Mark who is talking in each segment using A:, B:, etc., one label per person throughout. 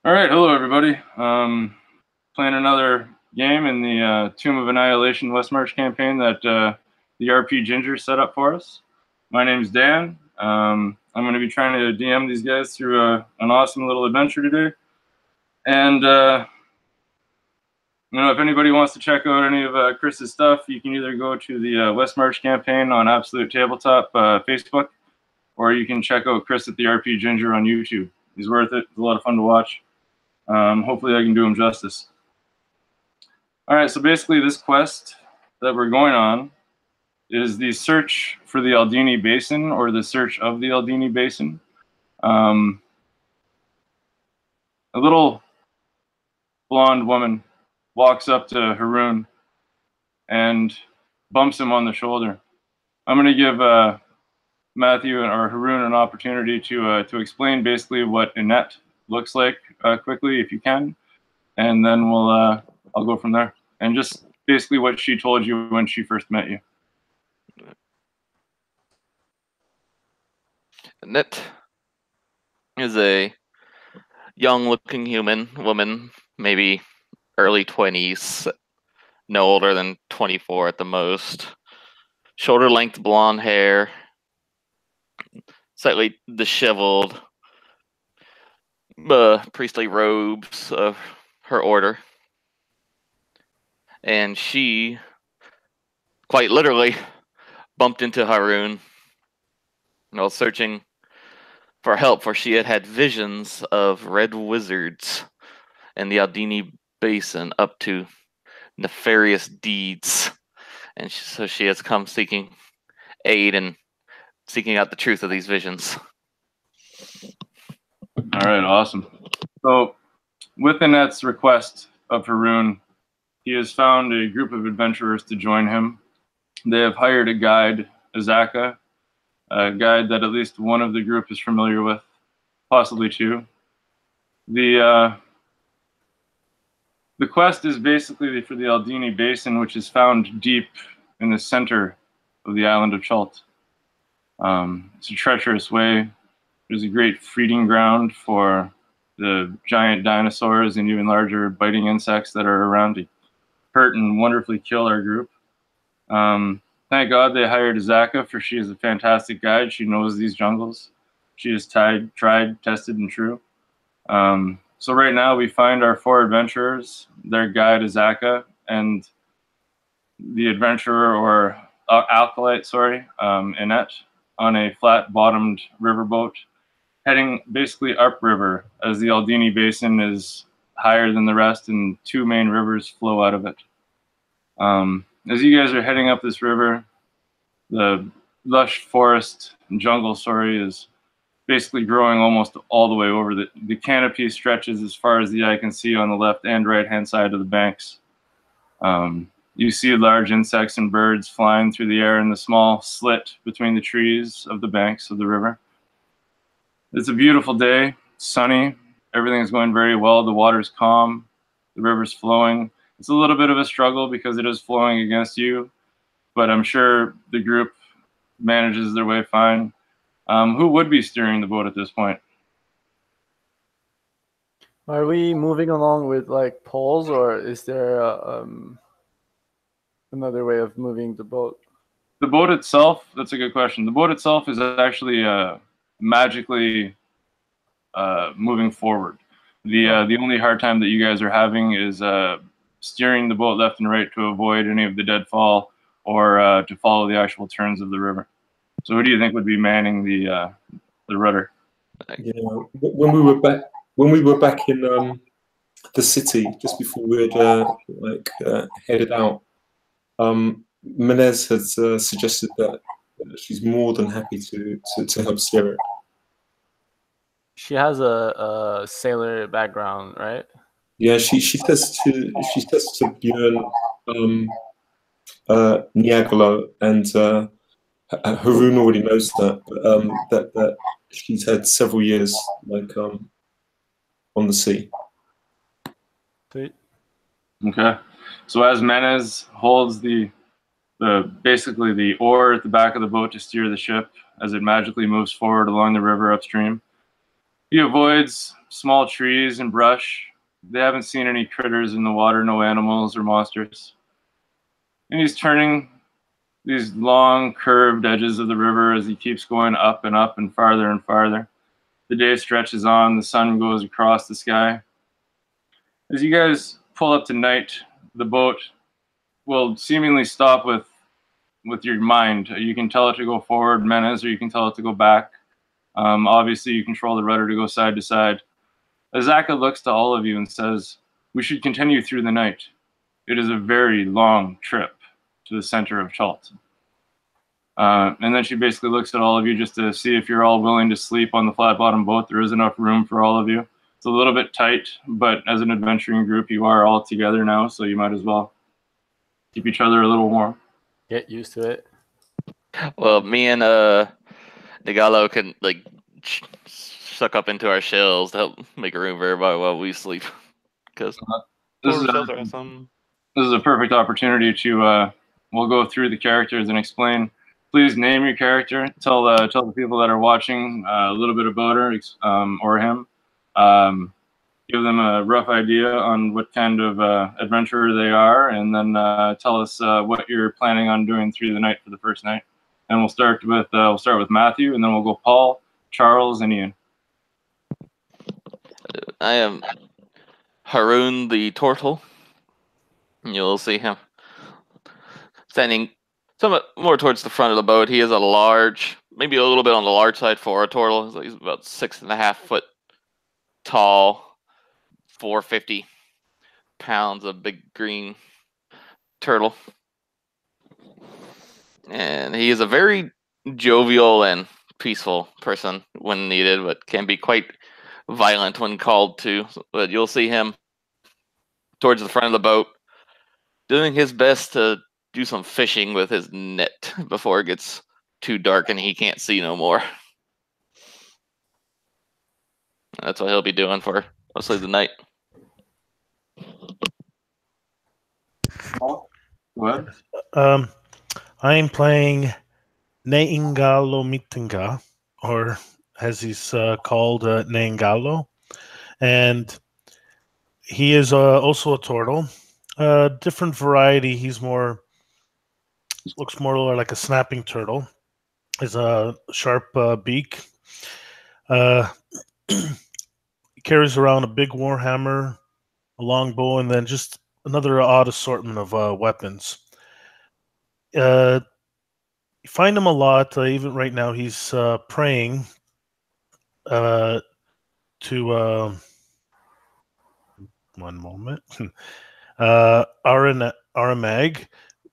A: All right, hello everybody. Playing another game in the Tomb of Annihilation West March campaign that the RP Ginger set up for us. My name's Dan. I'm going to be trying to DM these guys through an awesome little adventure today. And if anybody wants to check out any of Chris's stuff, you can either go to the West March campaign on Absolute Tabletop Facebook, or you can check out Chris at the RP Ginger on YouTube. He's worth it. It's a lot of fun to watch. Hopefully I can do him justice. All right, so basically this quest that we're going on is the search for the Aldini Basin, or the search of the Aldini Basin. A little blonde woman walks up to Haroon and bumps him on the shoulder. I'm going to give Matthew or Haroon an opportunity to explain basically what Inete looks like quickly, if you can, and then I'll go from there. And just basically what she told you when she first met you.
B: Inete is a young-looking woman, maybe early 20s, no older than 24 at the most. Shoulder-length blonde hair, slightly disheveled, priestly robes of her order. And she, quite literally, bumped into Haroon while searching for help, for she had had visions of red wizards in the Aldini Basin up to nefarious deeds. And so she has come seeking aid and seeking out the truth of these visions.
A: All right, awesome. So with Inete's request of Haroon, he has found a group of adventurers to join him. They have hired a guide, Azaka, a guide that at least one of the group is familiar with, possibly two. The quest is basically for the Aldini Basin, which is found deep in the center of the island of Chult. It's a treacherous way. There's a great feeding ground for the giant dinosaurs and even larger biting insects that are around to hurt and wonderfully kill our group. Thank God they hired Azaka, for she is a fantastic guide. She knows these jungles. She has tried, tested, and true. So right now we find our four adventurers, their guide Azaka, and the adventurer, or acolyte, Inete, on a flat-bottomed riverboat, heading basically upriver, as the Aldini Basin is higher than the rest and two main rivers flow out of it. As you guys are heading up this river, the lush forest and jungle, is basically growing almost all the way over. The canopy stretches as far as the eye can see on the left and right-hand side of the banks. You see large insects and birds flying through the air in the small slit between the trees of the banks of the river. It's a beautiful day, sunny, everything's going very well, the water's calm, the river's flowing. It's a little bit of a struggle because it is flowing against you, but I'm sure the group manages their way fine. Who would be steering the boat at this point?
C: Are we moving along with like poles, or is there another way of moving the boat?
A: The boat itself, that's a good question. The boat itself is actually magically moving forward. The only hard time that you guys are having is steering the boat left and right to avoid any of the deadfall, or to follow the actual turns of the river. So who do you think would be manning the rudder?
D: Yeah, when we were back in the city, just before we had headed out, Menez has suggested that she's more than happy to help steer it.
C: She has a sailor background, right?
D: Yeah, she says to Björn, Niagolo, and Haroon already knows that, but that she's had several years on the sea.
C: Sweet.
A: Okay, so as Menez holds basically the oar at the back of the boat to steer the ship as it magically moves forward along the river upstream, he avoids small trees and brush. They haven't seen any critters in the water, no animals or monsters. And he's turning these long curved edges of the river as he keeps going up and farther and farther. The day stretches on, the sun goes across the sky. As you guys pull up to night, the boat will seemingly stop with your mind. You can tell it to go forward, Menace, or you can tell it to go back. Obviously, you control the rudder to go side to side. Azaka looks to all of you and says, "We should continue through the night. It is a very long trip to the center of Chult." And then she basically looks at all of you just to see if you're all willing to sleep on the flat bottom boat. There is enough room for all of you. It's a little bit tight, but as an adventuring group, you are all together now, so you might as well keep each other a little warm.
C: Get used to it.
B: Well, me and Nigalo can like suck up into our shells to help make room for everybody while we sleep. Because
A: This is a perfect opportunity to we'll go through the characters and explain. Please name your character. Tell the people that are watching a little bit about her or him. Give them a rough idea on what kind of adventurer they are, and then tell us what you're planning on doing through the night for the first night. And we'll start with Matthew, and then we'll go Paul, Charles, and Ian.
B: I am Haroon the Turtle. You'll see him standing somewhat more towards the front of the boat. He is a large, maybe a little bit on the large side for a turtle. He's about 6.5 foot tall, 450 pounds of big green turtle. And he is a very jovial and peaceful person when needed, but can be quite violent when called to. But you'll see him towards the front of the boat doing his best to do some fishing with his net before it gets too dark and he can't see no more. That's what he'll be doing for mostly the night.
A: Paul, go ahead.
E: I am playing Neingalo Mitinga, or as he's called, Neingalo, and he is also a turtle. Different variety. He's looks more like a snapping turtle. Has a sharp beak. He carries around a big warhammer, a long bow, and then just another odd assortment of weapons. You find him a lot. Even right now, he's praying to one moment. Aramag,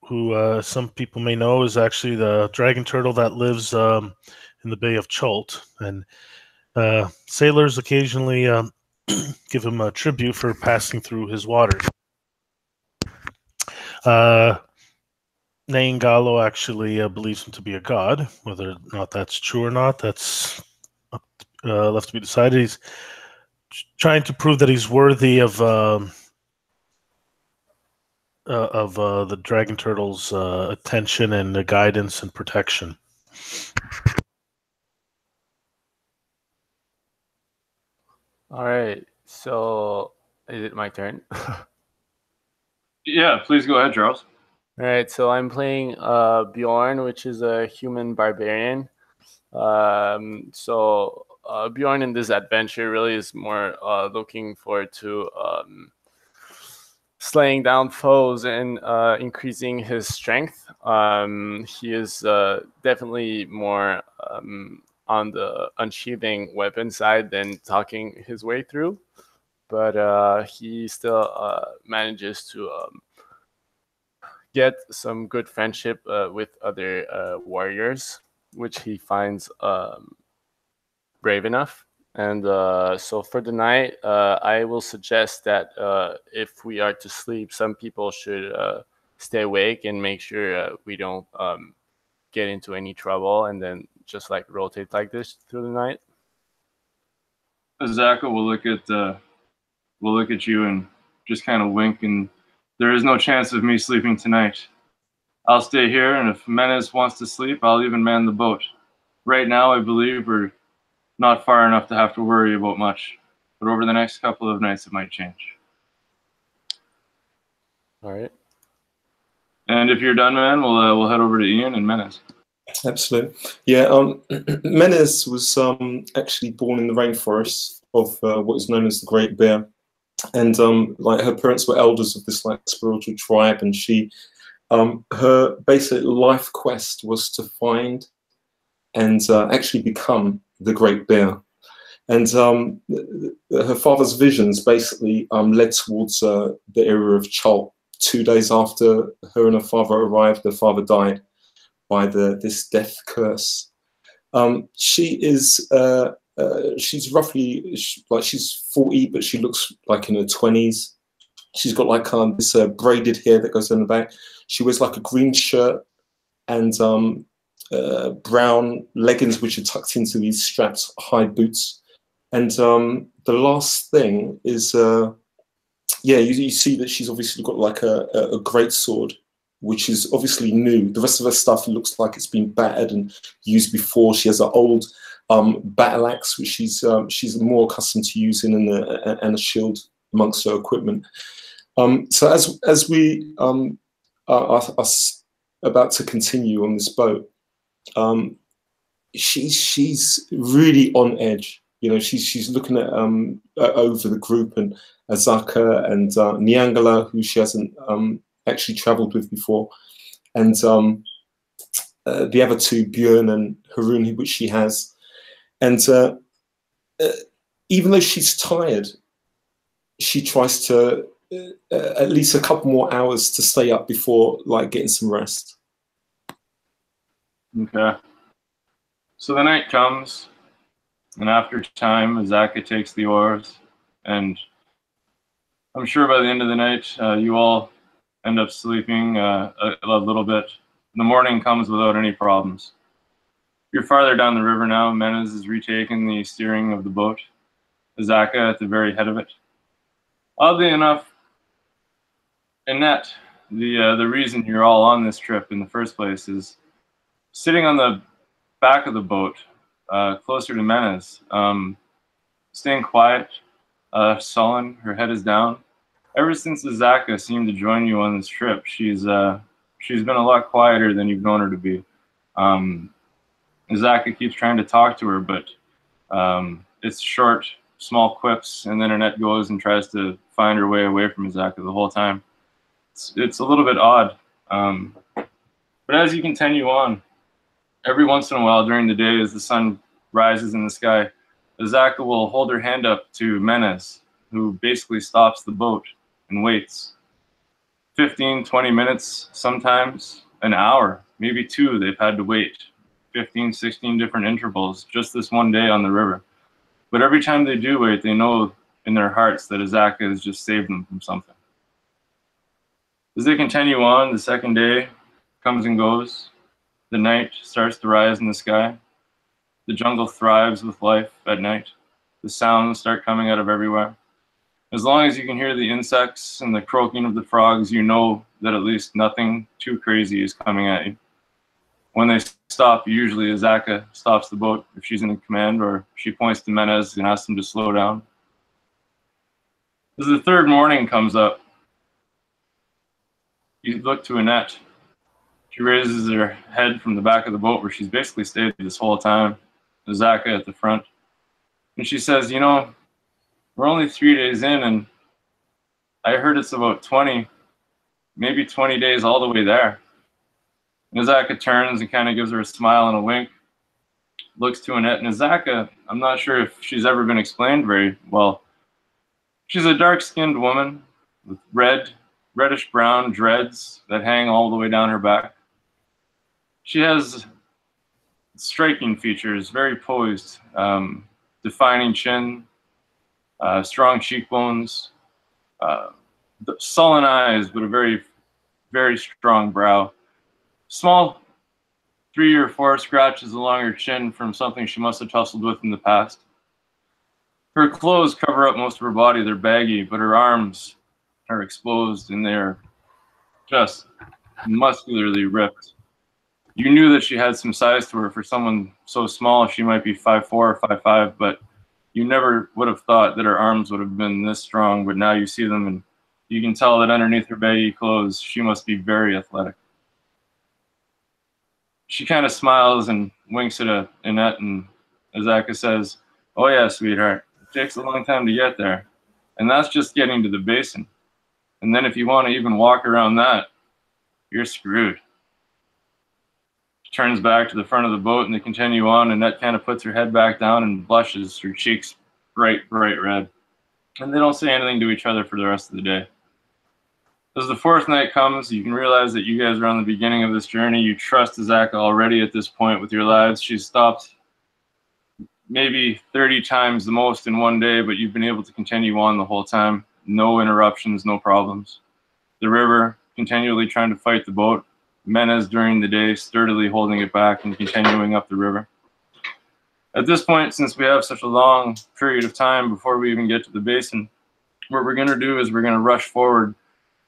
E: who some people may know is actually the dragon turtle that lives in the Bay of Chult, and sailors occasionally give him a tribute for passing through his waters. Neingalo actually believes him to be a god. Whether or not that's true or not, that's left to be decided. He's trying to prove that he's worthy of the dragon turtle's attention and guidance and protection.
C: All right. So is it my turn?
A: Yeah, please go ahead, Charles.
C: All right. So I'm playing Bjorn, which is a human barbarian. Bjorn in this adventure really is more looking forward to slaying down foes and increasing his strength. He is definitely more on the unsheathing weapon side than talking his way through, but he still manages to get some good friendship with other warriors, which he finds brave enough. And so for the night, I will suggest that if we are to sleep, some people should stay awake and make sure we don't get into any trouble, and then just like rotate like this through the night.
A: Azaka will look at you and just kind of wink, and there is no chance of me sleeping tonight. I'll stay here, and if Menace wants to sleep, I'll even man the boat. Right now, I believe we're not far enough to have to worry about much. but over the next couple of nights it might change.
C: All right.
A: And if you're done, man, we'll head over to Ian and Menace.
D: Absolutely. Yeah, Menace was actually born in the rainforest of what is known as the Great Bear. And like her parents were elders of this like spiritual tribe, and she her basic life quest was to find and actually become the Great Bear. And her father's visions basically led towards the area of Chult. 2 days after her and her father arrived, her father died by this death curse. She's roughly she's 40, but she looks like in her 20s. She's got like this braided hair that goes in the back. She wears like a green shirt and brown leggings, which are tucked into these strapped high boots. And the last thing is, yeah, you see that she's obviously got like a great sword, which is obviously new. The rest of her stuff looks like it's been battered and used before. She has an old battle axe, which she's more accustomed to using, and a shield amongst her equipment. So as we are about to continue on this boat, she's really on edge. You know, she's looking at over the group, and Azaka and Nyangala, who she hasn't actually travelled with before, and the other two, Björn and Harun, which she has. And even though she's tired, she tries to at least a couple more hours to stay up before like getting some rest.
A: Okay. So the night comes, and after time, Azaka takes the oars, and I'm sure by the end of the night, you all end up sleeping a little bit. The morning comes without any problems. You're farther down the river now. Menace is retaking the steering of the boat. Azaka at the very head of it. Oddly enough, Inete, the reason you're all on this trip in the first place, is sitting on the back of the boat, closer to Menace, staying quiet, sullen. Her head is down. Ever since Azaka seemed to join you on this trip, she's been a lot quieter than you've known her to be. Azaka keeps trying to talk to her, but it's short, small quips, and then Inete goes and tries to find her way away from Azaka the whole time. It's a little bit odd. But as you continue on, every once in a while during the day, as the sun rises in the sky, Azaka will hold her hand up to Menace, who basically stops the boat and waits. 15, 20 minutes, sometimes an hour, maybe two, they've had to wait. 15, 16 different intervals, just this one day on the river. But every time they do wait, they know in their hearts that Azaka has just saved them from something. As they continue on, the second day comes and goes. The night starts to rise in the sky. The jungle thrives with life at night. The sounds start coming out of everywhere. As long as you can hear the insects and the croaking of the frogs, you know that at least nothing too crazy is coming at you. When they stop, usually Azaka stops the boat if she's in command, or she points to Menace and asks him to slow down. As the third morning comes up, you look to Inete. She raises her head from the back of the boat where she's basically stayed this whole time, Azaka at the front. And she says, you know, we're only 3 days in, and I heard it's about 20, maybe 20 days all the way there. And Azaka turns and kind of gives her a smile and a wink, looks to Inete. And Azaka, I'm not sure if she's ever been explained very well. She's a dark-skinned woman with reddish-brown dreads that hang all the way down her back. She has striking features, very poised, defining chin, strong cheekbones, sullen eyes, but a very, very strong brow. Small 3 or 4 scratches along her chin from something she must have tussled with in the past. Her clothes cover up most of her body. They're baggy, but her arms are exposed and they're just muscularly ripped. You knew that she had some size to her. For someone so small, she might be 5'4" or 5'5", but you never would have thought that her arms would have been this strong, but now you see them, and you can tell that underneath her baggy clothes, she must be very athletic. She kind of smiles and winks at Inete, and Azaka says, "Oh yeah, sweetheart, it takes a long time to get there. And that's just getting to the basin. And then if you want to even walk around that, you're screwed." She turns back to the front of the boat and they continue on, and Inete kind of puts her head back down and blushes, her cheeks bright, bright red. And they don't say anything to each other for the rest of the day. As the fourth night comes, you can realize that you guys are on the beginning of this journey. You trust Azaka already at this point with your lives. She's stopped maybe 30 times the most in one day, but you've been able to continue on the whole time. No interruptions, no problems. The river, continually trying to fight the boat. Menes during the day, sturdily holding it back and continuing up the river. At this point, since we have such a long period of time before we even get to the basin, what we're going to do is we're going to rush forward,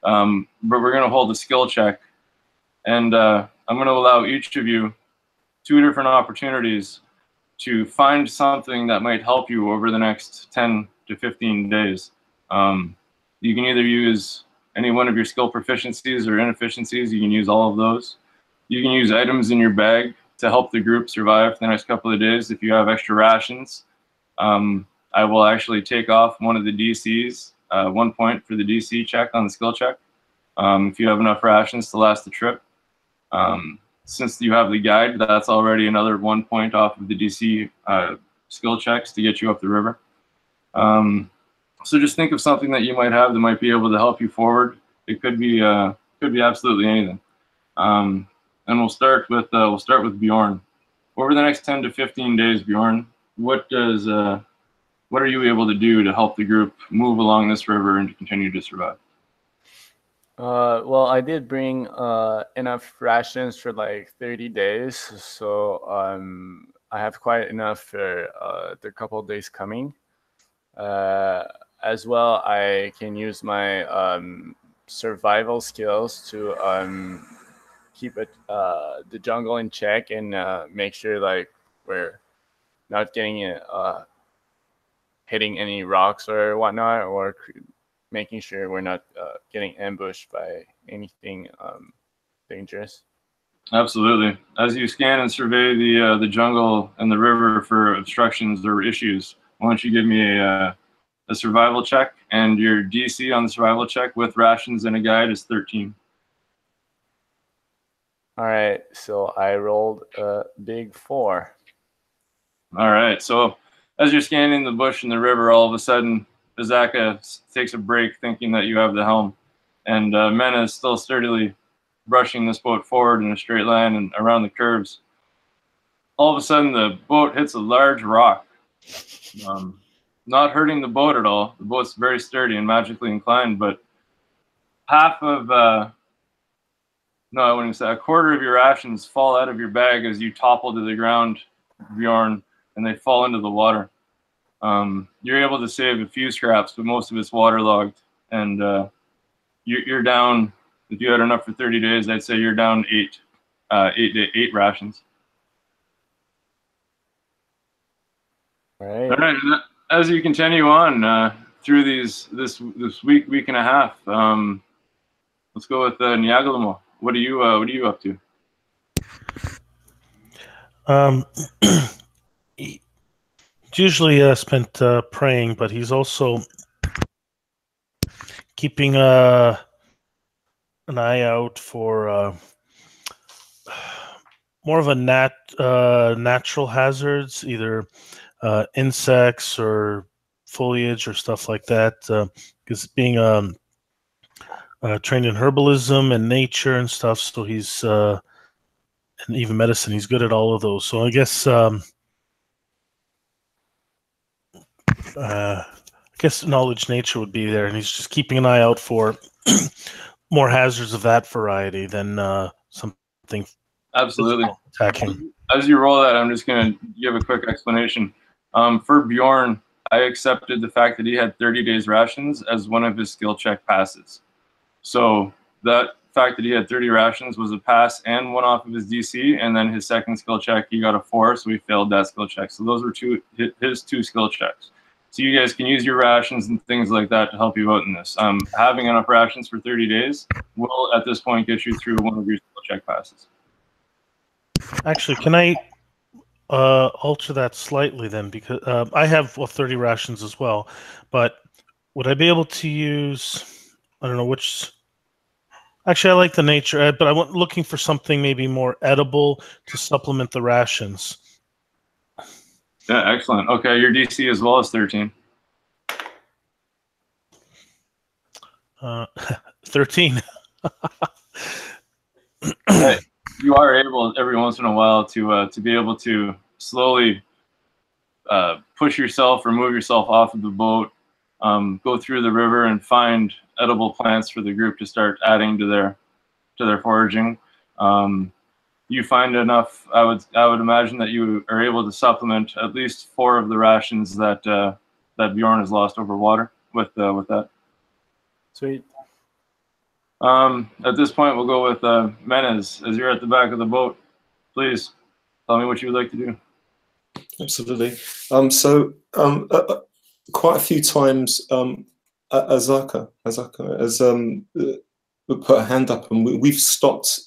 A: but we're going to hold a skill check. And I'm going to allow each of you 2 different opportunities to find something that might help you over the next 10 to 15 days. You can either use any one of your skill proficiencies or inefficiencies. You can use all of those. You can use items in your bag to help the group survive for the next couple of days. If you have extra rations, I will actually take off one of the DCs, 1 point for the DC check on the skill check, if you have enough rations to last the trip. Since you have the guide, that's already another 1 point off of the DC skill checks to get you up the river. So just think of something that you might have that might be able to help you forward. It could be absolutely anything. And we'll start with Bjorn. Over the next 10 to 15 days, Bjorn, what are you able to do to help the group move along this river and to continue to survive?
C: Well, I did bring enough rations for like 30 days, so I have quite enough for the couple of days coming. As well, I can use my survival skills to keep the jungle in check and make sure like we're not getting hitting any rocks or whatnot, or making sure we're not getting ambushed by anything dangerous.
A: Absolutely. As you scan and survey the jungle and the river for obstructions or issues, why don't you give me a survival check, and your DC on the survival check with rations and a guide is 13.
C: All right, so I rolled a big 4.
A: All right, so as you're scanning the bush and the river, all of a sudden, Azaka takes a break thinking that you have the helm, and Mena is still sturdily brushing this boat forward in a straight line and around the curves. All of a sudden, the boat hits a large rock, not hurting the boat at all. The boat's very sturdy and magically inclined, but half of, no, I wouldn't say, a quarter of your rations fall out of your bag as you topple to the ground, Bjorn, and they fall into the water. You're able to save a few scraps, but most of it's waterlogged, and you're down. If you had enough for 30 days, I'd say you're down 8 rations.
C: All right.
A: All right. As you continue on through this week and a half, let's go with Nyagalamo. What are you up to?
E: He's usually spent praying, but he's also keeping an eye out for more of a natural hazards, either insects or foliage or stuff like that. Because being trained in herbalism and nature and stuff, so he's and even medicine, he's good at all of those. So I guess knowledge nature would be there, and he's just keeping an eye out for more hazards of that variety than something
A: Absolutely
E: attacking.
A: As you roll that, I'm just going to give a quick explanation. For Bjorn, I accepted the fact that he had 30 days rations as one of his skill check passes. So that fact that he had 30 rations was a pass and one off of his DC, and then his second skill check, he got a 4, so he failed that skill check. So those were his 2 skill checks. So you guys can use your rations and things like that to help you out in this. Having enough rations for 30 days will, at this point, get you through one of your skill check passes.
E: Actually, can I alter that slightly then? Because I have 30 rations as well, but would I be able to use? I don't know which. Actually, I like the nature, but I'm looking for something maybe more edible to supplement the rations.
A: Yeah, excellent. Okay, your DC as well as 13.
E: 13.
A: Hey, you are able every once in a while to be able to slowly push yourself or move yourself off of the boat, go through the river and find edible plants for the group to start adding to their foraging. You find enough. I would imagine that you are able to supplement at least 4 of the rations that that Bjorn has lost over water with that.
C: Sweet.
A: At this point, we'll go with Menez. As you're at the back of the boat, please tell me what you would like to do.
D: Absolutely. Quite a few times, Azaka has put a hand up, and we've stopped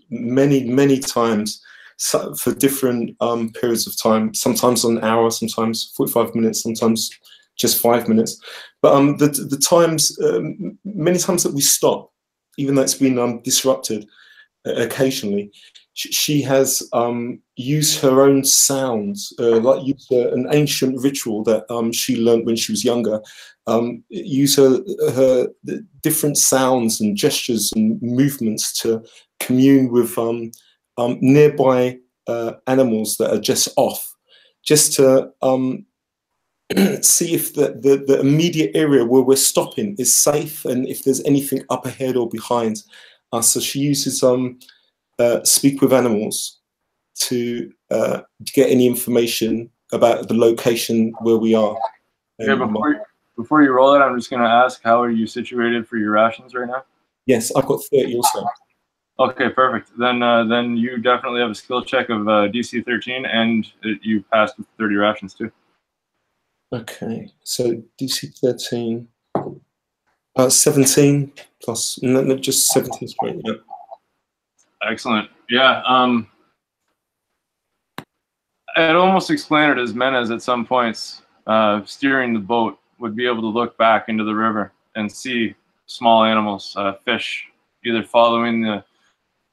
D: many times for different periods of time. Sometimes an hour, sometimes 45 minutes, sometimes just 5 minutes. But the times, many times that we stop, even though it's been disrupted occasionally, she has used her own sounds, like used an ancient ritual that she learned when she was younger. Use her different sounds and gestures and movements to commune with nearby animals that are just off, just to see if the immediate area where we're stopping is safe and if there's anything up ahead or behind us. So she uses speak with animals to get any information about the location where we are.
A: Okay, before you roll it, I'm just going to ask, how are you situated for your rations right now?
D: Yes, I've got 30 also.
A: Okay, perfect. Then you definitely have a skill check of DC 13, and you passed with 30 rations too.
D: Okay, so DC 13, 17 plus, no, just 17 is great. Yeah.
A: Excellent. Yeah. I'd almost explain it as Menez at some points, steering the boat, would be able to look back into the river and see small animals, fish, either following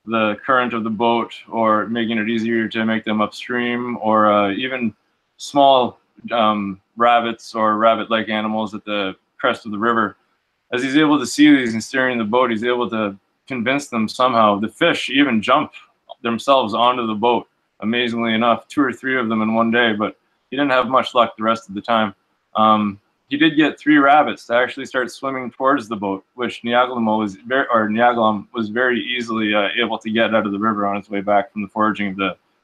A: the current of the boat or making it easier to make them upstream, or even small rabbits or rabbit-like animals at the crest of the river. As he's able to see these and steering the boat, he's able to convince them somehow. The fish even jump themselves onto the boat, amazingly enough, 2 or 3 of them in one day, but he didn't have much luck the rest of the time. He did get 3 rabbits to actually start swimming towards the boat, which Niagalam was very easily able to get out of the river on its way back from the foraging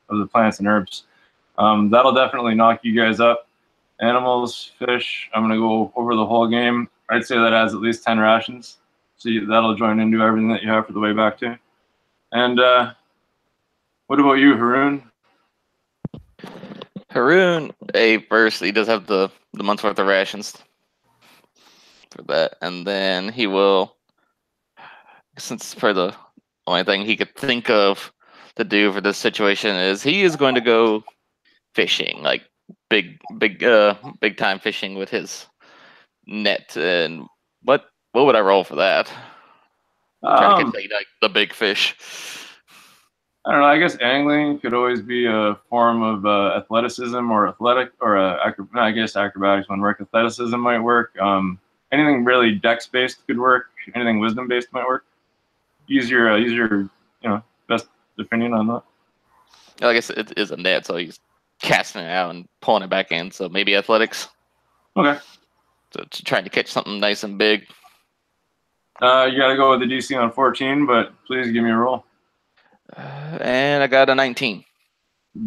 A: of the plants and herbs. That'll definitely knock you guys up. Animals, fish, I'm going to go over the whole game. I'd say that adds at least 10 rations. So that'll join into everything that you have for the way back too. And what about you, Haroon?
B: Haroon, first, he does have the month's worth of rations for that. And then he will, since for the only thing he could think of to do for this situation is he is going to go fishing, like big time fishing with his net. And what would I roll for that? Trying to catch like the big fish.
A: I don't know. I guess angling could always be a form of athleticism or athletic, or I guess acrobatics would work. Athleticism might work. Anything really dex based could work. Anything wisdom based might work. Use your best opinion on that.
B: I guess it is a net, so he's casting it out and pulling it back in. So maybe athletics.
A: Okay.
B: So trying to catch something nice and big.
A: You got to go with the DC on 14, but please give me a roll.
B: And I got a 19.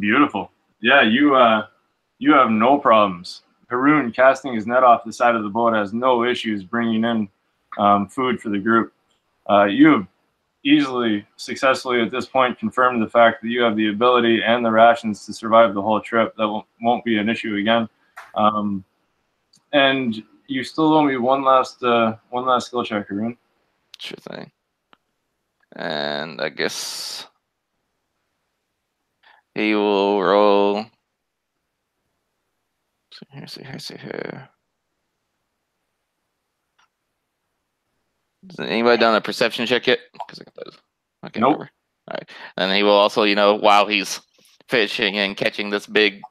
A: Beautiful. Yeah, you have no problems. Haroon casting his net off the side of the boat has no issues bringing in food for the group. You have easily, successfully at this point confirmed the fact that you have the ability and the rations to survive the whole trip. That won't be an issue again. And And you still owe me one last skill check, Arun.
B: Sure thing. And I guess he will roll. See here. Has anybody done a perception check yet? Because I got those. I can't
A: Nope.
B: remember. All right. And he will also, you know, while he's fishing and catching this big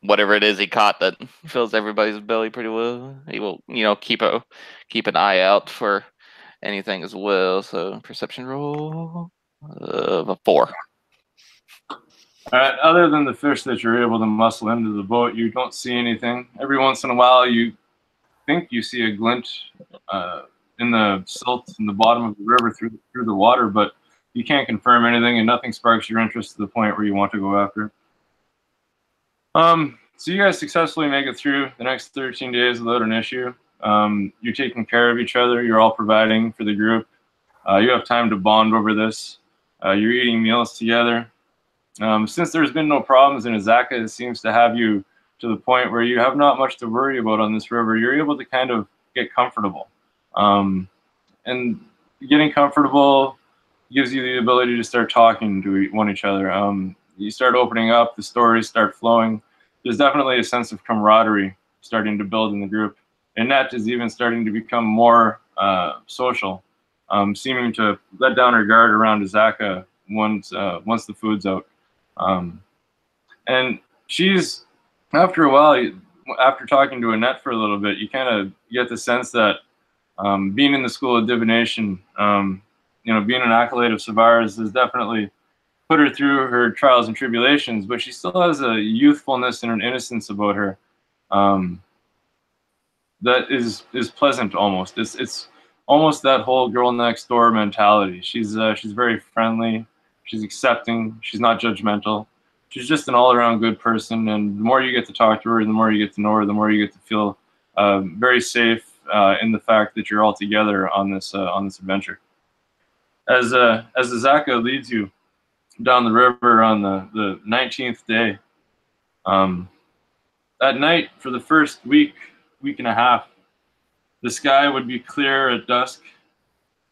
B: whatever it is he caught that fills everybody's belly pretty well, he will, you know, keep an eye out for anything as well. So perception roll of a 4.
A: All right. Other than the fish that you're able to muscle into the boat, you don't see anything. Every once in a while, you think you see a glint in the silt in the bottom of the river through the water, but you can't confirm anything, and nothing sparks your interest to the point where you want to go after it. So you guys successfully make it through the next 13 days without an issue. You're taking care of each other. You're all providing for the group. You have time to bond over this. You're eating meals together. Since there's been no problems, and Azaka seems to have you to the point where you have not much to worry about on this river, you're able to kind of get comfortable. And getting comfortable gives you the ability to start talking to each other. You start opening up, the stories start flowing. There's definitely a sense of camaraderie starting to build in the group. Inete is even starting to become more social, seeming to let down her guard around Azaka once the food's out. And she's, after a while, after talking to Inete for a little bit, you kind of get the sense that being in the School of Divination, you know, being an acolyte of Savara's has definitely put her through her trials and tribulations, but she still has a youthfulness and an innocence about her that is pleasant almost. It's almost that whole girl next door mentality. She's very friendly, she's accepting, she's not judgmental. She's just an all-around good person, and the more you get to talk to her, the more you get to know her, the more you get to feel very safe in the fact that you're all together on this adventure. As Azaka leads you down the river on the 19th day, at night for the first week and a half, the sky would be clear at dusk,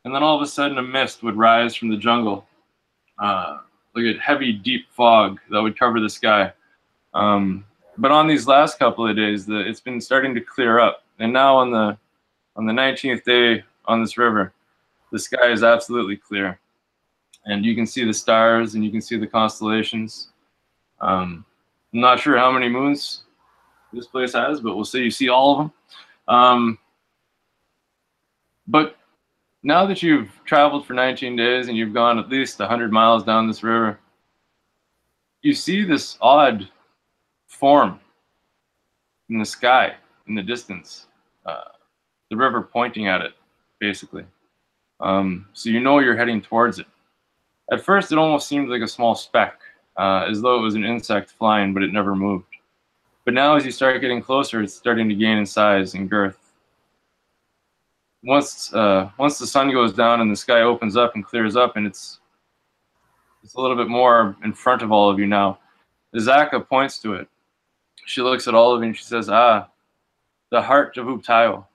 A: and then all of a sudden a mist would rise from the jungle, like a heavy, deep fog that would cover the sky. But on these last couple of days, it's been starting to clear up, and now on the 19th day on this river, the sky is absolutely clear, and you can see the stars and you can see the constellations. I'm not sure how many moons this place has, but we'll say you see all of them. But now that you've traveled for 19 days and you've gone at least 100 miles down this river, you see this odd form in the sky in the distance, the river pointing at it, basically. So you know you're heading towards it. At first, it almost seemed like a small speck, as though it was an insect flying, but it never moved. But now as you start getting closer, it's starting to gain in size and girth. Once the sun goes down and the sky opens up and clears up, and it's a little bit more in front of all of you now, Azaka points to it. She looks at all of you and she says, "Ah, the heart of Uptayo.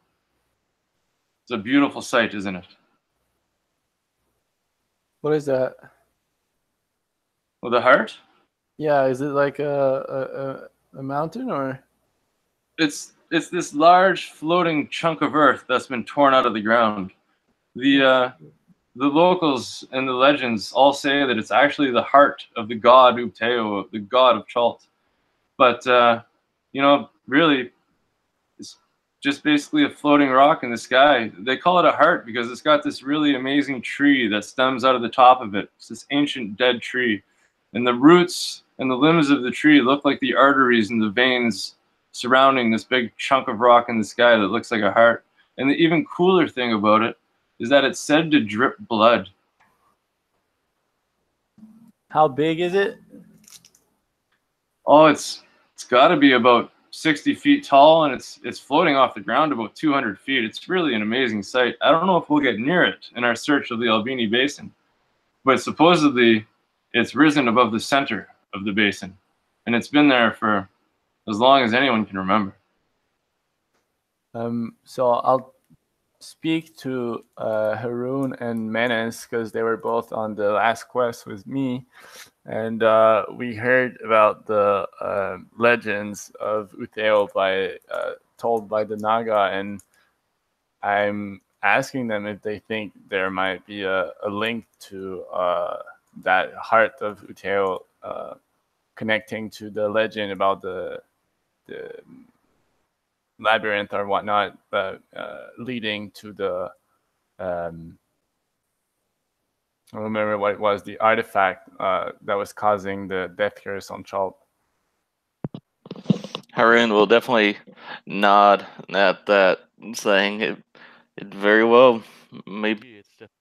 A: It's a beautiful sight, isn't it?"
C: What is that?
A: Well, the heart?
C: Yeah, is it like a mountain or?
A: It's this large floating chunk of earth that's been torn out of the ground. The locals and the legends all say that it's actually the heart of the god Uptayo, the god of Chult. But you know, really, it's just basically a floating rock in the sky. They call it a heart because it's got this really amazing tree that stems out of the top of it. It's this ancient dead tree. And the roots and the limbs of the tree look like the arteries and the veins surrounding this big chunk of rock in the sky that looks like a heart. And the even cooler thing about it is that it's said to drip blood.
C: How big is it?
A: Oh, it's got to be about 60 feet tall, and it's floating off the ground about 200 feet. It's really an amazing sight. I don't know if we'll get near it in our search of the Aldini Basin, but supposedly it's risen above the center of the basin, and it's been there for as long as anyone can remember.
C: So I'll speak to Haroon and Menace because they were both on the last quest with me, and we heard about the legends of Uteo told by the Naga, and I'm asking them if they think there might be a link to that heart of Uteo connecting to the legend about the labyrinth or whatnot, but leading to the I don't remember what it was, the artifact that was causing the death curse on Chalt.
B: Harun will definitely nod at that, saying it very well. Maybe it's just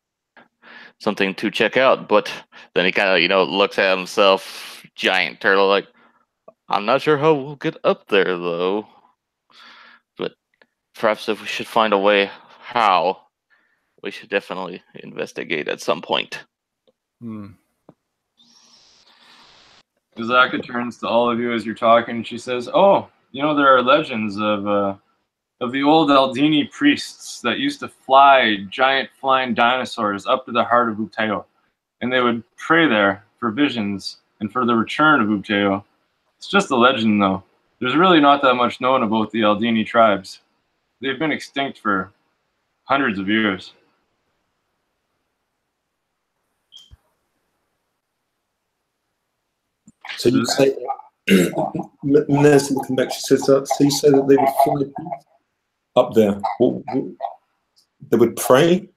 B: something to check out. But then he kind of, looks at himself, giant turtle, like, I'm not sure how we'll get up there, though. But perhaps if we should find a way how, we should definitely investigate at some point.
A: Zaka turns to all of you as you're talking, and she says, "Oh, there are legends of the old Aldini priests that used to fly giant flying dinosaurs up to the heart of Uteo, and they would pray there for visions and for the return of Uteo. It's just a legend, though. There's really not that much known about the Aldini tribes. They've been extinct for hundreds of years."
D: So you say, Minez looking back, she says, so you say that they would fly up there. They would pray?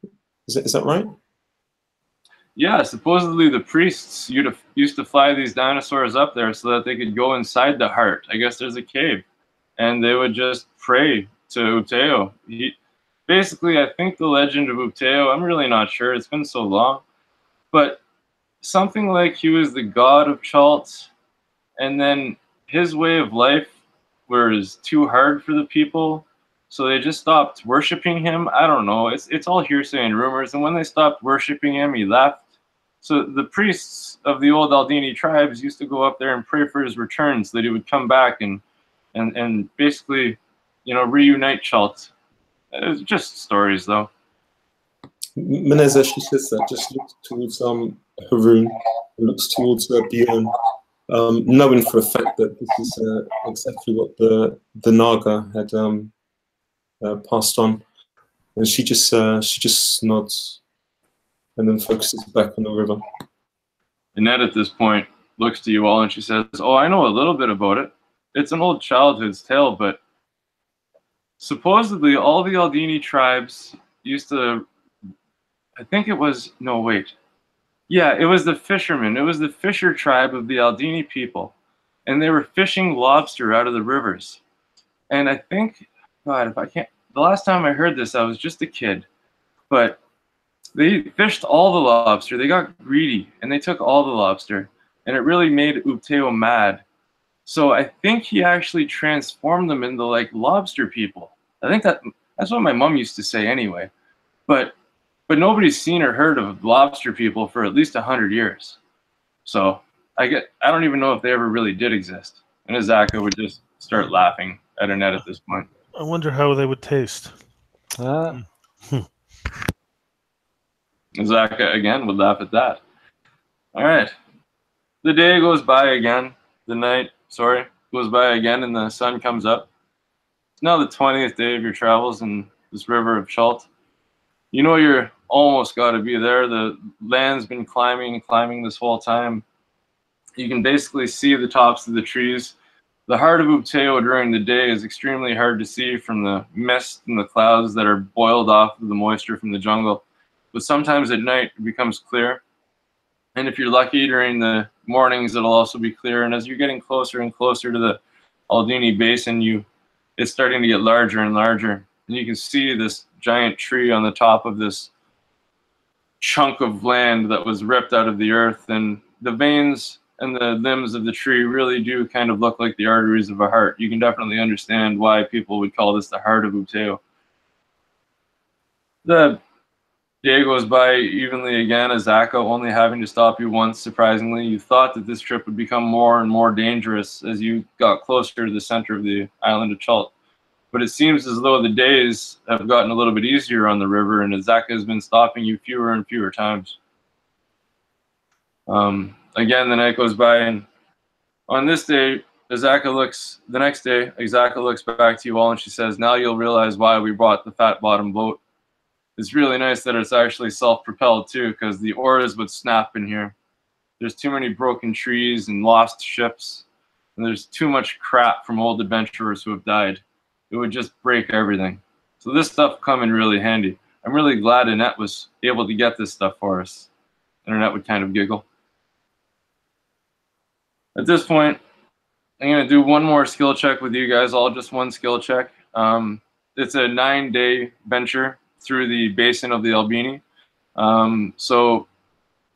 D: Is that right?
A: Yeah, supposedly the priests used to fly these dinosaurs up there so that they could go inside the heart. I guess there's a cave. And they would just pray to Uteo. Basically, I think the legend of Uteo, I'm really not sure. It's been so long. But something like he was the god of Chalt, and then his way of life was too hard for the people, so they just stopped worshiping him. I don't know. It's all hearsay and rumors. And when they stopped worshiping him, he left. So the priests of the old Aldini tribes used to go up there and pray for his return, so that he would come back and basically, reunite Chalt. It's just stories, though.
D: Minez, as she says that, just looks towards Haroon, looks towards Bjorn, knowing for a fact that this is exactly what the Naga had passed on, and she just nods, and then focuses back on the river.
A: Inete at this point looks to you all and she says, "Oh, I know a little bit about it. It's an old childhood's tale, but supposedly all the Aldini tribes used to, it was the fishermen. It was the fisher tribe of the Aldini people. And they were fishing lobster out of the rivers. And I think, God, the last time I heard this, I was just a kid. But they fished all the lobster. They got greedy, and they took all the lobster. And it really made Uteo mad. So I think he actually transformed them into, lobster people. I think that's what my mom used to say anyway. But nobody's seen or heard of lobster people for at least 100 years. So I don't even know if they ever really did exist." And Azaka would just start laughing at Inete at this point.
E: I wonder how they would taste.
A: Azaka again would laugh at that. All right. The day goes by again. The night, goes by again, and the sun comes up. It's now the 20th day of your travels in this river of Chalt. You're almost got to be there. The land's been climbing this whole time. You can basically see the tops of the trees. The heart of Uteo during the day is extremely hard to see from the mist and the clouds that are boiled off of the moisture from the jungle. But sometimes at night it becomes clear. And if you're lucky, during the mornings it'll also be clear. And as you're getting closer and closer to the Aldini Basin, it's starting to get larger and larger. And you can see this giant tree on the top of this chunk of land that was ripped out of the earth, and the veins and the limbs of the tree really do kind of look like the arteries of a heart. You can definitely understand why people would call this the heart of Uteo. The day goes by evenly again, Azaka only having to stop you once, surprisingly. You thought that this trip would become more and more dangerous as you got closer to the center of the island of Chalt. But it seems as though the days have gotten a little bit easier on the river, and Azaka has been stopping you fewer and fewer times. Again, the night goes by, and on this day, the next day, Azaka looks back to you all and she says, now you'll realize why we brought the fat bottom boat. It's really nice that it's actually self-propelled too, because the oars would snap in here. There's too many broken trees and lost ships, and there's too much crap from old adventurers who have died. It would just break everything. So this stuff come in really handy. I'm really glad Inete was able to get this stuff for us. And Inete would kind of giggle. At this point, I'm going to do one more skill check with you guys, all just one skill check. It's a 9-day venture through the basin of the Aldini. So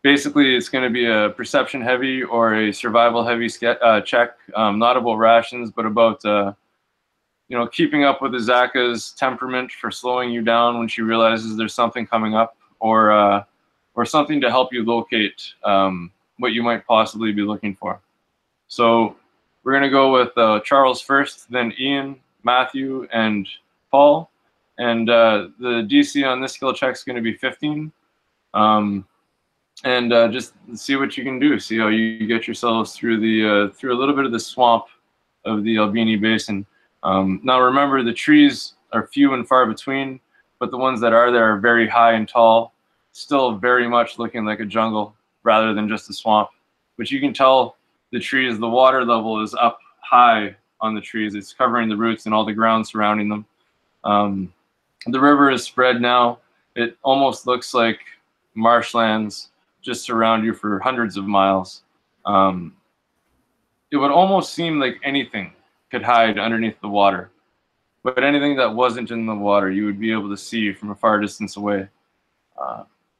A: basically, it's going to be a perception heavy or a survival heavy check, not about rations, but about keeping up with Azaka's temperament for slowing you down when she realizes there's something coming up, or something to help you locate what you might possibly be looking for. So we're going to go with Charles first, then Ian, Matthew, and Paul. And the DC on this skill check is going to be 15. Just see what you can do. See how you get yourselves through a little bit of the swamp of the Aldini Basin. Now remember, the trees are few and far between, but the ones that are there are very high and tall, still very much looking like a jungle rather than just a swamp. But you can tell the trees, the water level is up high on the trees. It's covering the roots and all the ground surrounding them. The river is spread now. It almost looks like marshlands just surround you for hundreds of miles. It would almost seem like anything could hide underneath the water. But anything that wasn't in the water, you would be able to see from a far distance away.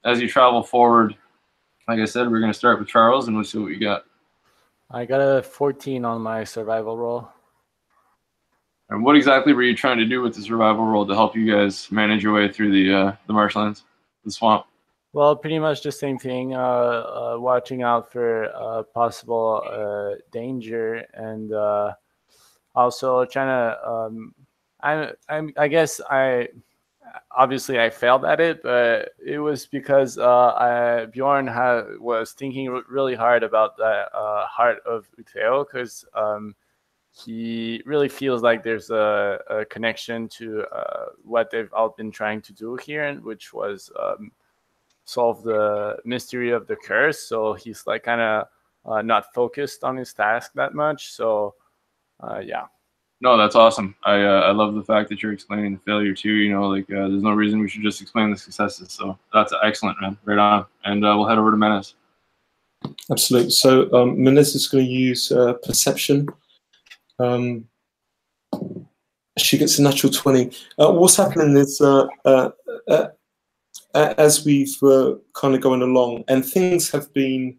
A: As you travel forward, like I said, we're going to start with Charles, and we'll see what we got.
C: I got a 14 on my survival roll.
A: And what exactly were you trying to do with the survival roll to help you guys manage your way through the marshlands, the swamp?
C: Well, pretty much the same thing. Watching out for possible danger, and also trying to. I guess I obviously I failed at it, but it was because Bjorn was thinking really hard about the heart of Uteo, because he really feels like there's a connection to what they've all been trying to do here, which was solve the mystery of the curse. So he's like kind of not focused on his task that much. So yeah.
A: No, that's awesome. I love the fact that you're explaining the failure too. There's no reason we should just explain the successes. So that's excellent, man. Right on. And we'll head over to Menes.
D: Absolutely. So Menes is going to use perception. She gets a natural 20. What's happening is as we've kind of going along, and things have been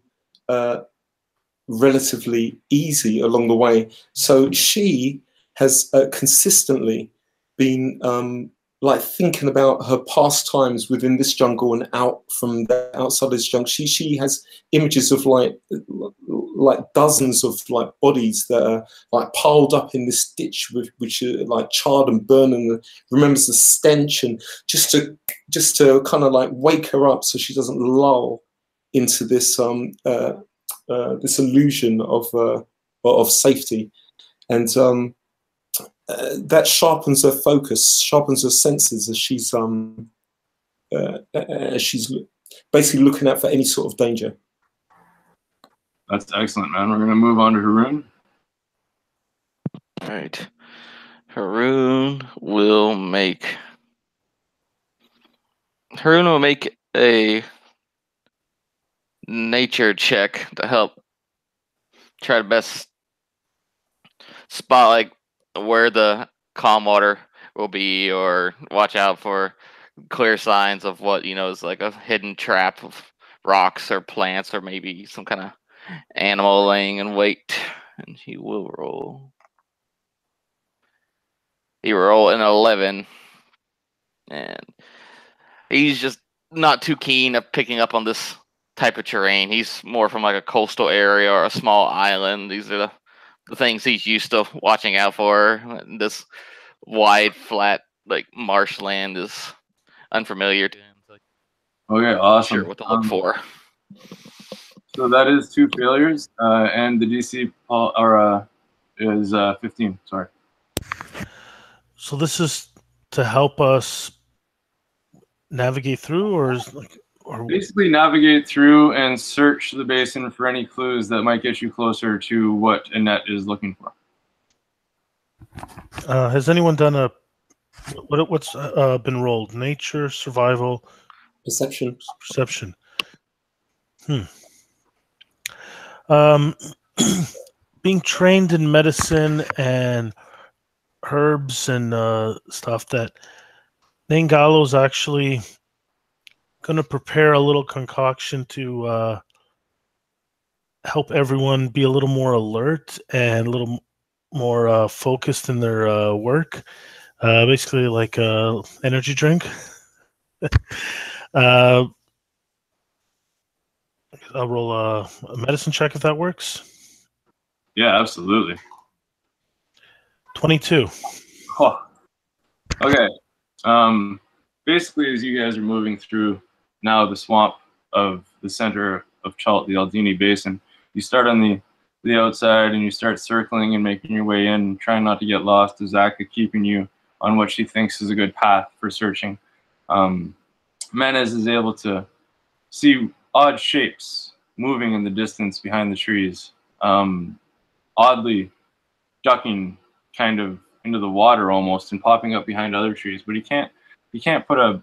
D: relatively easy along the way. So she has consistently been like thinking about her past times within this jungle and out from the outside this jungle. She has images of like dozens of like bodies that are like piled up in this ditch which are like charred and burned, and remembers the stench, and just to kind of like wake her up so she doesn't lull into this this illusion of safety. And that sharpens her focus, sharpens her senses as she's basically looking out for any sort of danger.
A: That's excellent, man. We're going to move on to Haroon.
B: All right. Haroon will make a nature check to help try to best spot like where the calm water will be, or watch out for clear signs of what is like a hidden trap of rocks or plants, or maybe some kind of animal laying in wait. And he will roll. He rolled an 11, and he's just not too keen of picking up on this type of terrain. He's more from like a coastal area or a small island. These are the things he's used to watching out for. This wide, flat, like marshland is unfamiliar to him. So
A: Okay,
B: not
A: awesome.
B: sure what to look for.
A: So that is 2 failures, and the DC is 15. Sorry.
E: So this is to help us navigate through, or is like, or
A: Basically, navigate through and search the basin for any clues that might get you closer to what Inete is looking for.
E: has anyone done a what's been rolled? Nature, survival,
D: Perception.
E: perception. Um, being trained in medicine and herbs and stuff, that Nangalo's actually going to prepare a little concoction to help everyone be a little more alert and a little more focused in their work. Basically, like energy drink. I'll roll a medicine check if that works.
A: Yeah, absolutely.
E: 22.
A: Oh. Okay. Basically, as you guys are moving through now the swamp of the center of Chult, the Aldini Basin, you start on the outside and you start circling and making your way in, trying not to get lost. Azaka keeping you on what she thinks is a good path for searching. Menez is able to see odd shapes moving in the distance behind the trees, oddly ducking kind of into the water almost and popping up behind other trees, but he can't put a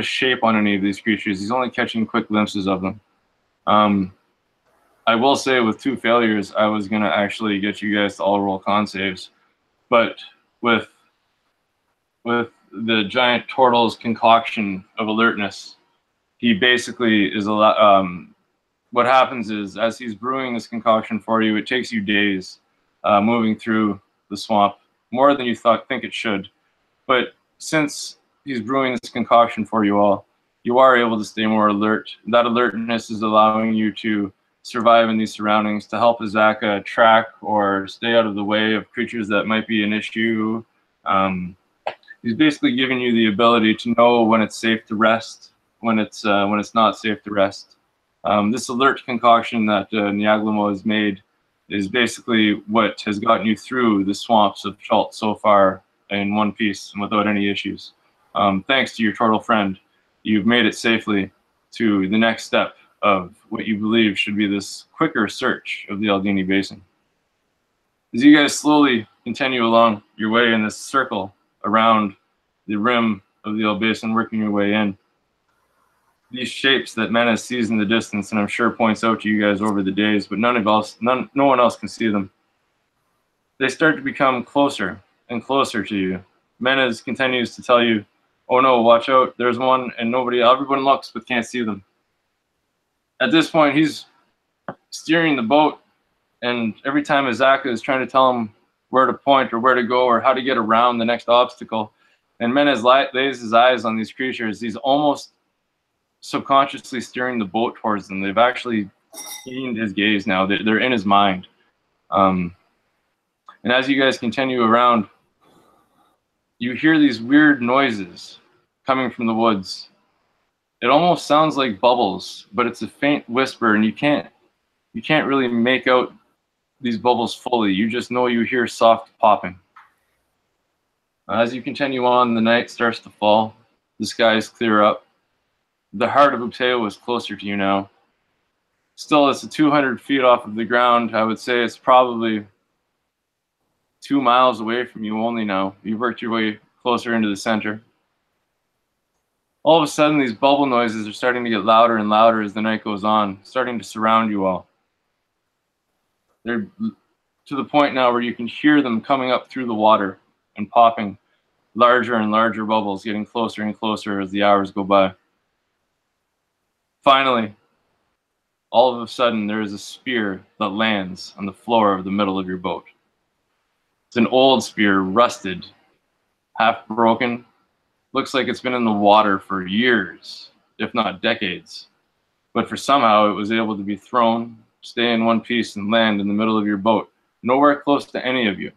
A: shape on any of these creatures. He's only catching quick glimpses of them. I will say with 2 failures, I was gonna actually get you guys to all roll con saves, but with the giant turtle's concoction of alertness, he basically is what happens is, as he's brewing this concoction for you, it takes you days moving through the swamp, more than you think it should. But since he's brewing this concoction for you all, you are able to stay more alert. That alertness is allowing you to survive in these surroundings, to help Azaka track or stay out of the way of creatures that might be an issue. He's basically giving you the ability to know when it's safe to rest, when it's not safe to rest. This alert concoction that Nyaglimo has made is basically what has gotten you through the swamps of Chult so far in one piece and without any issues. Thanks to your turtle friend, you've made it safely to the next step of what you believe should be this quicker search of the Aldini Basin. As you guys slowly continue along your way in this circle around the rim of the old basin, working your way in, these shapes that Menace sees in the distance, and I'm sure points out to you guys over the days, but no one else can see them. They start to become closer and closer to you. Menace continues to tell you, "Oh no, watch out! There's one, and everyone looks but can't see them." At this point, he's steering the boat, and every time Azaka is trying to tell him where to point or where to go or how to get around the next obstacle, and Menace lays his eyes on these creatures, he's almost subconsciously steering the boat towards them. They've actually keened his gaze now. They're in his mind. And as you guys continue around, you hear these weird noises coming from the woods. It almost sounds like bubbles, but it's a faint whisper, and you can't really make out these bubbles fully. You just know you hear soft popping. As you continue on, the night starts to fall. The skies clear up. The heart of Ubteo is closer to you now. Still, it's 200 feet off of the ground. I would say it's probably 2 miles away from you only now. You've worked your way closer into the center. All of a sudden, these bubble noises are starting to get louder and louder as the night goes on, starting to surround you all. They're to the point now where you can hear them coming up through the water and popping larger and larger bubbles, getting closer and closer as the hours go by. Finally, all of a sudden, there is a spear that lands on the floor of the middle of your boat. It's an old spear, rusted, half broken. Looks like it's been in the water for years, if not decades. But for somehow it was able to be thrown, stay in one piece, and land in the middle of your boat, nowhere close to any of you.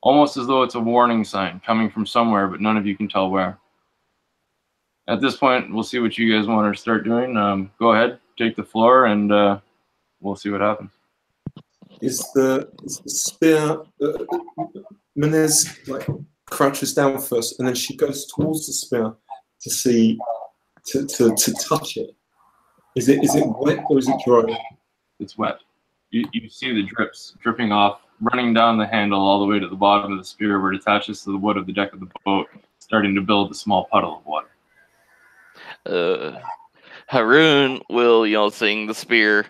A: almost as though it's a warning sign coming from somewhere, but none of you can tell where. At this point, we'll see what you guys want to start doing. Go ahead, take the floor, and we'll see what happens.
D: Is the spear? Menez like crouches down first, and then she goes towards the spear to see to touch it. Is it wet or is it dry?
A: It's wet. You see the drips dripping off, running down the handle all the way to the bottom of the spear where it attaches to the wood of the deck of the boat, starting to build a small puddle of water.
B: Haroon will, seeing the spear,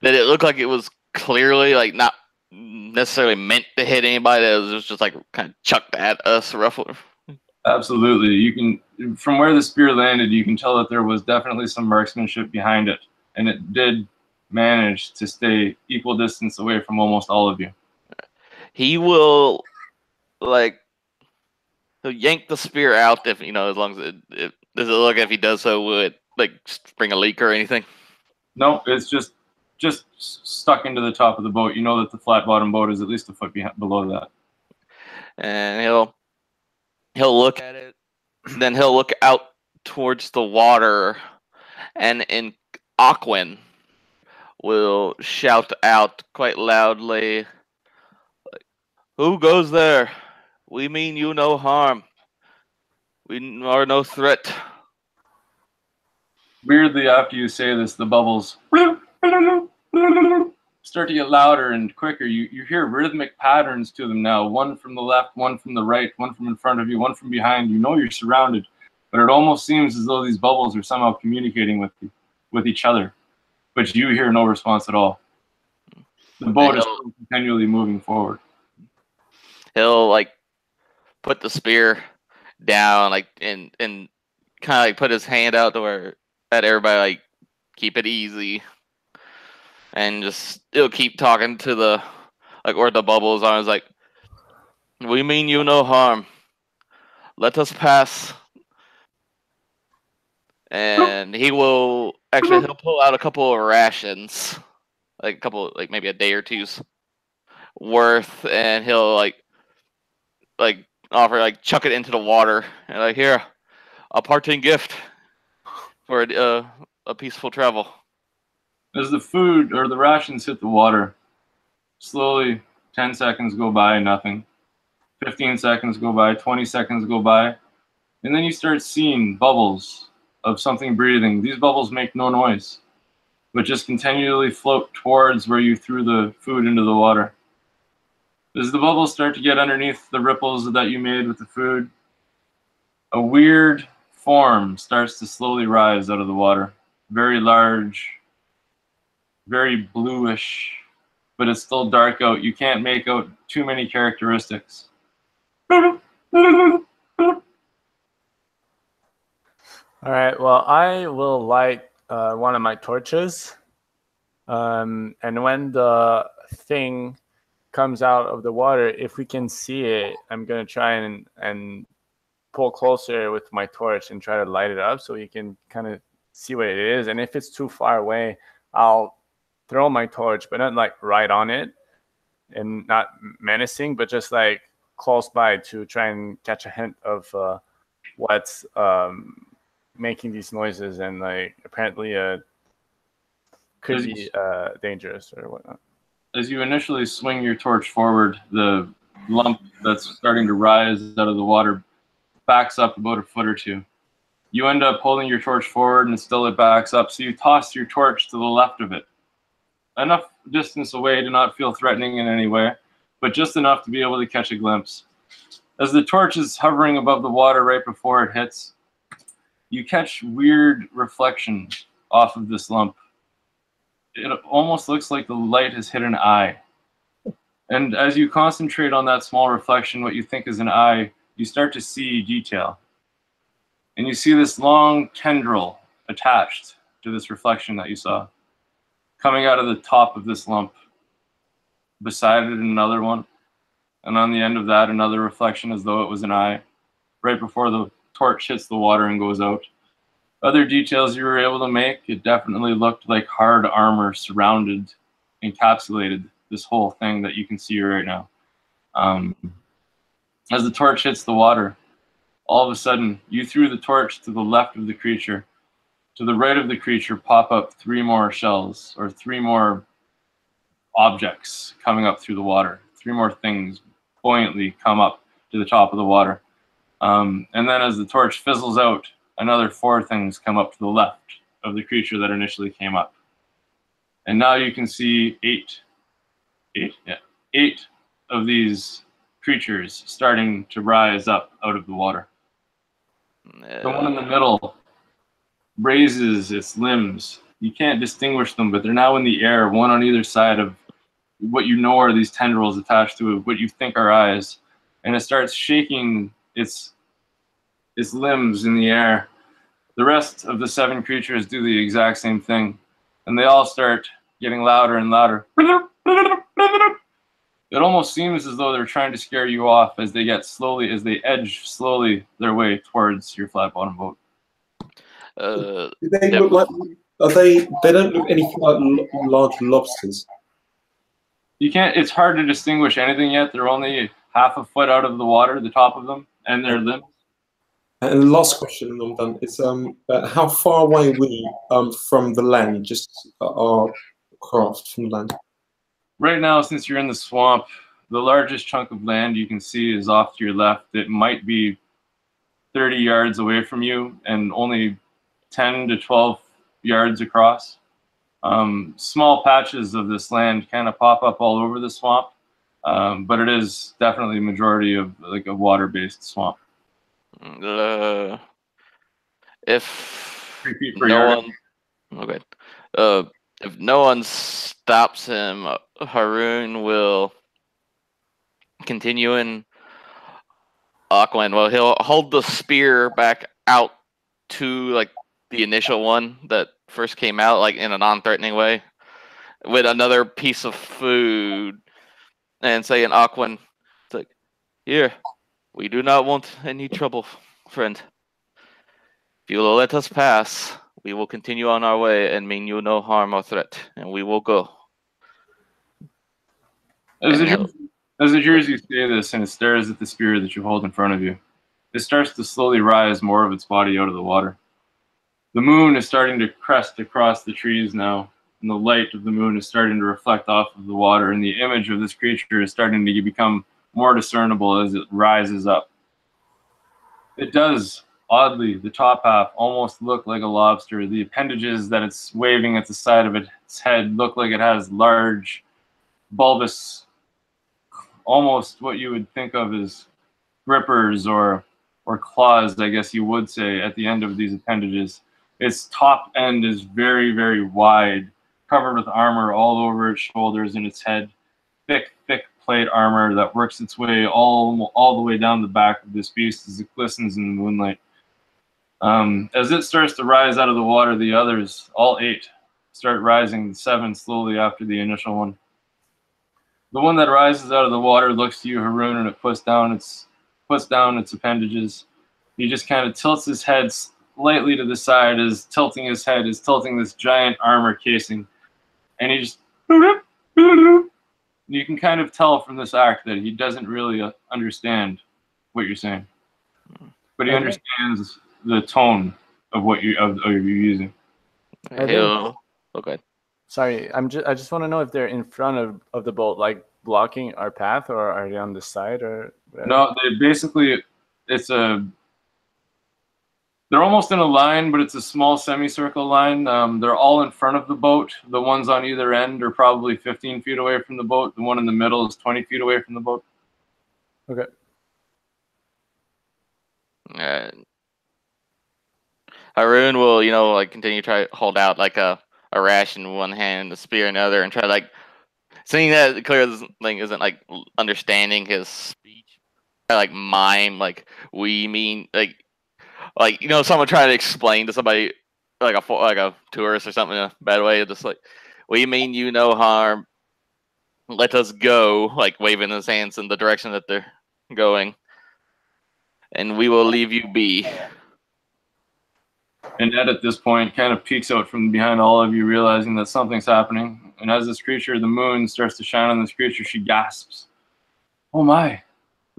B: that it looked like it was clearly like not necessarily meant to hit anybody. That it was just like kind of chucked at us roughly.
A: Absolutely. You can, from where the spear landed, you can tell that there was definitely some marksmanship behind it, and it did manage to stay equal distance away from almost all of you.
B: He will he'll yank the spear out if as long as it does it look if he does so would spring a leak or anything.
A: No, it's just stuck into the top of the boat. You know that the flat bottom boat is at least a foot below that.
B: And he'll look at it, then he'll look out towards the water, and in Aquan will shout out quite loudly, "Who goes there? We mean you no harm. We are no threat."
A: Weirdly, after you say this, the bubbles start to get louder and quicker. You hear rhythmic patterns to them now. One from the left, one from the right, one from in front of you, one from behind. You know you're surrounded, but it almost seems as though these bubbles are somehow communicating with each other. But you hear no response at all. The boat is continually moving forward.
B: He'll put the spear down and kind of put his hand out to where at everybody keep it easy, and just he'll keep talking to the where the bubbles are. It's we mean you no harm. Let us pass. And he'll pull out a couple of rations, maybe a day or two's worth, and he'll offer chuck it into the water and here, a parting gift for a peaceful travel.
A: As the food or the rations hit the water, slowly 10 seconds go by, nothing. 15 seconds go by, 20 seconds go by, and then you start seeing bubbles of something breathing. These bubbles make no noise, but just continually float towards where you threw the food into the water. As the bubbles start to get underneath the ripples that you made with the food, a weird form starts to slowly rise out of the water. Very large, very bluish, but it's still dark out. You can't make out too many characteristics.
C: All right, well, I will light one of my torches. And when the thing comes out of the water, if we can see it, I'm going to try and pull closer with my torch and try to light it up so you can kind of see what it is. And if it's too far away, I'll throw my torch, but not right on it and not menacing, but just close by to try and catch a hint of what's making these noises, and apparently could be dangerous or whatnot.
A: As you initially swing your torch forward, the lump that's starting to rise out of the water backs up about a foot or two. You end up holding your torch forward and still it backs up, so you toss your torch to the left of it. Enough distance away to not feel threatening in any way, but just enough to be able to catch a glimpse. As the torch is hovering above the water right before it hits, you catch weird reflection off of this lump. It almost looks like the light has hit an eye. And as you concentrate on that small reflection, what you think is an eye, you start to see detail. And you see this long tendril attached to this reflection that you saw, coming out of the top of this lump. Beside it, another one. And on the end of that, another reflection as though it was an eye, right before the torch hits the water and goes out. Other details you were able to make, it definitely looked like hard armor surrounded, encapsulated this whole thing that you can see right now. As the torch hits the water, all of a sudden, you threw the torch to the left of the creature. To the right of the creature pop up 3 more shells, or 3 more objects coming up through the water. 3 more things buoyantly come up to the top of the water. And then as the torch fizzles out, another 4 things come up to the left of the creature that initially came up. And now you can see 8 of these creatures starting to rise up out of the water. The one in the middle raises its limbs. You can't distinguish them, but they're now in the air, one on either side of what you know are these tendrils attached to what you think are eyes. And it starts shaking its limbs in the air. The rest of the 7 creatures do the exact same thing. And they all start getting louder and louder. It almost seems as though they're trying to scare you off as they edge slowly their way towards your flat bottom boat.
D: Do they look like? They don't look anything like large lobsters.
A: You can't. It's hard to distinguish anything yet. They're only half a foot out of the water, the top of them, and their limbs.
D: And the last question, and I'm done, is how far away were you from the land? Just our craft from the land.
A: Right now, since you're in the swamp, the largest chunk of land you can see is off to your left. It might be 30 yards away from you and only 10 to 12 yards across. Small patches of this land kind of pop up all over the swamp, but it is definitely a majority of like a water-based swamp.
B: If
A: 3 feet per
B: no
A: yard.
B: one, okay, if no one stops him, Haroon will continue in Auckland. Well, he'll hold the spear back out to like the initial one that first came out, like in a non-threatening way, with another piece of food, and say in Auckland, it's like, here, we do not want any trouble, friend. If you will let us pass, we will continue on our way and mean you no harm or threat, and we will go.
A: As the Jersey say this and it stares at the spear that you hold in front of you, it starts to slowly rise more of its body out of the water. The moon is starting to crest across the trees now, and the light of the moon is starting to reflect off of the water, and the image of this creature is starting to become more discernible as it rises up. It does, oddly, the top half almost look like a lobster. The appendages that it's waving at the side of its head look like it has large, bulbous, almost what you would think of as grippers or claws, I guess you would say, at the end of these appendages. Its top end is very, very wide, covered with armor all over its shoulders and its head. Thick plate armor that works its way all the way down the back of this beast as it glistens in the moonlight. As it starts to rise out of the water, the others, all 8, start rising, 7 slowly after the initial one. The one that rises out of the water looks to you, Haroon, and it puts down its appendages. He just kind of tilts his head slightly to the side, is tilting this giant armor casing, and he just, you can kind of tell from this act that he doesn't really understand what you're saying, but he understands the tone of what you're using.
B: Okay.
C: Sorry, I just want to know if they're in front of the boat, like blocking our path, or are they on the side, or whatever?
A: No, they basically, they're almost in a line, but it's a small semicircle line. They're all in front of the boat. The ones on either end are probably 15 feet away from the boat. The one in the middle is 20 feet away from the boat.
C: Okay.
B: Haroon will, like continue to try to hold out like a rash in one hand, a spear in the other, and try to like, seeing that clear this thing isn't like understanding his speech, try to like mime like we mean like someone trying to explain to somebody like a tourist or something in a bad way, just like, we mean you no harm, let us go, like waving his hands in the direction that they're going, and we will leave you be.
A: Inete at this point kind of peeks out from behind all of you, realizing that something's happening. And as this creature, the moon, starts to shine on this creature, she gasps, "Oh my,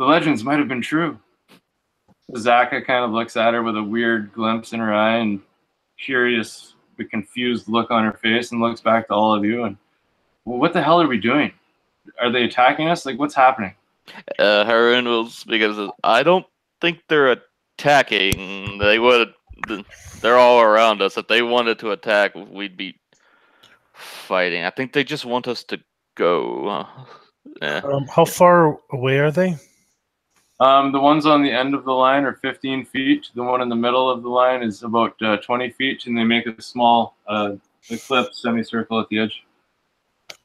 A: The legends might have been true. Zaka kind of looks at her with a weird glimpse in her eye and curious but confused look on her face, and looks back to all of you and, well, what the hell are we doing? Are they attacking us? Like, what's happening?
B: Harun will speak as, I don't think they're attacking. They're all around us. If they wanted to attack, we'd be fighting. I think they just want us to go. Yeah.
E: How far away are they?
A: The ones on the end of the line are 15 feet. The one in the middle of the line is about 20 feet, and they make a small ellipse semicircle at the edge.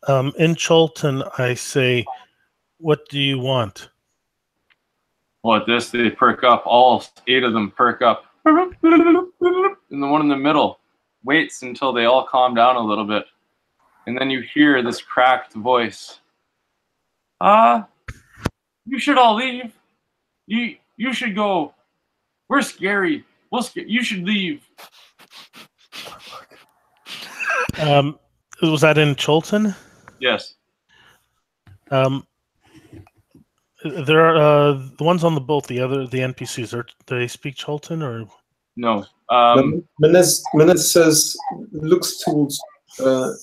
E: In Cholton, I say, what do you want?
A: Well, at this, they perk up. All 8 of them perk up. And the one in the middle waits until they all calm down a little bit. And then you hear this cracked voice. You should all leave. You should go. We're scary. You should leave.
E: Was that in Cholton?
A: Yes.
E: There are the ones on the boat. The NPCs do they speak Cholton or
A: no?
D: Menez says, looks towards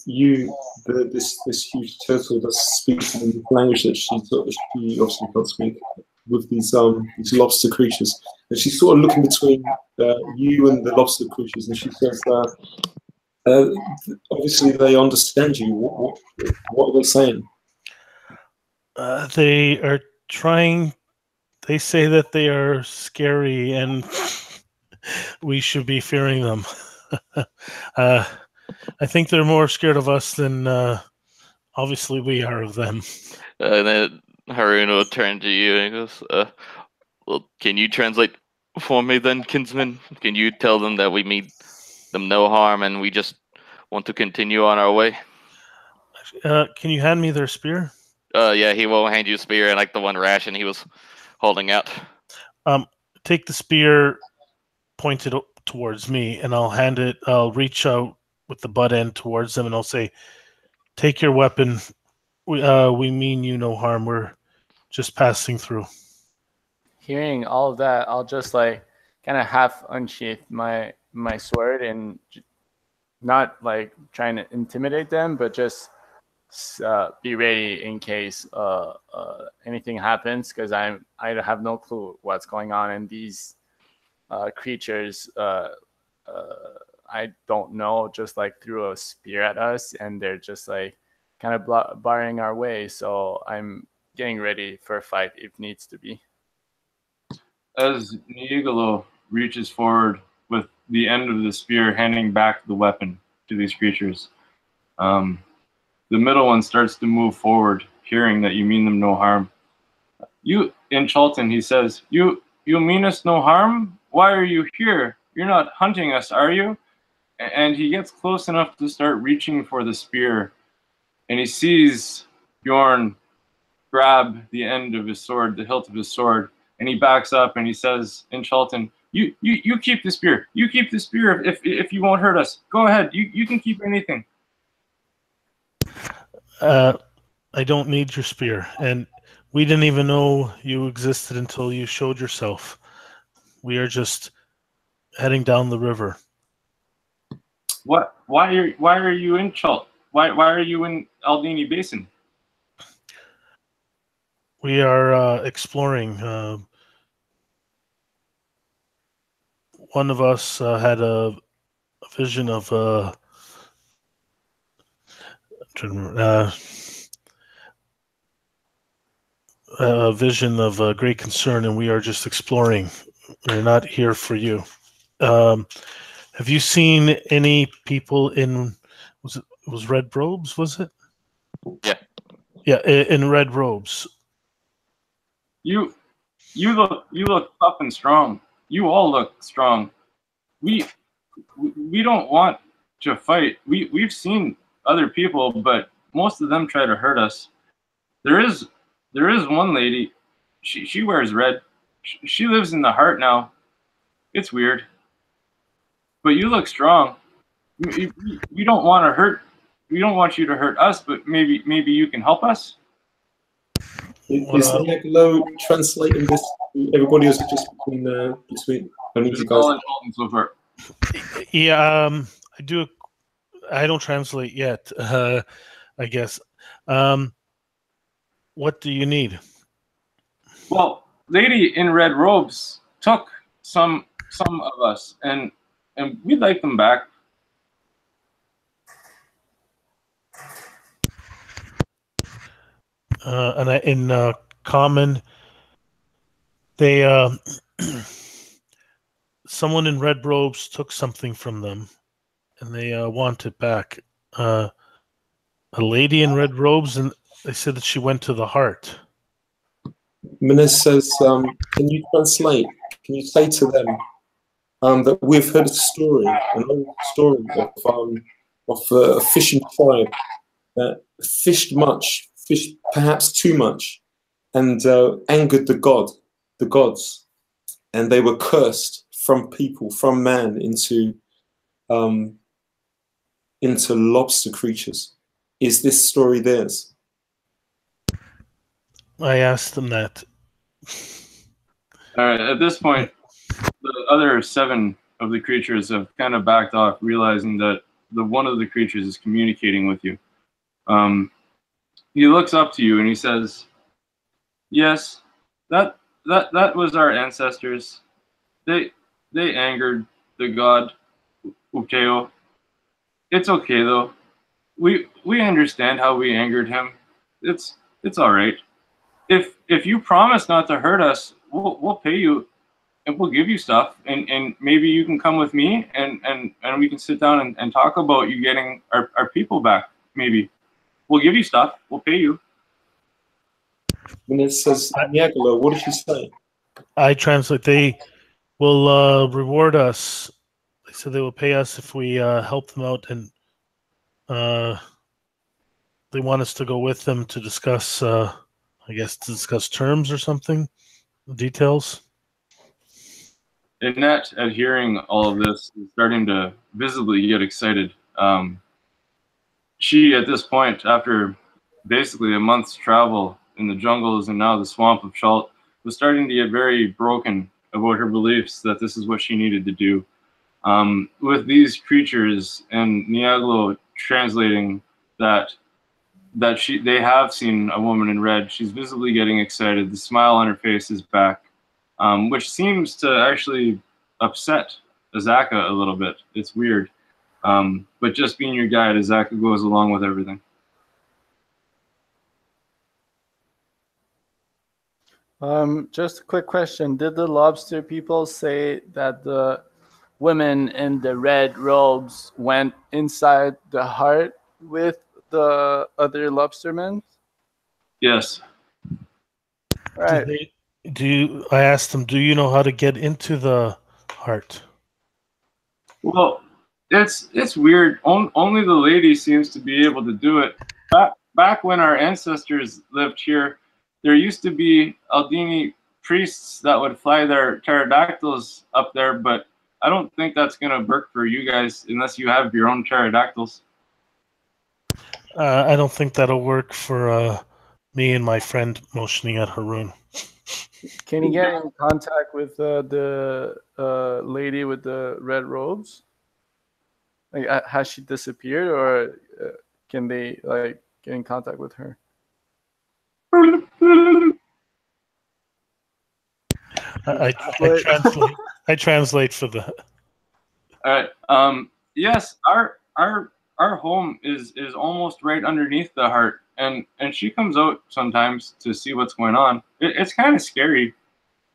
D: you, this huge turtle that's speaking in the language that she obviously can't speak, with these lobster creatures, and she's sort of looking between you and the lobster creatures, and she says, obviously they understand you. What are they saying?
E: They are trying. They say that they are scary and we should be fearing them. I think they're more scared of us than obviously we are of them.
B: And then Harun will turn to you and goes, well, can you translate for me then, kinsman? Can you tell them that we mean them no harm and we just want to continue on our way?
E: Can you hand me their spear?
B: Yeah, he will hand you a spear, and like the one ration he was holding out.
E: Take the spear, point it towards me, and I'll hand it. I'll reach out with the butt end towards them, and I'll say, "Take your weapon. We mean you no harm. We're just passing through."
C: Hearing all of that, I'll just like kind of half unsheath my sword and not like trying to intimidate them, but just be ready in case anything happens, because I have no clue what's going on, and these creatures I don't know just like threw a spear at us, and they're just like kind of barring our way, so I'm getting ready for a fight if needs to be.
A: As Niigalo reaches forward with the end of the spear, handing back the weapon to these creatures, the middle one starts to move forward, hearing that you mean them no harm. You, in Cholton, he says, you mean us no harm? Why are you here? You're not hunting us, are you? And he gets close enough to start reaching for the spear, and he sees Bjorn grab the end of his sword, the hilt of his sword, and he backs up and he says in Cholton, you keep the spear. You keep the spear if you won't hurt us. Go ahead. You can keep anything.
E: I don't need your spear, and we didn't even know you existed until you showed yourself. We are just heading down the river.
A: What? Why are you in Chult? Why are you in Aldini Basin?
E: We are exploring. One of us had a vision of a vision of great concern, and we are just exploring. We're not here for you. Have you seen any people in? Was red robes? Was it?
B: Yeah.
E: Yeah, in red robes.
A: You look tough and strong. You all look strong. We don't want to fight. We've seen other people, but most of them try to hurt us. There is one lady. She wears red. She lives in the heart now. It's weird. But you look strong. We don't want to hurt. We don't want you to hurt us, but maybe you can help us.
D: Is Niagolo translating this to everybody, or is it just between only you guys?
A: So far.
E: Yeah, I do. I don't translate yet. I guess. What do you need?
A: Well, lady in red robes took some of us, and we'd like them back.
E: And in common, they someone in red robes took something from them, and they want it back. A lady in red robes, and they said that she went to the heart.
D: Minas says, can you translate? Can you say to them that we've heard a story, an old story of a fishing tribe that fished much, fished perhaps too much, and angered the gods, and they were cursed from people, from man, into lobster creatures. Is this story theirs?
E: I asked them that.
A: All right. At this point, the other 7 of the creatures have kind of backed off, realizing that the one of the creatures is communicating with you. He looks up to you and he says, "Yes, that was our ancestors. They angered the god Ukeo. It's okay though. We understand how we angered him. It's all right. If you promise not to hurt us, we'll pay you, and we'll give you stuff, and maybe you can come with me, and we can sit down and talk about you getting our people back. Maybe we'll give you stuff. We'll pay you."
D: When it says Niagolo, what did she say?
E: I translate. They will reward us. They said they will pay us if we help them out, and they want us to go with them to discuss. I guess to discuss terms or something, details.
A: Inete, at hearing all of this, is starting to visibly get excited. She, at this point, after basically a month's travel in the jungles and now the swamp of Chalt, was starting to get very broken about her beliefs that this is what she needed to do. With these creatures and Niagolo translating that they have seen a woman in red, she's visibly getting excited. The smile on her face is back, which seems to actually upset Azaka a little bit. It's weird. But just being your guide, Azaka goes along with everything.
F: Just a quick question. Did the lobster people say that the women in the red robes went inside the heart with the other lobstermen?
A: Yes.
F: Right.
E: I asked them, do you know how to get into the heart?
A: Well, it's weird. Only the lady seems to be able to do it. Back when our ancestors lived here, there used to be Aldini priests that would fly their pterodactyls up there, but I don't think that's going to work for you guys unless you have your own pterodactyls.
E: I don't think that'll work for me and my friend motioning at Haroon.
F: Can you get in contact with the lady with the red robes? Like, has she disappeared, or can they like get in contact with her?
E: I translate for the.
A: All right. Yes, our home is almost right underneath the heart, and she comes out sometimes to see what's going on. It's kind of scary.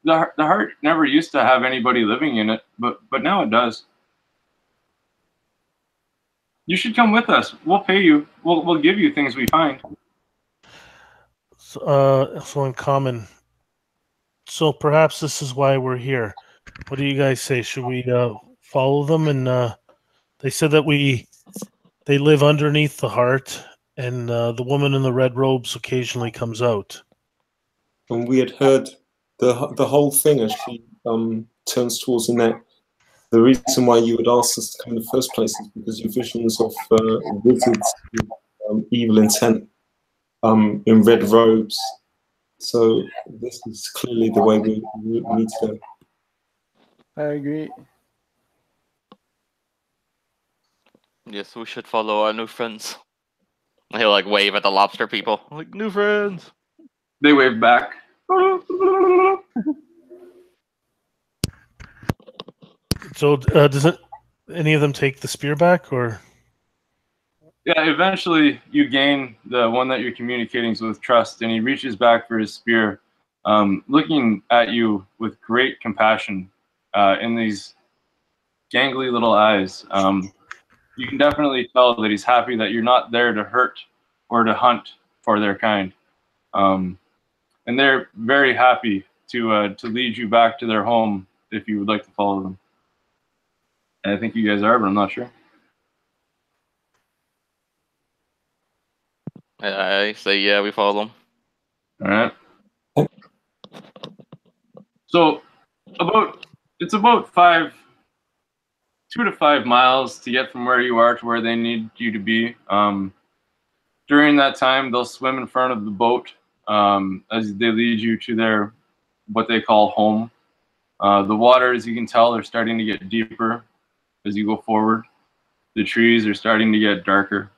A: The heart never used to have anybody living in it, but now it does. You should come with us. We'll pay you. We'll give you things we find.
E: So in common. So perhaps this is why we're here. What do you guys say? Should we follow them? And they said that they live underneath the heart, and the woman in the red robes occasionally comes out.
D: And we had heard the whole thing as she turns towards Inete. The reason why you would ask us to come in the first place is because your visions of wizards with evil intent in red robes So this is clearly the way we need to go.
F: I agree.
B: Yes, we should follow our new friends. He'll like wave at the lobster people. Like, new friends.
A: They wave back.
E: So does it any of them take the spear back, or?
A: Yeah, eventually you gain the one that you're communicating with trust, and he reaches back for his spear, looking at you with great compassion in these gangly little eyes. You can definitely tell that he's happy that you're not there to hurt or to hunt for their kind. And they're very happy to lead you back to their home if you would like to follow them. And I think you guys are, but I'm not sure.
B: I say, yeah, we follow them.
A: All right. So it's about 2 to 5 miles to get from where you are to where they need you to be. During that time, they'll swim in front of the boat as they lead you to their what they call home. The water, as you can tell, are starting to get deeper as you go forward. The trees are starting to get darker.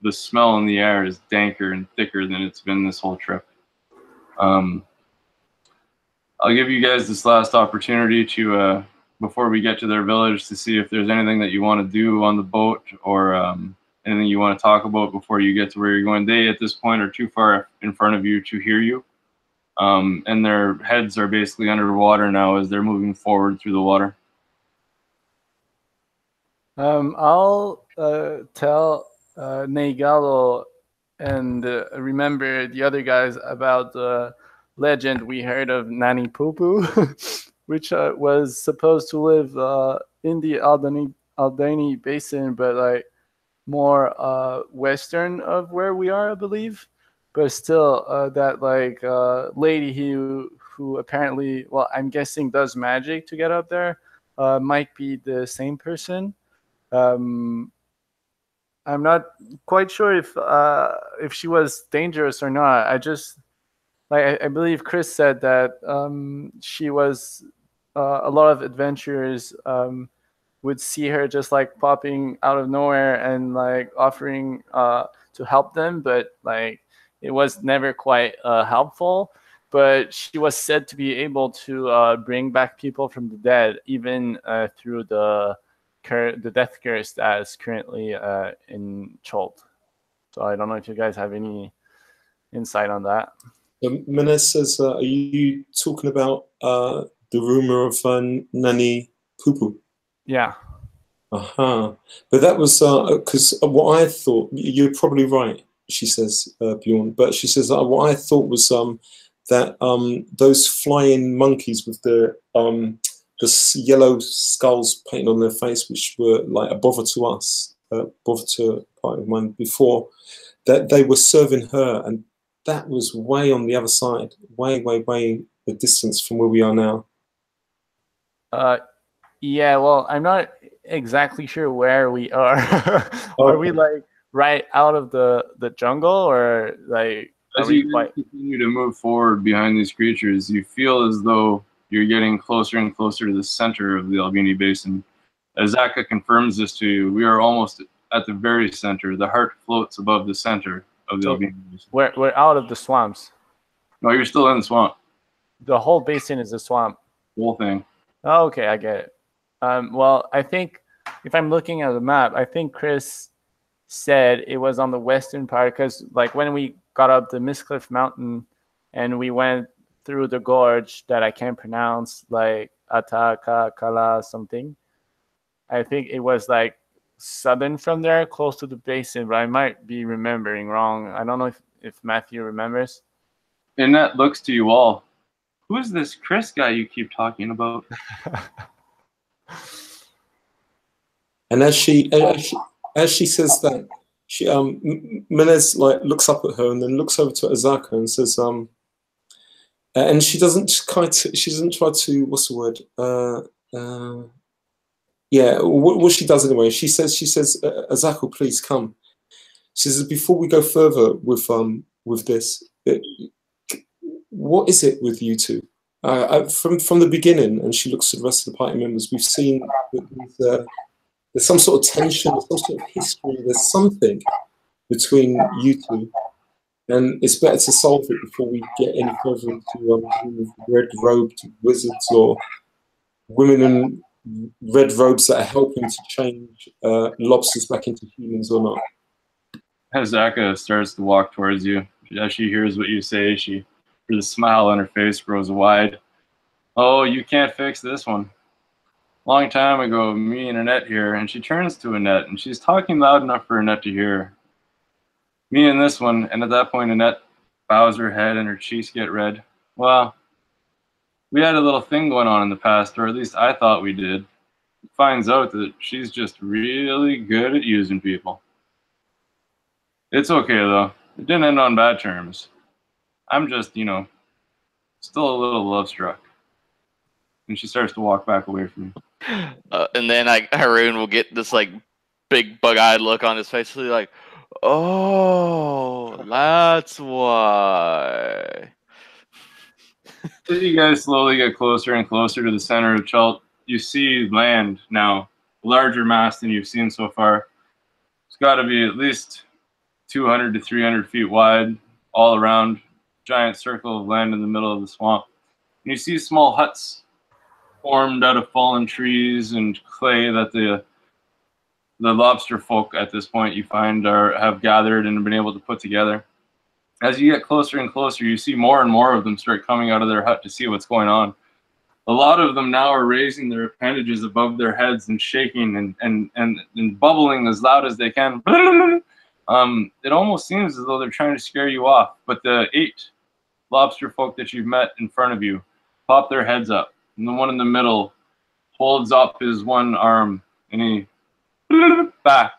A: The smell in the air is danker and thicker than it's been this whole trip. I'll give you guys this last opportunity to, before we get to their village, to see if there's anything that you want to do on the boat or anything you want to talk about before you get to where you're going. They, at this point, are too far in front of you to hear you. And their heads are basically underwater now as they're moving forward through the water.
F: I'll tell Neigalo and remember the other guys about the legend we heard of Nani Pupu, which was supposed to live in the Aldini Basin, but like more western of where we are, I believe. But still, that like lady who apparently, well, I'm guessing does magic to get up there, might be the same person. I'm not quite sure if she was dangerous or not. I just like I believe Chris said that she was a lot of adventurers would see her just like popping out of nowhere and like offering to help them, but like it was never quite helpful. But she was said to be able to bring back people from the dead, even through the death curse that is currently in Cholt. So I don't know if you guys have any insight on that.
D: Menez says, are you talking about the rumor of Nani Pupu?
F: Yeah.
D: But that was because what I thought, you're probably right, she says, Bjorn, but she says what I thought was that those flying monkeys with the yellow skulls painted on their face, which were like a bother to us, bother to part of mine before, that they were serving her, and that was way on the other side, way the distance from where we are now.
F: Yeah, well, I'm not exactly sure where we are. Are we like right out of the jungle, or like
A: as you continue to move forward behind these creatures, you feel as though you're getting closer and closer to the center of the Aldini Basin. As Zaka confirms this to you, we are almost at the very center. The heart floats above the center of the Aldini Basin.
F: We're out of the swamps.
A: No, you're still in the swamp.
F: The whole basin is a swamp.
A: The whole thing.
F: Oh, okay, I get it. Well, I think if I'm looking at the map, I think Chris said it was on the western part, because like when we got up the Mistcliff Mountain and we went through the gorge that I can't pronounce, like Atakakala something, I think it was like southern from there, close to the basin, but I might be remembering wrong. I don't know if Matthew remembers.
A: Inete looks to you all. Who is this Chris guy you keep talking about?
D: And as she says that, she Menez like looks up at her and then looks over to Azaka and says, and she doesn't try to what's the word? Yeah, what she does anyway. She says, Azaka, please come. She says, before we go further with this, what is it with you two? From the beginning, and she looks at the rest of the party members, we've seen that there's some sort of tension, there's some sort of history, there's something between you two. And it's better to solve it before we get any further into red-robed wizards or women in red robes that are helping to change lobsters back into humans or not.
A: As Zaka starts to walk towards you, as she hears what you say, the smile on her face grows wide. Oh, you can't fix this one. Long time ago, me and Inete here, and she turns to Inete, and she's talking loud enough for Inete to hear. Me and this one, and at that point, Inete bows her head and her cheeks get red. Well, we had a little thing going on in the past, or at least I thought we did. Finds out that she's just really good at using people. It's okay, though. It didn't end on bad terms. I'm just, still a little love-struck. And she starts to walk back away from me.
B: And then Haroon will get this, like, big bug-eyed look on his face. He'll be like, oh, that's why.
A: As you guys slowly get closer and closer to the center of Chult, you see land now, larger mass than you've seen so far. It's got to be at least 200 to 300 feet wide, all around, giant circle of land in the middle of the swamp. And you see small huts formed out of fallen trees and clay that the lobster folk at this point you find have gathered and been able to put together. As you get closer and closer, you see more and more of them start coming out of their hut to see what's going on. A lot of them now are raising their appendages above their heads and shaking and bubbling as loud as they can. It almost seems as though they're trying to scare you off, but the 8 lobster folk that you've met in front of you pop their heads up, and the one in the middle holds up his one arm, and he back,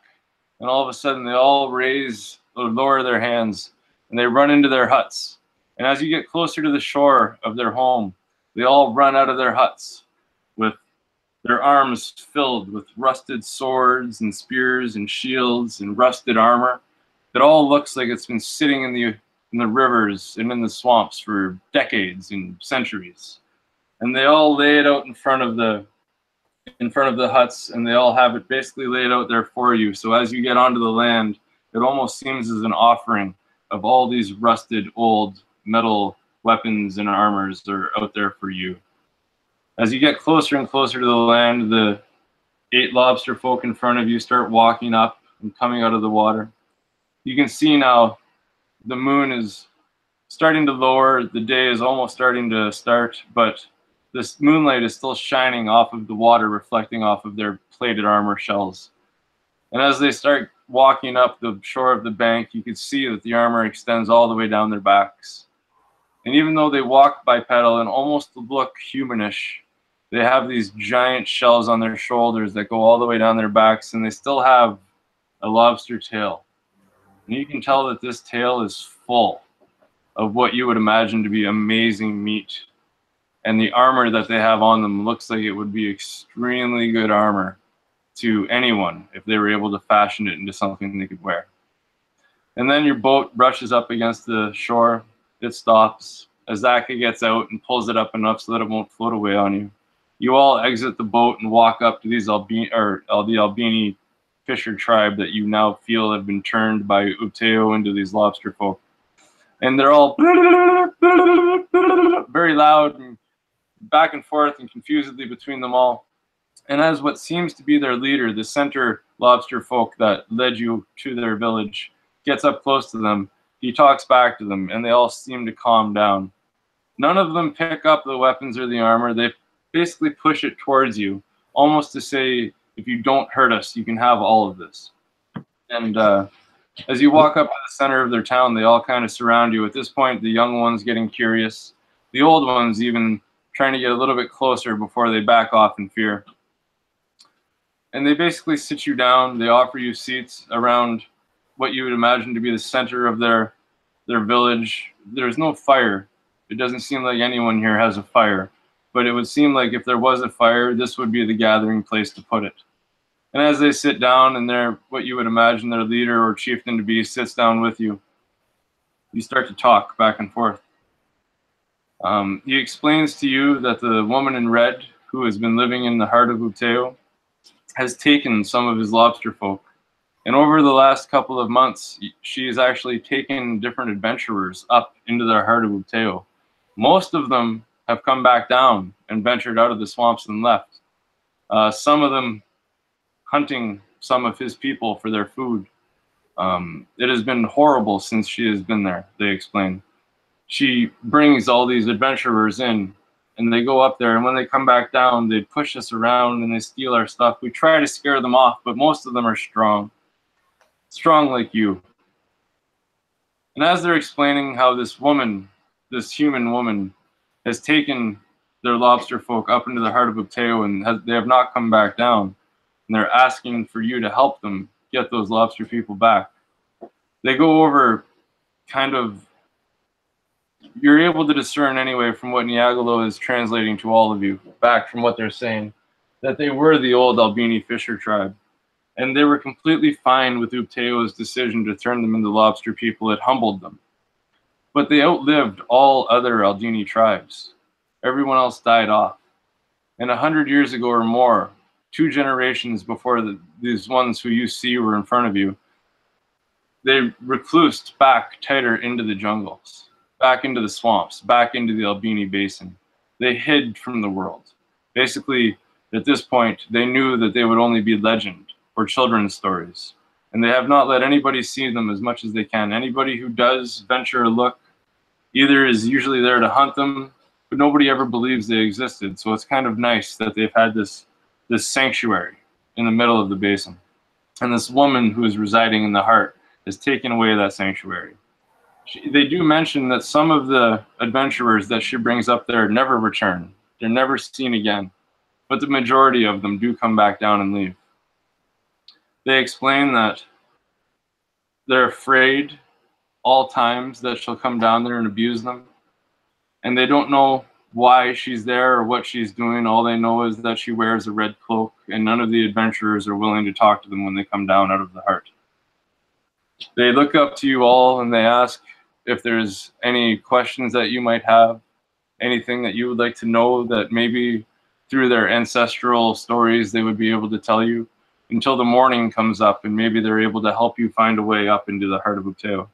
A: and all of a sudden they all raise or lower their hands, and they run into their huts. And as you get closer to the shore of their home, they all run out of their huts with their arms filled with rusted swords and spears and shields and rusted armor. It all looks like it's been sitting in the rivers and in the swamps for decades and centuries. And they all lay it out in front of the huts, and they all have it basically laid out there for you. So as you get onto the land, it almost seems as an offering of all these rusted old metal weapons and armors are out there for you. As you get closer and closer to the land, the 8 lobster folk in front of you start walking up and coming out of the water. You can see now the moon is starting to lower, the day is almost starting to start, but this moonlight is still shining off of the water, reflecting off of their plated armor shells. And as they start walking up the shore of the bank, you can see that the armor extends all the way down their backs. And even though they walk bipedal and almost look humanish, they have these giant shells on their shoulders that go all the way down their backs, and they still have a lobster tail. And you can tell that this tail is full of what you would imagine to be amazing meat. And the armor that they have on them looks like it would be extremely good armor to anyone if they were able to fashion it into something they could wear. And then your boat brushes up against the shore. It stops. Azaka gets out and pulls it up enough so that it won't float away on you. You all exit the boat and walk up to the Aldini fisher tribe that you now feel have been turned by Uteo into these lobster folk. And they're all very loud and back and forth and confusedly between them all. And as what seems to be their leader, the center lobster folk that led you to their village, gets up close to them, he talks back to them, and they all seem to calm down. None of them pick up the weapons or the armor. They basically push it towards you, almost to say, if you don't hurt us, you can have all of this. And as you walk up to the center of their town, they all kind of surround you. At this point, the young ones getting curious, the old ones even trying to get a little bit closer before they back off in fear. And they basically sit you down. They offer you seats around what you would imagine to be the center of their village. There's no fire. It doesn't seem like anyone here has a fire. But it would seem like if there was a fire, this would be the gathering place to put it. And as they sit down and what you would imagine their leader or chieftain to be sits down with you, you start to talk back and forth. He explains to you that the woman in red, who has been living in the heart of Uteo, has taken some of his lobster folk. And over the last couple of months, she has actually taken different adventurers up into the heart of Uteo. Most of them have come back down and ventured out of the swamps and left. Some of them hunting some of his people for their food. It has been horrible since she has been there, they explain. She brings all these adventurers in, and they go up there, and when they come back down, they push us around and they steal our stuff. We try to scare them off, but most of them are strong like you. And as they're explaining how this woman, this human woman, has taken their lobster folk up into the heart of Uteo, and they have not come back down, and they're asking for you to help them get those lobster people back. They go over kind of, you're able to discern anyway from what Niagolo is translating to all of you, back from what they're saying, that they were the old Aldini Fisher tribe. And they were completely fine with Uteo's decision to turn them into lobster people. It humbled them. But they outlived all other Aldini tribes. Everyone else died off. And 100 years ago or more, 2 generations before these ones who you see were in front of you, they reclused back tighter into the jungles, back into the swamps, back into the Aldini Basin. They hid from the world. Basically, at this point, they knew that they would only be legend or children's stories. And they have not let anybody see them as much as they can. Anybody who does venture a look either is usually there to hunt them, but nobody ever believes they existed. So it's kind of nice that they've had this sanctuary in the middle of the basin. And this woman who is residing in the heart has taken away that sanctuary. They do mention that some of the adventurers that she brings up there never return. They're never seen again. But the majority of them do come back down and leave. They explain that they're afraid all times that she'll come down there and abuse them. And they don't know why she's there or what she's doing. All they know is that she wears a red cloak, and none of the adventurers are willing to talk to them when they come down out of the heart. They look up to you all and they ask if there's any questions that you might have, anything that you would like to know that maybe through their ancestral stories they would be able to tell you, until the morning comes up and maybe they're able to help you find a way up into the heart of Uteo.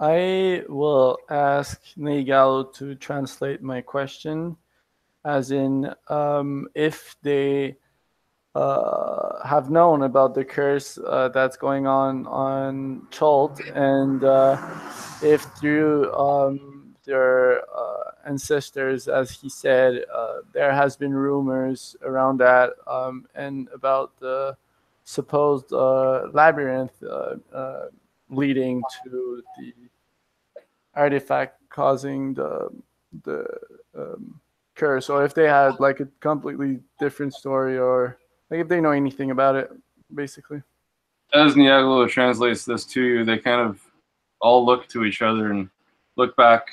F: I will ask Neigalo to translate my question, as in if they have known about the curse that's going on Cholt, and if through their ancestors, as he said, there has been rumors around that and about the supposed labyrinth leading to the artifact causing the curse, or if they had like a completely different story, or like if they know anything about it, basically.
A: As Niagolo translates this to you, they kind of all look to each other and look back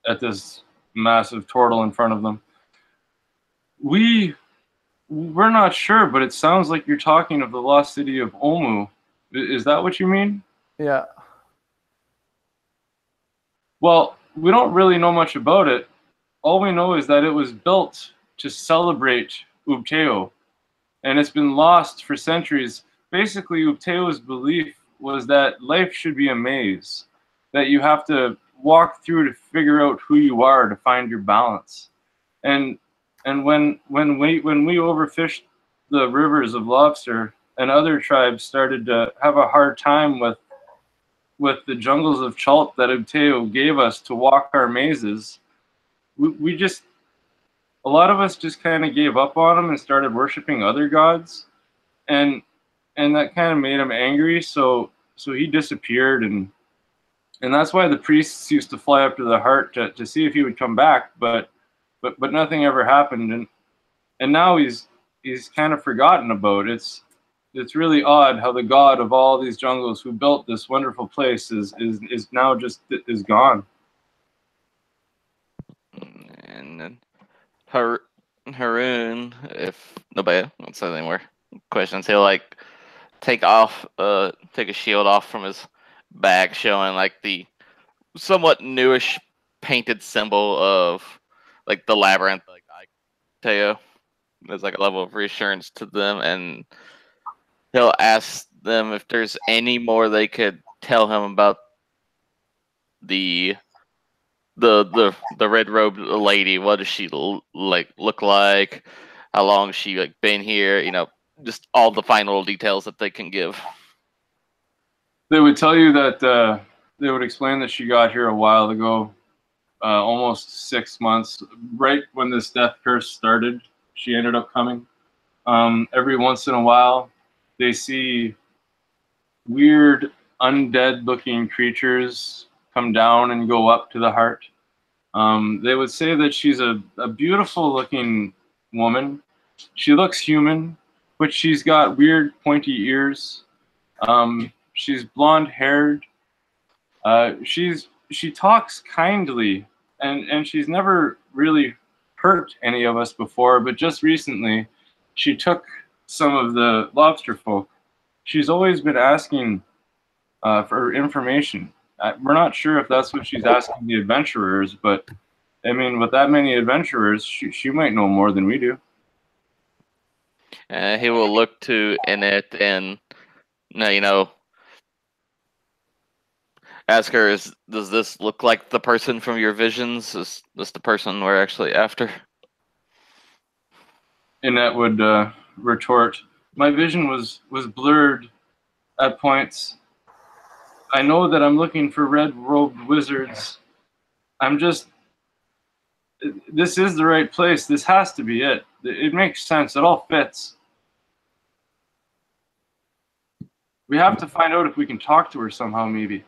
A: at this massive turtle in front of them. We're not sure, but it sounds like you're talking of the lost city of Omu. Is that what you mean?
F: Yeah.
A: Well, we don't really know much about it. All we know is that it was built to celebrate Ubteo, and it's been lost for centuries. Basically, Ubteo's belief was that life should be a maze, that you have to walk through to figure out who you are, to find your balance. And when we overfished the rivers of lobster, and other tribes started to have a hard time with the jungles of Chult that Ubteo gave us to walk our mazes, we just, a lot of us just kind of gave up on them and started worshiping other gods, and that kind of made him angry. So he disappeared, and that's why the priests used to fly up to the heart to see if he would come back, but nothing ever happened, and now he's kind of forgotten about. It's really odd how the god of all these jungles who built this wonderful place is now just is gone.
B: And then Haroon, if nobody wants to say any more questions, he'll like take a shield off from his back, showing like the somewhat newish painted symbol of like the labyrinth. Like I tell you, there's like a level of reassurance to them, and he'll ask them if there's any more they could tell him about the red robed lady. What does she like look like? How long has she like been here? You know, just all the fine little details that they can give.
A: They would tell you that they would explain that she got here a while ago, almost 6 months, right when this death curse started. She ended up coming. Every once in a while, they see weird, undead-looking creatures come down and go up to the heart. They would say that she's a beautiful-looking woman. She looks human, but she's got weird, pointy ears. She's blonde-haired. She talks kindly, and she's never really hurt any of us before, but just recently, she took some of the lobster folk. She's always been asking for information. We're not sure if that's what she's asking the adventurers, but I mean, with that many adventurers, she might know more than we do.
B: He will look to Inete and, you know, ask her, does this look like the person from your visions? Is this the person we're actually after?
A: Inete would retort, my vision was blurred at points. I know that I'm looking for red-robed wizards. This is the right place. This has to be it. It makes sense. It all fits. We have to find out if we can talk to her somehow, maybe.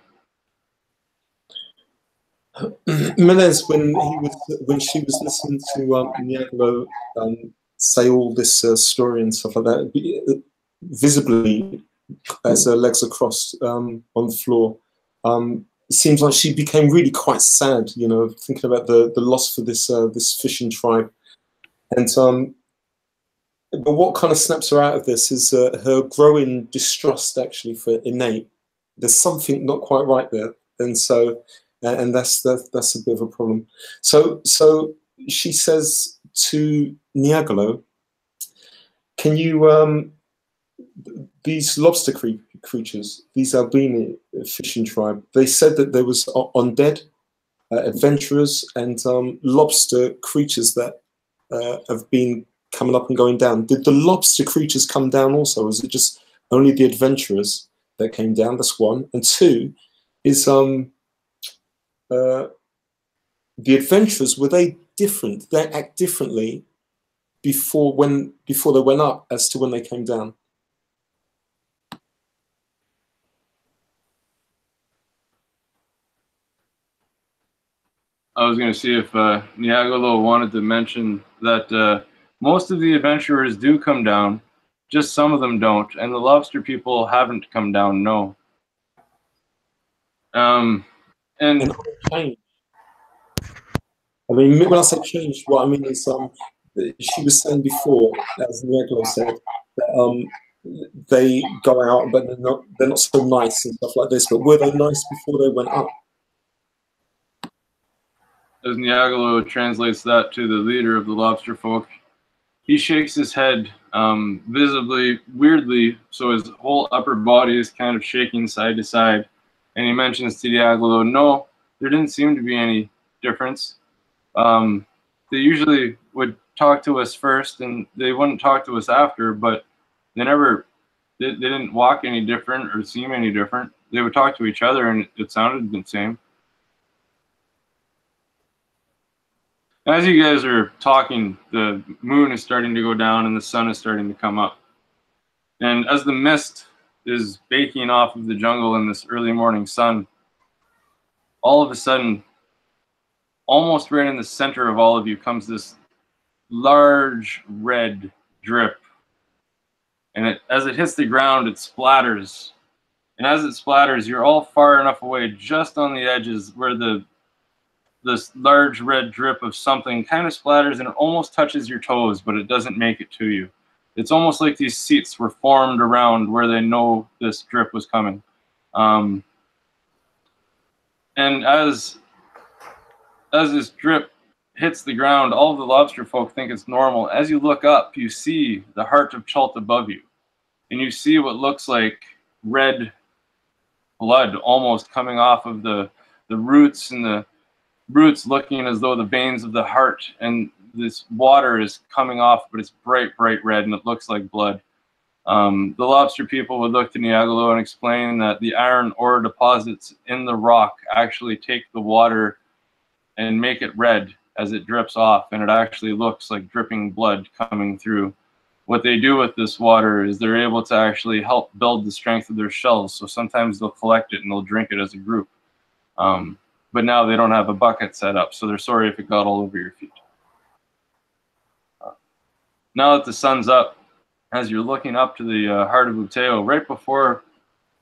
D: Menez, when she was listening to Niagolo say all this story and stuff like that, visibly as her legs are crossed on the floor, it seems like she became really quite sad, you know, thinking about the loss for this fishing tribe. And but what kind of snaps her out of this is her growing distrust actually for Inete. There's something not quite right there, and so and that's a bit of a problem. So she says to Niagolo, "Can you these lobster creatures, these Aldini fishing tribe, they said that there was undead adventurers and lobster creatures that have been coming up and going down. Did the lobster creatures come down also? Or is it just only the adventurers that came down? That's one. And two is the adventurers, were they different? They act differently before they went up as to when they came down."
A: I was going to see if Niagolo wanted to mention that most of the adventurers do come down, just some of them don't, and the lobster people haven't come down, no. And
D: change. I mean, when I say change, what I mean is she was saying before, as Niagolo said, that they go out, but they're not so nice and stuff like this. But were they nice before they went up?
A: As Niagolo translates that to the leader of the lobster folk, he shakes his head visibly, weirdly, so his whole upper body is kind of shaking side to side. And he mentions to Niagolo, no, there didn't seem to be any difference. They usually would talk to us first, and they wouldn't talk to us after, but they didn't walk any different or seem any different. They would talk to each other, and it sounded the same. As you guys are talking, the moon is starting to go down and the sun is starting to come up. And as the mist is baking off of the jungle in this early morning sun, all of a sudden, almost right in the center of all of you comes this large red drip. And as it hits the ground, it splatters. And as it splatters, you're all far enough away, just on the edges where this large red drip of something kind of splatters and it almost touches your toes, but it doesn't make it to you. It's almost like these seats were formed around where they know this drip was coming. And as this drip hits the ground, all of the lobster folk think it's normal. As you look up, you see the heart of Chult above you, and you see what looks like red blood almost coming off of the roots, and the roots looking as though the veins of the heart, and this water is coming off, but it's bright red, and it looks like blood. The lobster people would look to Niagolo and explain that the iron ore deposits in the rock actually take the water and make it red as it drips off, and it actually looks like dripping blood coming through. What they do with this water is they're able to actually help build the strength of their shells, so sometimes they'll collect it and they'll drink it as a group. But now they don't have a bucket set up, so they're sorry if it got all over your feet. Now that the sun's up, as you're looking up to the heart of Uteo, right before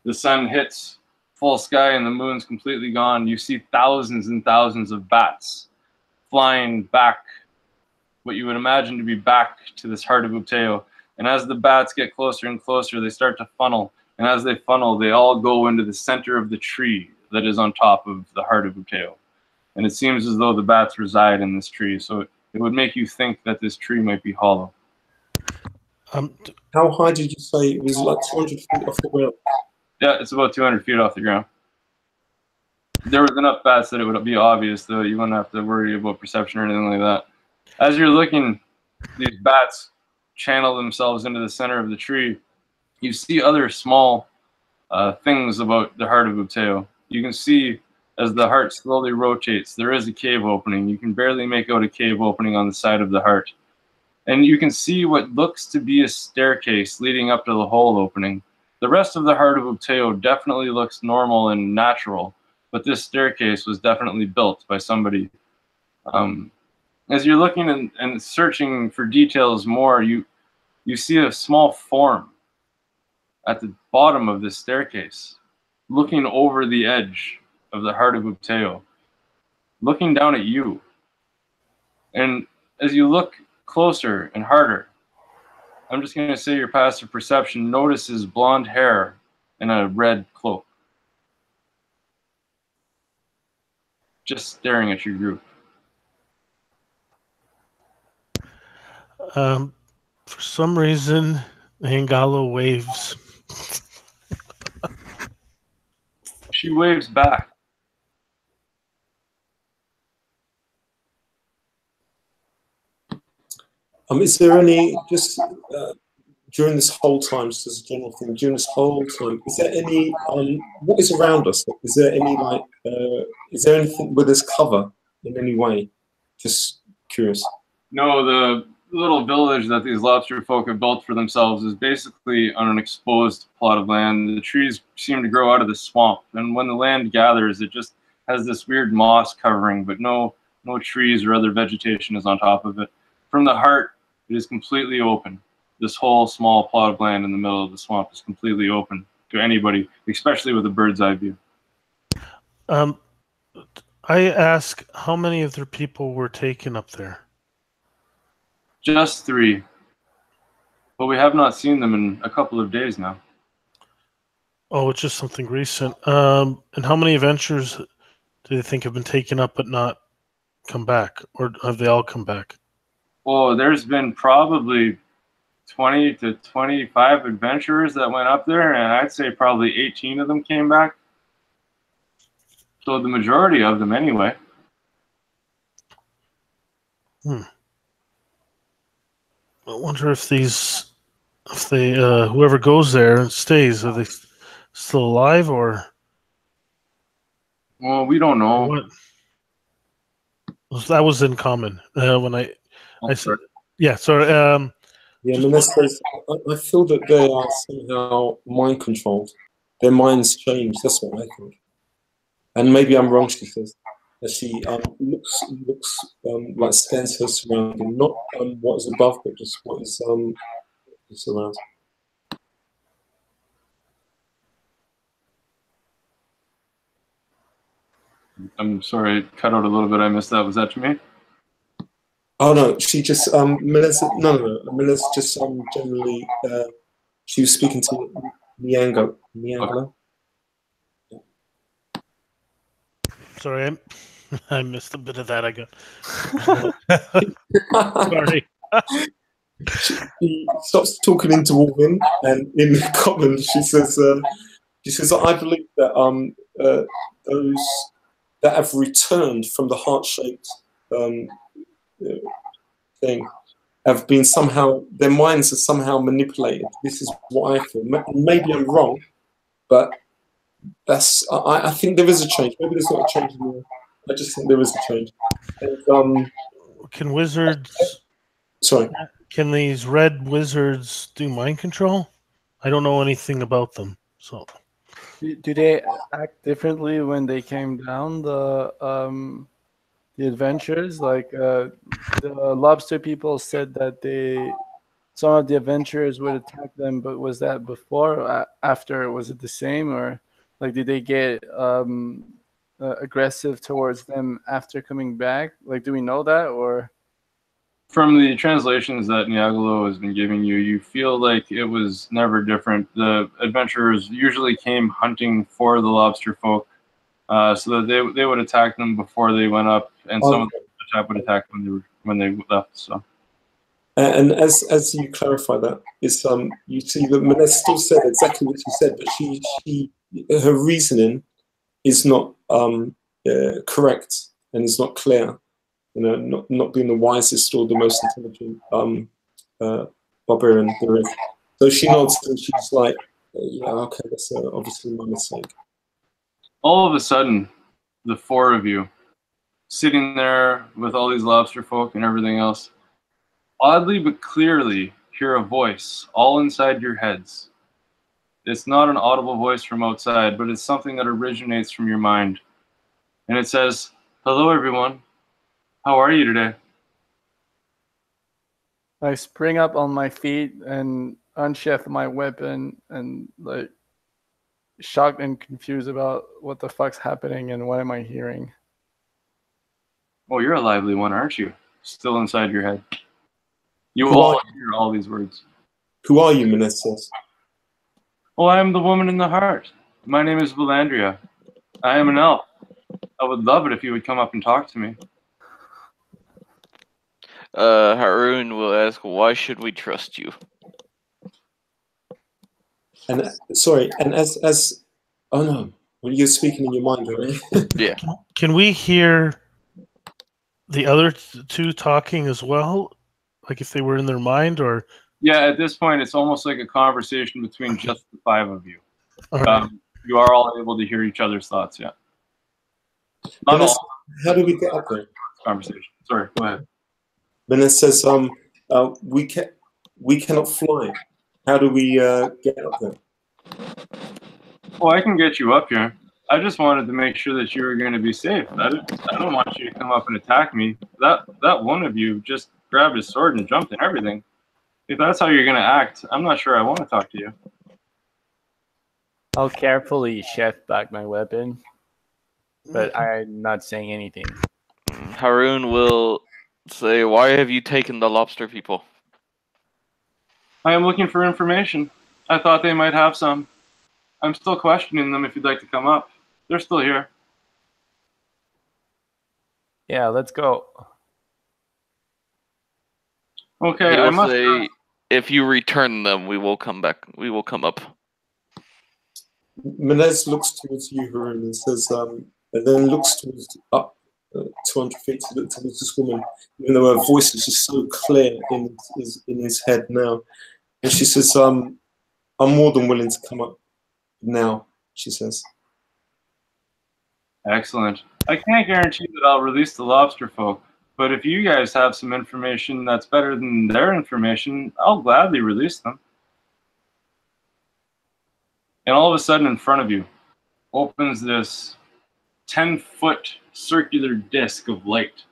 A: the sun hits full sky and the moon's completely gone, you see thousands and thousands of bats flying back, what you would imagine to be back to this heart of Uteo. And as the bats get closer and closer, they start to funnel. And as they funnel, they all go into the center of the tree that is on top of the heart of Uteo. And it seems as though the bats reside in this tree, so it would make you think that this tree might be hollow.
D: How high did you say? It was like 200 feet off the ground.
A: Yeah, it's about 200 feet off the ground. There was enough bats that it would be obvious, though. You wouldn't have to worry about perception or anything like that. As you're looking, these bats channel themselves into the center of the tree. You see other small things about the heart of Uteo. You can see as the heart slowly rotates, there is a cave opening. You can barely make out a cave opening on the side of the heart. And you can see what looks to be a staircase leading up to the hole opening. The rest of the heart of Uteo definitely looks normal and natural, but this staircase was definitely built by somebody. As you're looking and searching for details more, you see a small form at the bottom of this staircase, looking over the edge of the heart of Uteo, looking down at you. And as you look closer and harder, I'm just going to say your passive perception notices blonde hair and a red cloak, just staring at your group.
E: For some reason, Angalo waves.
A: She waves back.
D: Is there any, just during this whole time, just as a general thing, during this whole time, is there any, what is around us? Is there any, like, is there anything where there's cover in any way? Just curious.
A: No, the little village that these lobster folk have built for themselves is basically on an exposed plot of land. The trees seem to grow out of the swamp, and when the land gathers, it just has this weird moss covering, but no trees or other vegetation is on top of it. From the heart, it is completely open. This whole small plot of land in the middle of the swamp is completely open to anybody, especially with a bird's eye view.
E: I ask how many of their people were taken up there?
A: Just 3. But we have not seen them in a couple of days now.
E: Oh, it's just something recent. And how many adventurers do they think have been taken up but not come back? Or have they all come back?
A: Oh, there's been probably 20 to 25 adventurers that went up there, and I'd say probably 18 of them came back. So the majority of them anyway.
E: I wonder if whoever goes there and stays, are they still alive or?
A: Well, we don't know.
E: That was in common when I said, yeah. So
D: yeah, I mean, I feel that they are somehow mind controlled. Their minds change. That's what I think. And maybe I'm wrong. She says that she looks like scans her surrounding, not what is above, but just what is around.
A: I'm sorry, it cut out a little bit. I missed that. Was that to me?
D: Oh no, she just Melissa. No. Melissa just generally. She was speaking to Niangolo.
E: Sorry, I missed a bit of that. I got. Sorry.
D: She stops talking into Wolven, and in common, she says, "I believe that those that have returned from the heart-shaped thing have been somehow, their minds are somehow manipulated. This is what I feel. Maybe I'm wrong, but I think there is a change. Maybe there's not a change anymore. I just think there is a change." And,
E: Can wizards?
D: sorry.
E: Can these red wizards do mind control? I don't know anything about them, so.
F: Do they act differently when they came down the adventures? Like the lobster people said that some of the adventurers would attack them, but was that before or after? Was it the same, or like did they get aggressive towards them after coming back? Like, do we know that, or?
A: From the translations that Niagolo has been giving you, you feel like it was never different. The adventurers usually came hunting for the lobster folk, so that they would attack them before they went up, and some of them would attack when they left. So.
D: And as you clarify that, it's you see that Maness still said exactly what she said, but her reasoning is not correct and is not clear. You know, not being the wisest or the most intelligent barbarian there is. So she nods and she's like, "Yeah, okay, that's obviously my mistake."
A: All of a sudden, the four of you, sitting there with all these lobster folk and everything else, oddly but clearly hear a voice all inside your heads. It's not an audible voice from outside, but it's something that originates from your mind. And it says, "Hello, everyone. How are you today?"
F: I spring up on my feet and unsheath my weapon and like shocked and confused about what the fuck's happening and what am I hearing.
A: Oh, you're a lively one, aren't you? Still inside your head. You all hear all these words.
D: Who are you, Maness says?
A: Oh, I am the woman in the heart. My name is Valandria. I am an elf. I would love it if you would come up and talk to me.
B: Haroon will ask, "Why should we trust you?"
D: And sorry, and as oh no, well, you're speaking in your mind, right?
B: Yeah.
E: Can we hear the other two talking as well? Like if they were in their mind, or?
A: Yeah, at this point, it's almost like a conversation between just the five of you.
E: Right.
A: You are all able to hear each other's thoughts, yeah. Not all
D: How do we get up there?
A: conversation. Sorry, go ahead.
D: Maness says, we cannot fly. How do we get up there?
A: Well, I can get you up here. I just wanted to make sure that you were going to be safe. I don't want you to come up and attack me. That one of you just grabbed his sword and jumped and everything. If that's how you're going to act, I'm not sure I want to talk to you.
F: I'll carefully sheath back my weapon, but I'm not saying anything.
B: Haroon will say, "Why have you taken the lobster people?"
A: I am looking for information. I thought they might have some. I'm still questioning them if you'd like to come up. They're still here.
F: Yeah, let's go.
A: Okay,
B: He
A: I
B: will
A: must
B: say, "If you return them, we will come back. We will come up."
D: Maness looks towards you, Haroon, and says, and then looks towards up 200 feet to look towards this woman, even though her voice is just so clear in his head now. And she says, "I'm more than willing to come up now," she says.
A: Excellent. I can't guarantee that I'll release the lobster folk, but if you guys have some information that's better than their information, I'll gladly release them. And all of a sudden, in front of you, opens this 10-foot circular disc of light.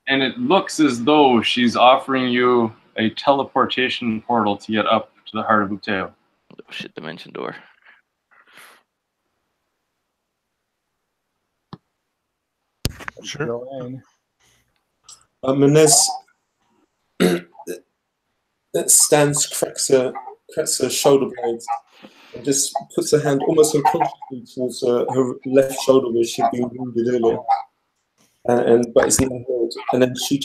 A: And it looks as though she's offering you a teleportation portal to get up to the heart of Uteo.
B: Oh, shit, dimension door.
E: Sure.
F: Go in.
D: Maness stands, cracks her shoulder blades, and just puts her hand almost unconsciously towards her left shoulder where she'd been wounded earlier. But it's now healed. And then she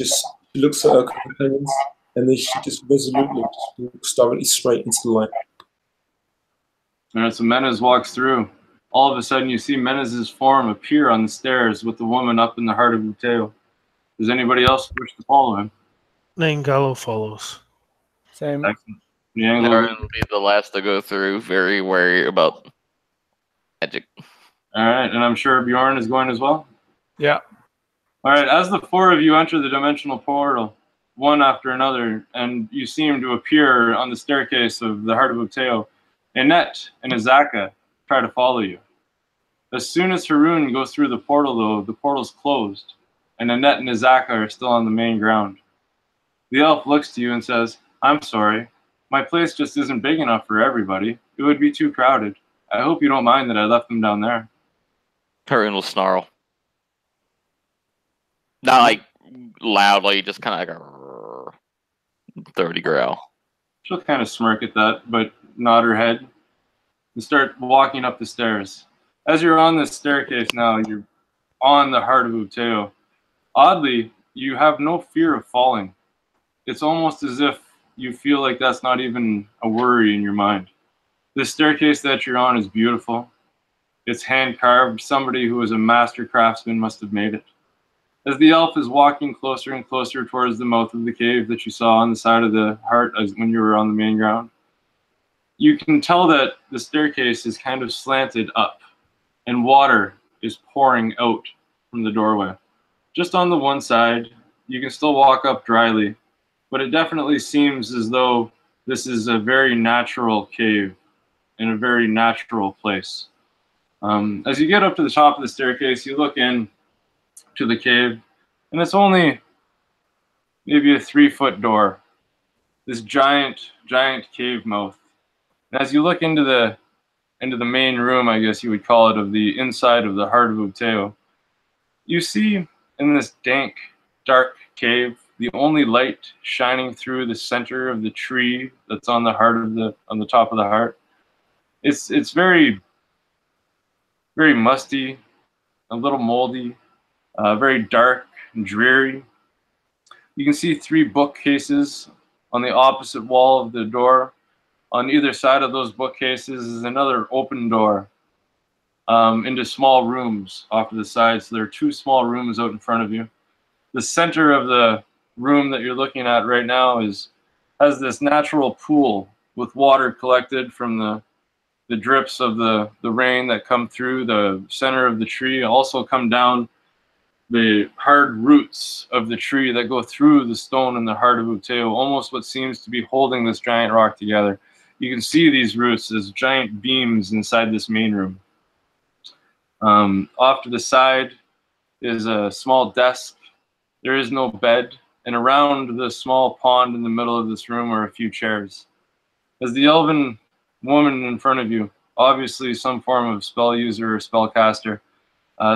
D: looks at her companions, and then she just resolutely just walks directly straight into the light.
A: And as Menez walks through, all of a sudden you see Menez's form appear on the stairs with the woman up in the heart of Uteo. Does anybody else wish to follow him?
E: Nangalo follows.
F: Same.
A: Excellent. Nyanglo-
B: Aaron will be the last to go through, very wary about magic.
A: All right, and I'm sure Bjorn is going as well.
F: Yeah.
A: All right, as the four of you enter the dimensional portal, one after another, and you seem to appear on the staircase of the heart of Uteo, Inete and Azaka try to follow you. As soon as Haroon goes through the portal, though, the portal's closed, and Inete and Azaka are still on the main ground. The elf looks to you and says, "I'm sorry. My place just isn't big enough for everybody. It would be too crowded. I hope you don't mind that I left them down there."
B: Haroon will snarl. Not like loudly, just kind of like a 30 growl.
A: She'll kind of smirk at that, but nod her head and start walking up the stairs. As you're on this staircase now, you're on the heart of Uteo. Oddly, you have no fear of falling. It's almost as if you feel like that's not even a worry in your mind. The staircase that you're on is beautiful. It's hand-carved. Somebody who is a master craftsman must have made it. As the elf is walking closer and closer towards the mouth of the cave that you saw on the side of the heart when you were on the main ground, you can tell that the staircase is kind of slanted up, and water is pouring out from the doorway. Just on the one side, you can still walk up dryly, but it definitely seems as though this is a very natural cave in a very natural place. As you get up to the top of the staircase, you look in to the cave, and it's only maybe a 3-foot door. This giant cave mouth. And as you look into the main room, I guess you would call it, of the inside of the heart of Uteo, you see in this dank, dark cave, the only light shining through the center of the tree that's on the top of the heart. It's very, very musty, a little moldy, very dark and dreary. You can see 3 bookcases on the opposite wall of the door. On either side of those bookcases is another open door into small rooms off to the side. So there are 2 small rooms out in front of you. The center of the room that you're looking at right now has this natural pool with water collected from the drips of the rain that come through the center of the tree, also come down the hard roots of the tree that go through the stone in the heart of Uteo, almost what seems to be holding this giant rock together. You can see these roots as giant beams inside this main room. Off to the side is a small desk. There is no bed, and around the small pond in the middle of this room are a few chairs. As the elven woman in front of you, obviously some form of spell user or spellcaster,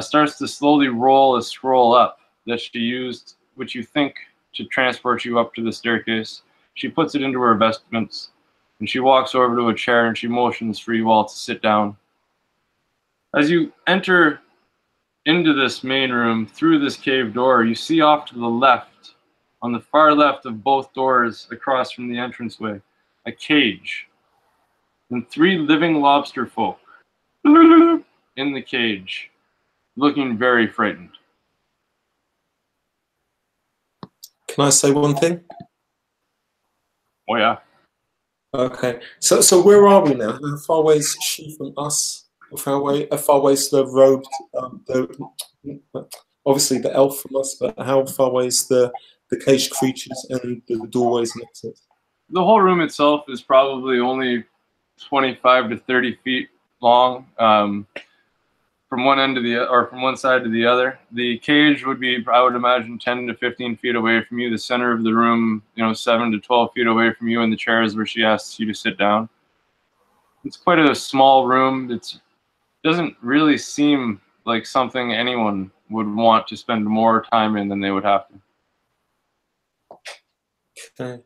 A: starts to slowly roll a scroll up that she used, which you think, to transport you up to the staircase. She puts it into her vestments, and she walks over to a chair and she motions for you all to sit down. As you enter into this main room through this cave door, you see off to the left, on the far left of both doors across from the entranceway, a cage and 3 living lobster folk in the cage, looking very frightened.
D: Can I say one thing?
A: Oh yeah.
D: Okay. So where are we now? How far away is she from us? How far away is the robed, obviously the elf from us, but how far away is the caged creatures and the doorways and exits?
A: The whole room itself is probably only 25 to 30 feet long, from one end to from one side to the other. The cage would be, I would imagine, 10 to 15 feet away from you. The center of the room, 7 to 12 feet away from you, and the chairs where she asks you to sit down. It's quite a small room. It doesn't really seem like something anyone would want to spend more time in than they would have to.
D: Okay.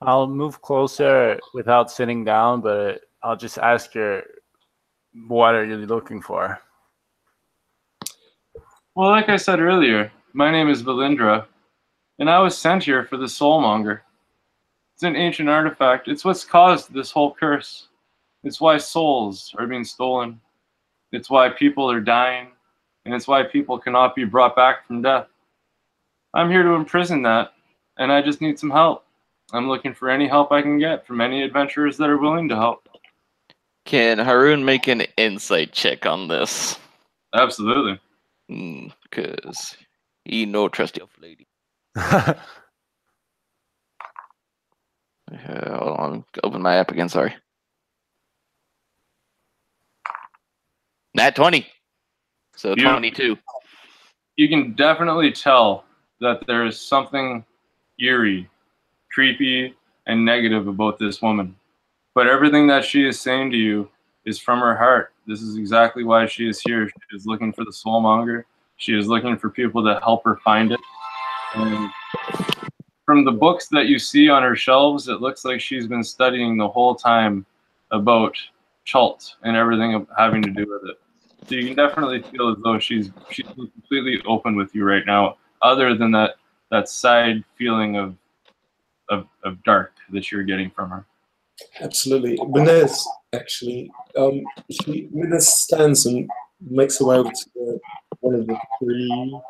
F: I'll move closer without sitting down, but I'll just ask her, what are you looking for?
A: Well, like I said earlier, my name is Valindra, and I was sent here for the Soulmonger. It's an ancient artifact. It's what's caused this whole curse. It's why souls are being stolen. It's why people are dying, and it's why people cannot be brought back from death. I'm here to imprison that, and I just need some help. I'm looking for any help I can get from any adventurers that are willing to help.
B: Can Haroon make an insight check on this?
A: Absolutely.
B: Because he no trust your lady. Hold on, open my app again, sorry. Nat 20. So
A: You-
B: 22.
A: You can definitely tell that there is something eerie, creepy, and negative about this woman. But everything that she is saying to you is from her heart. This is exactly why she is here. She is looking for the Soulmonger. She is looking for people to help her find it. And from the books that you see on her shelves, it looks like she's been studying the whole time about Chult and everything having to do with it. So you can definitely feel as though she's completely open with you right now, other than that side feeling of dark that you're getting from her.
D: Absolutely. Minez, actually, Minez stands and makes her way over to one of the three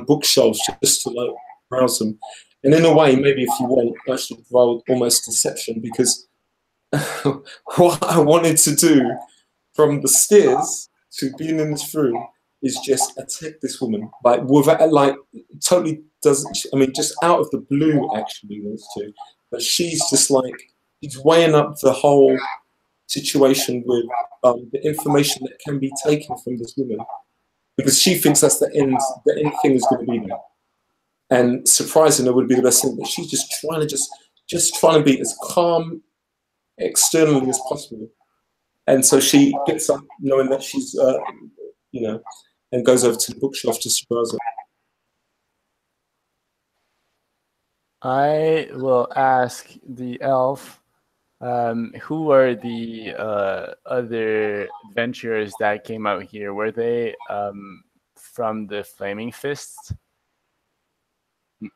D: bookshelves just to like browse them. And in a way, maybe if you want, I should roll almost deception, because what I wanted to do from the stairs to being in this room is just attack this woman, like without, like totally doesn't. I mean, just out of the blue, actually wants to, but she's just like she's weighing up the whole situation with the information that can be taken from this woman, because she thinks that's the end. The end thing is going to be there, and surprising her would be the best thing. But she's just trying to just trying to be as calm externally as possible. And so she gets up knowing that she's, and goes over to the bookshelf to surprise her.
F: I will ask the elf, who are the other adventurers that came out here? Were they from the Flaming Fists?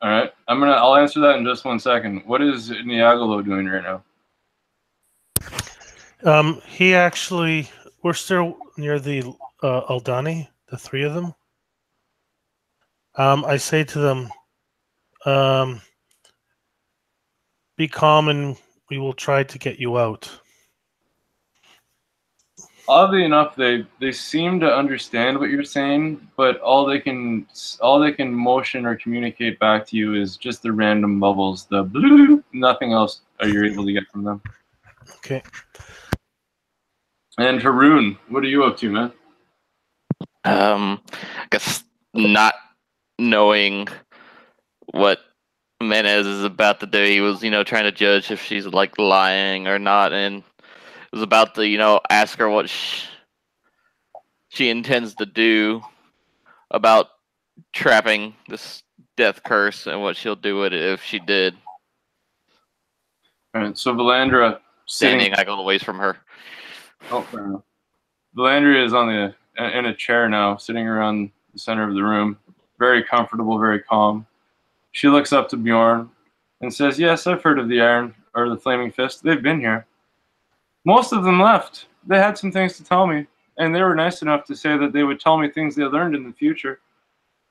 A: All right, I'll answer that in just 1 second. What is Niagolo doing right now?
E: He actually, we're still near the Aldani, the three of them. I say to them, be calm and we will try to get you out.
A: Oddly enough, they seem to understand what you're saying, but all they can motion or communicate back to you is just the random bubbles, the blue, nothing else are you able to get from them.
E: Okay.
A: And Haroon, what are you up to, man?
B: I guess not knowing what Menez is about to do, he was, trying to judge if she's like lying or not, and was about to, ask her what she intends to do about trapping this death curse and what she'll do with it if she did.
A: All right, so Valandra
B: Standing like a little ways from her.
A: Oh, fair enough. Valandria is in a chair now, sitting around the center of the room, very comfortable, very calm. She looks up to Bjorn and says, "Yes, I've heard of the Iron or the Flaming Fist. They've been here. Most of them left. They had some things to tell me, and they were nice enough to say that they would tell me things they learned in the future.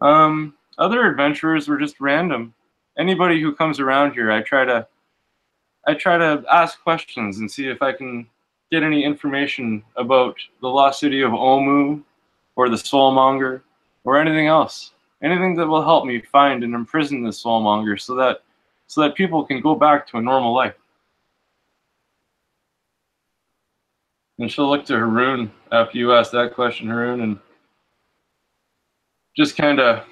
A: Other adventurers were just random. Anybody who comes around here, I try to ask questions and see if I can get any information about the lost city of Omu or the Soulmonger or anything else. Anything that will help me find and imprison the Soulmonger so that people can go back to a normal life." And she'll look to Haroon after you ask that question, Haroon, and just kind of,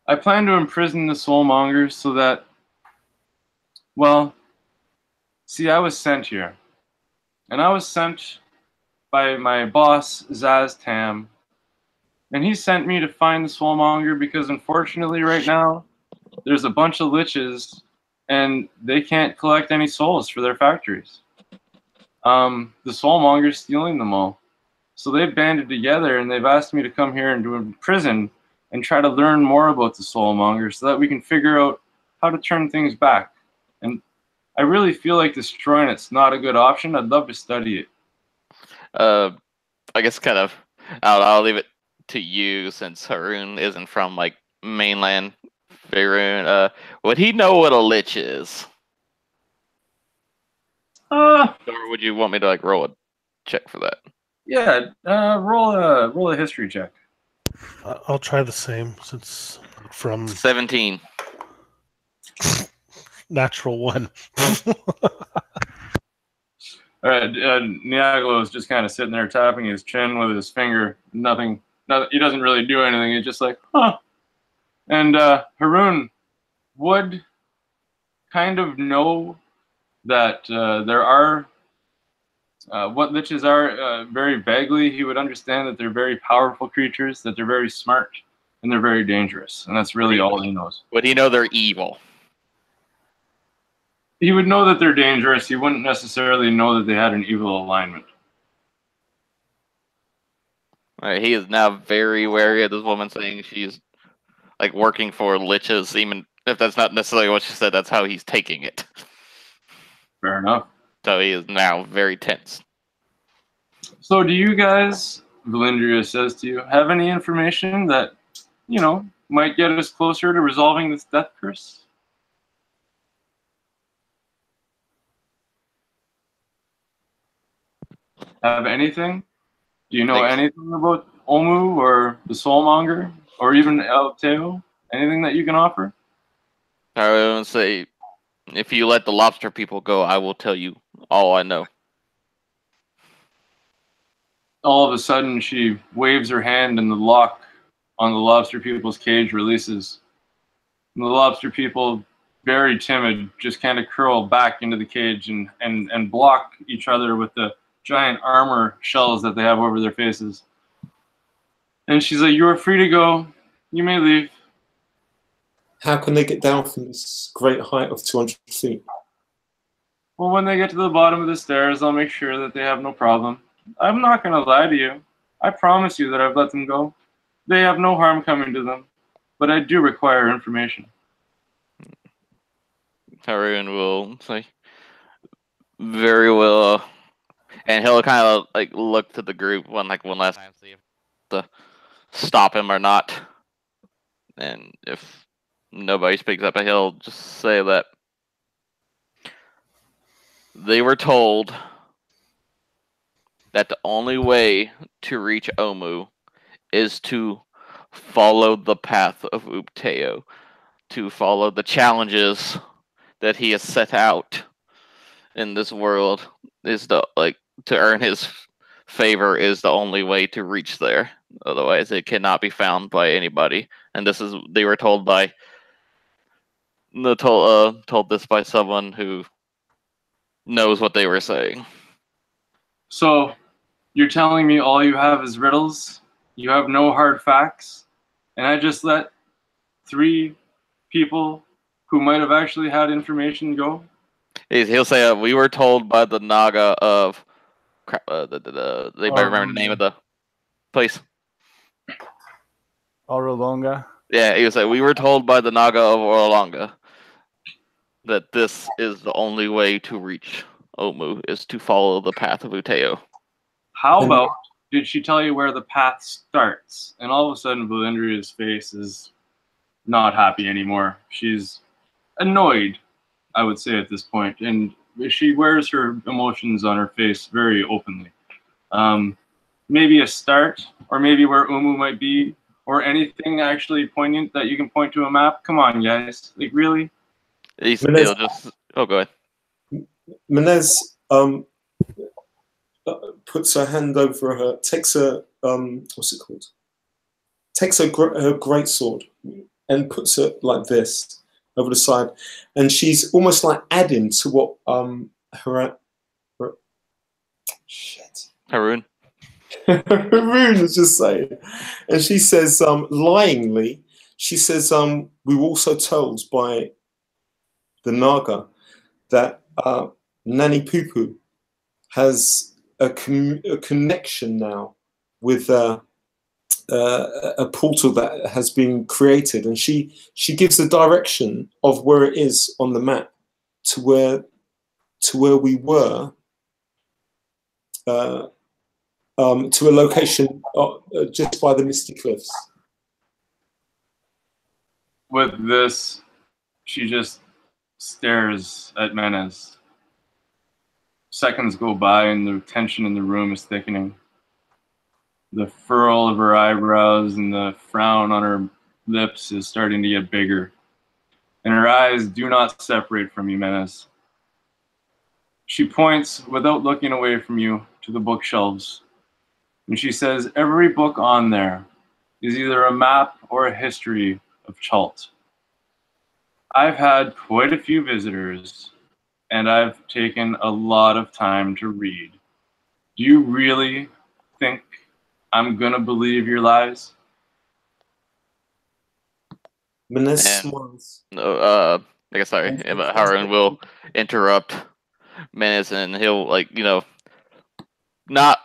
A: I plan to imprison the Soulmonger so that, well, see, I was sent here. And I was sent by my boss, Zaz Tam. And he sent me to find the Soulmonger because, unfortunately, right now, there's a bunch of liches and they can't collect any souls for their factories. The soulmonger's stealing them all. So they've banded together and they've asked me to come here into a prison and try to learn more about the soulmonger so that we can figure out how to turn things back. And I really feel like destroying it's not a good option. I'd love to study it.
B: I guess kind of I'll leave it to you since Haroon isn't from like mainland Faerun. Would he know what a lich is? Or would you want me to like roll a check for that?
A: Yeah, roll a history check.
E: I'll try the same since from
B: 17.
E: natural 1.
A: All right, Niagolo is just kind of sitting there tapping his chin with his finger. Nothing. He doesn't really do anything. He's just like, huh. And Haroon would kind of know that there are what liches are very vaguely. He would understand that they're very powerful creatures, that they're very smart, and they're very dangerous. And that's really all he knows.
B: Would he know they're evil?
A: He would know that they're dangerous. He wouldn't necessarily know that they had an evil alignment.
B: All right, he is now very wary of this woman saying she's like working for liches, even if that's not necessarily what she said. That's how he's taking it.
A: Fair enough.
B: So he is now very tense.
A: So do you guys, Valindria says to you, have any information that, you know, might get us closer to resolving this death curse? Have anything? Do you know anything about Omu or the Soulmonger or even El Teo? Anything that you can offer?
B: I would say, if you let the lobster people go, I will tell you all I know.
A: All of a sudden, she waves her hand and the lock on the lobster people's cage releases. And the lobster people, very timid, just kind of curl back into the cage and block each other with the giant armor shells that they have over their faces. And she's like, you are free to go. You may leave.
D: How can they get down from this great height of 200 feet?
A: Well, when they get to the bottom of the stairs, I'll make sure that they have no problem. I'm not going to lie to you. I promise you that I've let them go. They have no harm coming to them. But I do require information.
B: Haroon will say, very well. And he'll kind of like look to the group one last time, see if to stop him or not. And if nobody speaks up, he'll just say that they were told that the only way to reach Omu is to follow the path of Upteo, to follow the challenges that he has set out in this world. Is the to earn his favor is the only way to reach there. Otherwise, it cannot be found by anybody. And this is they were told by told this by someone who knows what they were saying.
A: So, you're telling me all you have is riddles? You have no hard facts? And I just let 3 people who might have actually had information go?
B: He'll say, we were told by the Naga of... they might remember the name of the place.
F: Orolonga.
B: Yeah, he was like, we were told by the Naga of Orolonga that this is the only way to reach Omu, is to follow the path of Uteo.
A: How about, did she tell you where the path starts? And all of a sudden, Valindria's face is not happy anymore. She's annoyed, I would say, at this point. And she wears her emotions on her face very openly. Maybe a start, or maybe where Umu might be, or anything actually poignant that you can point to a map. Come on, guys. Like, really?
B: He'll just... Oh, go ahead.
D: Menez puts her hand over her, takes a what's it called? Takes her great sword and puts it like this over the side, and she's almost like adding to what
B: Haroon
D: was just saying, and she says, lyingly, she says, we were also told by the Naga, that Nani Pupu has a connection now with a portal that has been created, and she gives the direction of where it is on the map to where we were, to a location just by the Misty Cliffs.
A: With this, she just stares at Menes. Seconds go by and the tension in the room is thickening. The furrow of her eyebrows and the frown on her lips is starting to get bigger. And her eyes do not separate from you, Menes. She points, without looking away from you, to the bookshelves. And she says, every book on there is either a map or a history of Chult. I've had quite a few visitors, and I've taken a lot of time to read. Do you really think I'm gonna believe your lies?
D: Menes smiles.
B: I guess sorry, Harun will interrupt Menes, and he'll not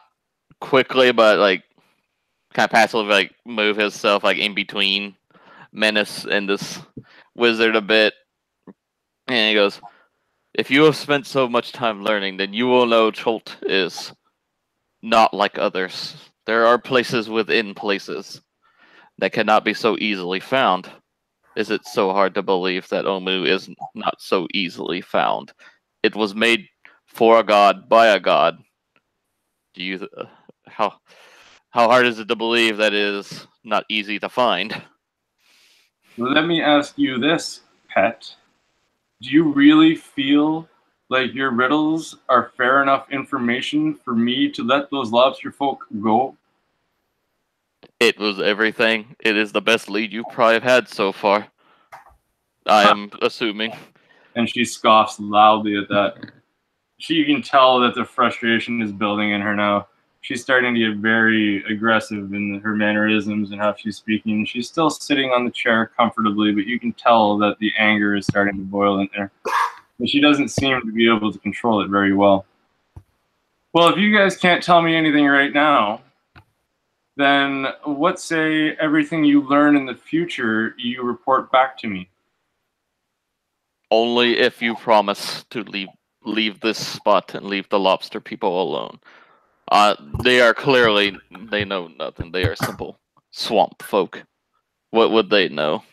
B: quickly, but kind of passively move himself in between Menes and this wizard a bit, and he goes, if you have spent so much time learning, then you will know Chult is not like others. There are places within places that cannot be so easily found. Is it so hard to believe that Omu is not so easily found? It was made for a god by a god. Do you how hard is it to believe that it is not easy to find?
A: Let me ask you this, pet. Do you really feel like your riddles are fair enough information for me to let those lobster folk go?
B: It was everything. It is the best lead you probably have had so far. I am assuming.
A: And she scoffs loudly at that. You can tell that the frustration is building in her now. She's starting to get very aggressive in her mannerisms and how she's speaking. She's still sitting on the chair comfortably, but you can tell that the anger is starting to boil in there. But she doesn't seem to be able to control it very well. Well, if you guys can't tell me anything right now, then what say everything you learn in the future you report back to me?
B: Only if you promise to leave this spot and leave the lobster people alone. They are clearly, they know nothing. They are simple swamp folk. What would they know?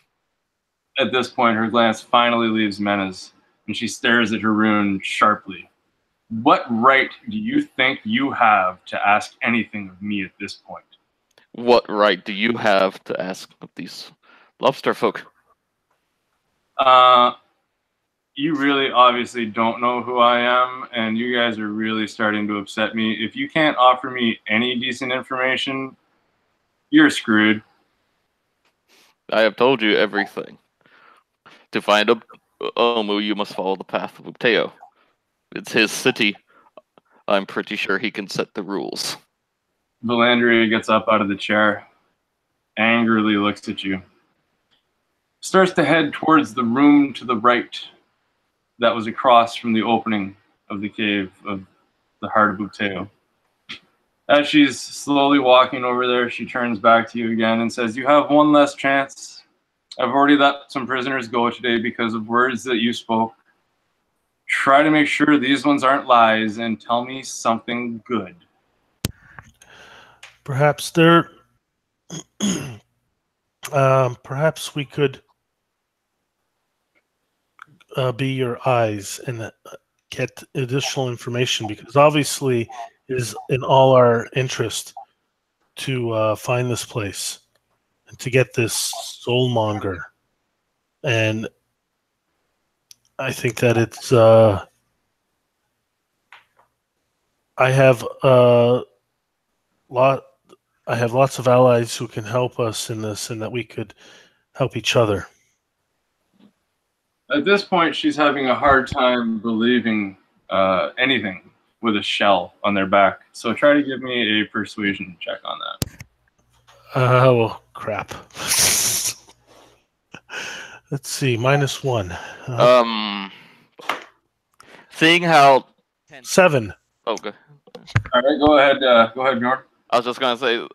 A: At this point, her glance finally leaves Menes, and she stares at Harun sharply. What right do you think you have to ask anything of me at this point?
B: What right do you have to ask of these lobster folk?
A: You really obviously don't know who I am, and you guys are really starting to upset me. If you can't offer me any decent information, you're screwed.
B: I have told you everything. To find Omu, you must follow the path of Uteo. It's his city. I'm pretty sure he can set the rules.
A: Valandria gets up out of the chair, angrily looks at you, starts to head towards the room to the right that was across from the opening of the cave of the heart of Uteo. As she's slowly walking over there, she turns back to you again and says, you have one less chance. I've already let some prisoners go today because of words that you spoke. Try to make sure these ones aren't lies and tell me something good.
E: Perhaps there... perhaps we could be your eyes and get additional information, because obviously it is in all our interest to find this place and to get this soulmonger. And I think that it's I have lots of allies who can help us in this, and that we could help each other.
A: At this point, she's having a hard time believing anything with a shell on their back. So try to give me a persuasion check on that.
E: Well, crap. Let's see, -1.
B: Seeing how
E: 7.
B: oh, good.
A: All right, go ahead, Bjorn.
B: I was just gonna say,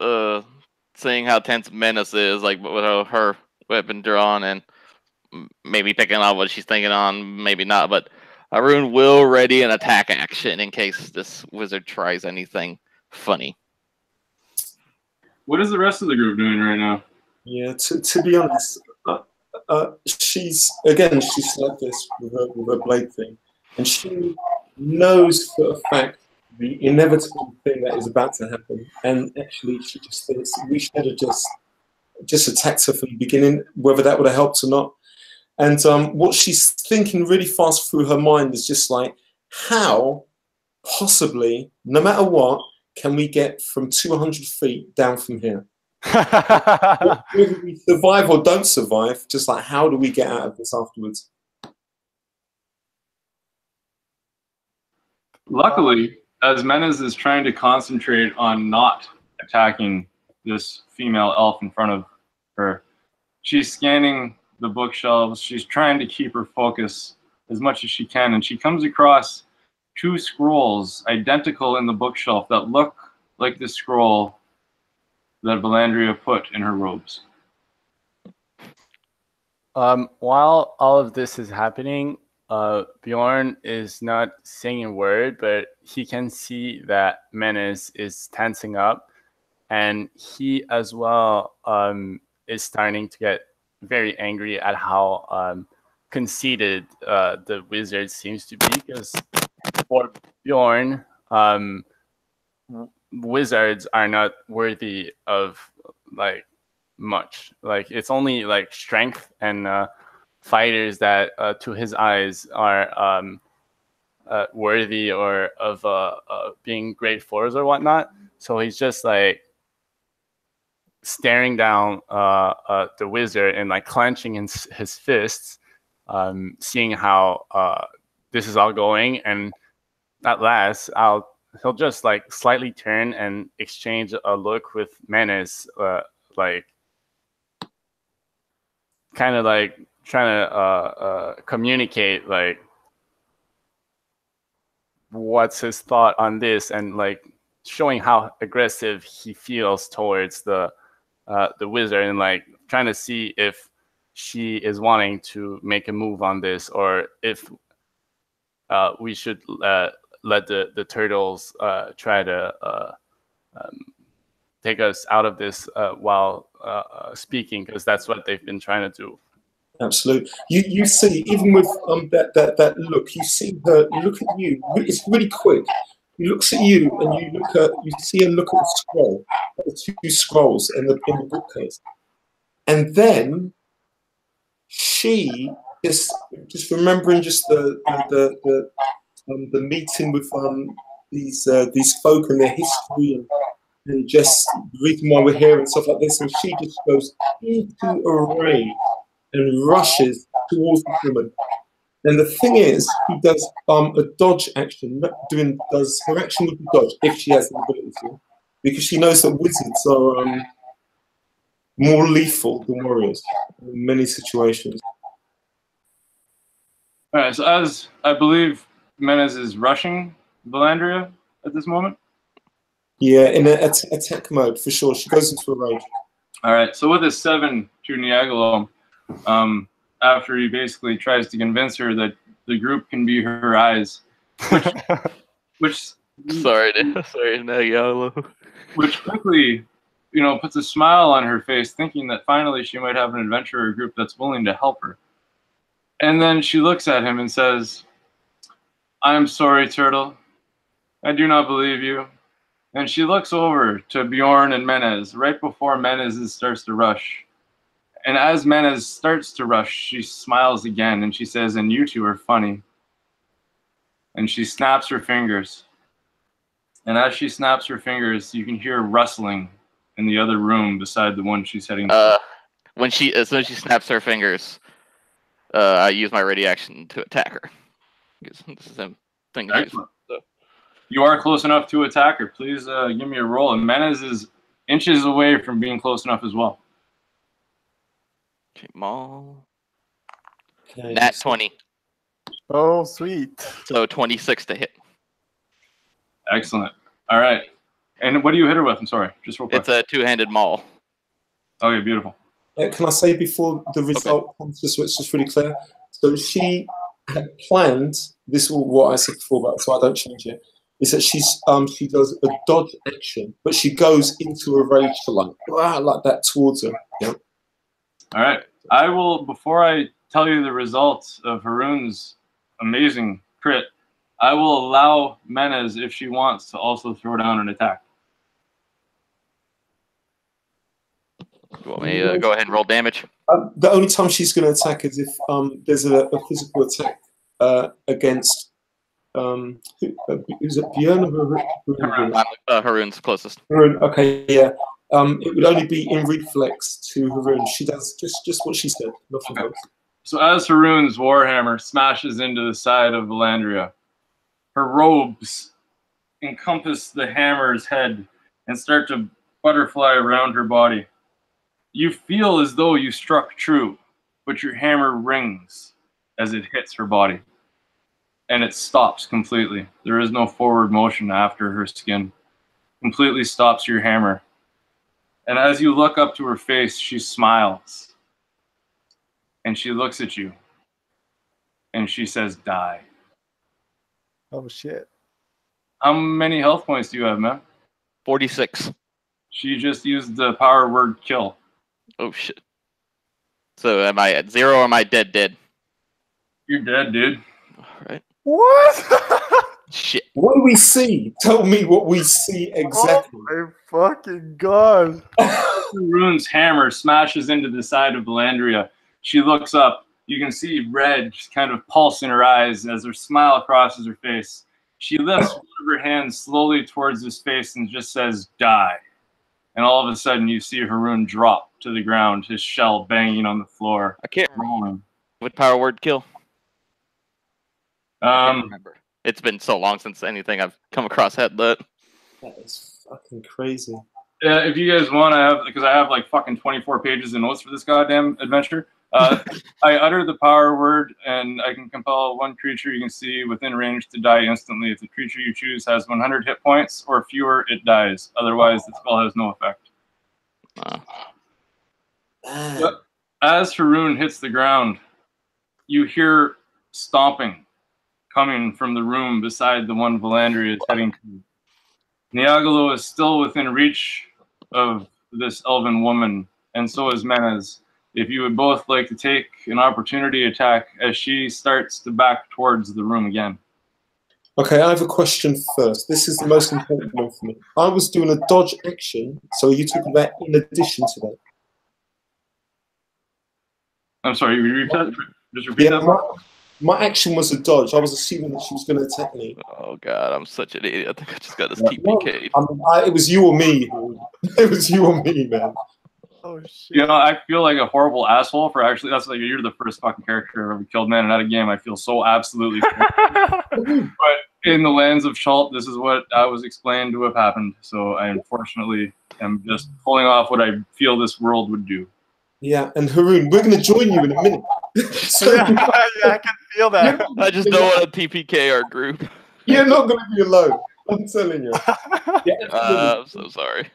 B: seeing how tense Menace is, like with her weapon drawn and maybe picking on what she's thinking on, maybe not, but Haroon will ready an attack action in case this wizard tries anything funny.
A: What is the rest of the group doing right now?
D: Yeah, to be honest, she's like this with her blade thing, and she knows for a fact the inevitable thing that is about to happen, and actually she just thinks we should have just attacked her from the beginning, whether that would have helped or not. And what she's thinking really fast through her mind is just like, how possibly, no matter what, can we get from 200 feet down from here? Whether we survive or don't survive, just like, how do we get out of this afterwards?
A: Luckily, as Menace is trying to concentrate on not attacking this female elf in front of her, she's scanning the bookshelves. She's trying to keep her focus as much as she can, and she comes across 2 scrolls identical in the bookshelf that look like the scroll that Valandria put in her robes.
F: While all of this is happening, Bjorn is not saying a word, but he can see that Menace is tensing up, and he as well is starting to get very angry at how conceited the wizard seems to be, because for Bjorn, wizards are not worthy of like much. Like, it's only like strength and fighters that to his eyes are worthy or of being great foes or whatnot. So he's just like staring down the wizard and like clenching his fists, seeing how this is all going. And at last, he'll just like slightly turn and exchange a look with Menace, like kind of like trying to communicate like what's his thought on this, and like showing how aggressive he feels towards the wizard, and like trying to see if she is wanting to make a move on this, or if we should let the turtles try to take us out of this while speaking, because that's what they've been trying to do.
D: Absolutely. You see, even with that look, you see her look at you. It's really quick. He looks at you, and you see her look at the scroll, the 2 scrolls in the bookcase, and then she just remembering just the meeting with these folk and their history, and just the reason why we're here and stuff like this, and she just goes into a rage and rushes towards the woman. And the thing is, he does a dodge action, does her action with the dodge if she has the ability to, because she knows that wizards are more lethal than warriors in many situations.
A: All right, so as I believe Menace is rushing Valandria at this moment.
D: Yeah, in an attack mode for sure. She goes into a rage.
A: All right, so with a 7 to Niagalo, after he basically tries to convince her that the group can be her eyes, which
B: Sorry, Niagalo.
A: Which quickly, puts a smile on her face, thinking that finally she might have an adventurer group that's willing to help her. And then she looks at him and says, "I'm sorry, Turtle. I do not believe you." And she looks over to Bjorn and Menace right before Menace starts to rush. And as Menace starts to rush, she smiles again and she says, "And you two are funny." And she snaps her fingers. And as she snaps her fingers, you can hear rustling in the other room beside the one she's heading to.
B: As soon as she snaps her fingers, I use my ready action to attack her. This is a thing.
A: Excellent. You are close enough to attack her. Please give me a roll. And Menace is inches away from being close enough as well.
B: Okay, Maul.
D: Okay,
B: Nat 20.
F: Oh, sweet.
B: So 26 to hit.
A: Excellent. All right. And what do you hit her with? I'm sorry, just real quick.
B: It's a two-handed maul.
A: Okay, beautiful.
D: Can I say before the result comes, just so it's just really clear? So she had planned, this is what I said before, but so I don't change it, is that she does a dodge action, but she goes into a rage for like that towards her. Yeah.
A: All right. I will, before I tell you the results of Haroon's amazing crit, I will allow Menez, if she wants, to also throw down an attack.
B: You want me to go ahead and roll damage?
D: The only time she's going to attack is if there's a physical attack against is it Björn or
B: Haroon's closest.
D: Haroon? Okay, yeah. It would only be in reflex to Haroon. She does just what she said, nothing else.
A: So as Haroon's warhammer smashes into the side of Valandria, her robes encompass the hammer's head and start to butterfly around her body. You feel as though you struck true, but your hammer rings as it hits her body. And it stops completely. There is no forward motion after her skin. Completely stops your hammer. And as you look up to her face, she smiles. And she looks at you. And she says, die.
F: Oh, shit.
A: How many health points do you have, man?
B: 46.
A: She just used the power word kill.
B: Oh, shit. So am I at 0 or am I dead?
A: You're dead, dude.
B: All right.
F: What?
B: Shit.
D: What do we see? Tell me what we see exactly.
F: Oh my fucking god.
A: Haroon's hammer smashes into the side of Valandria. She looks up. You can see red just kind of pulse in her eyes as her smile crosses her face. She lifts one of her hands slowly towards his face and just says, die. And all of a sudden you see Haroon drop to the ground, his shell banging on the floor.
B: I can't
A: rolling.
B: What power word kill? I can't
A: Um,
B: remember. It's been so long since anything I've come across had that.
D: That is fucking crazy.
A: yeah, if you guys want, because I have like fucking 24 pages of notes for this goddamn adventure. I utter the power word, and I can compel one creature you can see within range to die instantly. If the creature you choose has 100 hit points or fewer, it dies. Otherwise, the spell has no effect. But as Haroon hits the ground, you hear stomping coming from the room beside the one Valandria is heading to. Niagalo is still within reach of this elven woman, and so is Menez. If you would both like to take an opportunity attack as she starts to back towards the room again.
D: Okay, I have a question first. This is the most important one for me. I was doing a dodge action, so are you talking about in addition to that?
A: I'm sorry, you repeat that? Just repeat that.
D: My action was a dodge. I was assuming that she was going to attack me.
B: Oh god, I'm such an idiot. I think I just got this TPK.
D: It was you or me. It was you or me, man.
F: Oh shit.
A: You know, I feel like a horrible asshole for actually. That's like you're the first fucking character I've ever killed, man. And at a game, I feel so absolutely. But in the lands of Shalt, this is what I was explained to have happened. So I unfortunately am just pulling off what I feel this world would do.
D: Yeah, and Haroon, we're going to join you in a minute. So,
F: yeah, I can feel that.
B: I just don't want to TPK our group.
D: You're not going to be alone. I'm telling you. Yeah,
B: I'm so sorry.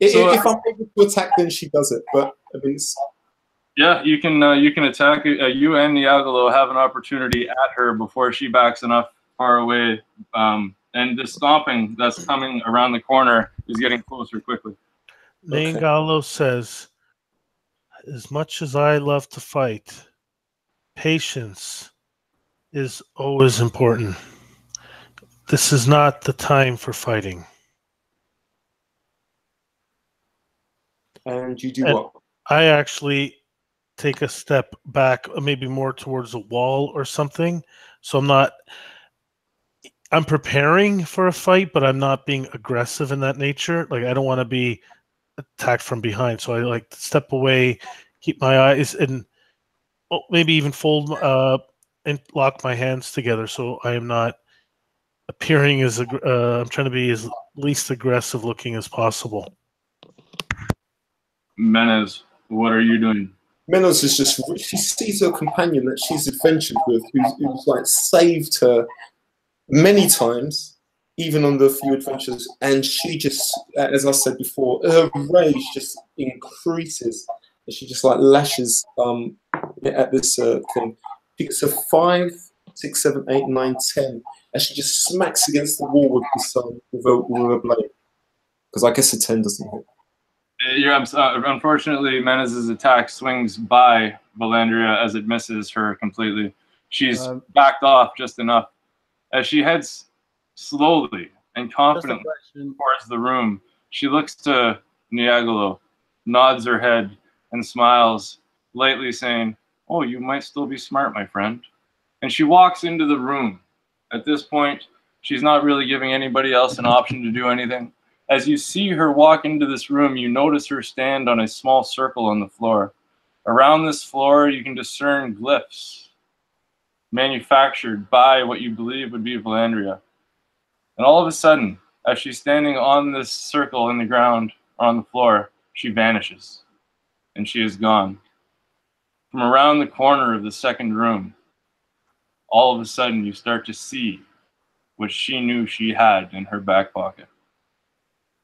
D: If I'm able to attack, then she does it. But I mean,
A: yeah, you can attack. You and Niagalo have an opportunity at her before she backs enough far away. And the stomping that's coming around the corner is getting closer quickly.
E: Niagalo says, as much as I love to fight, patience is always important. This is not the time for fighting.
D: And you do what?
E: I actually take a step back, maybe more towards a wall or something. So I'm preparing for a fight, but I'm not being aggressive in that nature. Like, I don't want to be attacked from behind. So I like to step away, keep my eyes, and maybe even fold and lock my hands together. So I am not appearing as I'm trying to be as least aggressive looking as possible.
A: Menez, what are you doing?
D: Menos is just, she sees her companion that she's adventured with, who's like saved her many times, even on the few adventures, and she just, as I said before, her rage just increases, and she just like lashes at this thing. She gets a 5, 6, 7, 8, 9, 10, and she just smacks against the wall with this with a blade. Because I guess a 10 doesn't hit.
A: Unfortunately, Menez's attack swings by Valandria as it misses her completely. She's backed off just enough. As she heads slowly and confidently towards the room, she looks to Niagolo, nods her head, and smiles, lightly saying, "Oh, you might still be smart, my friend." And she walks into the room. At this point, she's not really giving anybody else an option to do anything. As you see her walk into this room, you notice her stand on a small circle on the floor. Around this floor, you can discern glyphs manufactured by what you believe would be Valandria. And all of a sudden, as she's standing on this circle in the ground, on the floor, she vanishes. And she is gone. From around the corner of the second room, all of a sudden you start to see what she knew she had in her back pocket.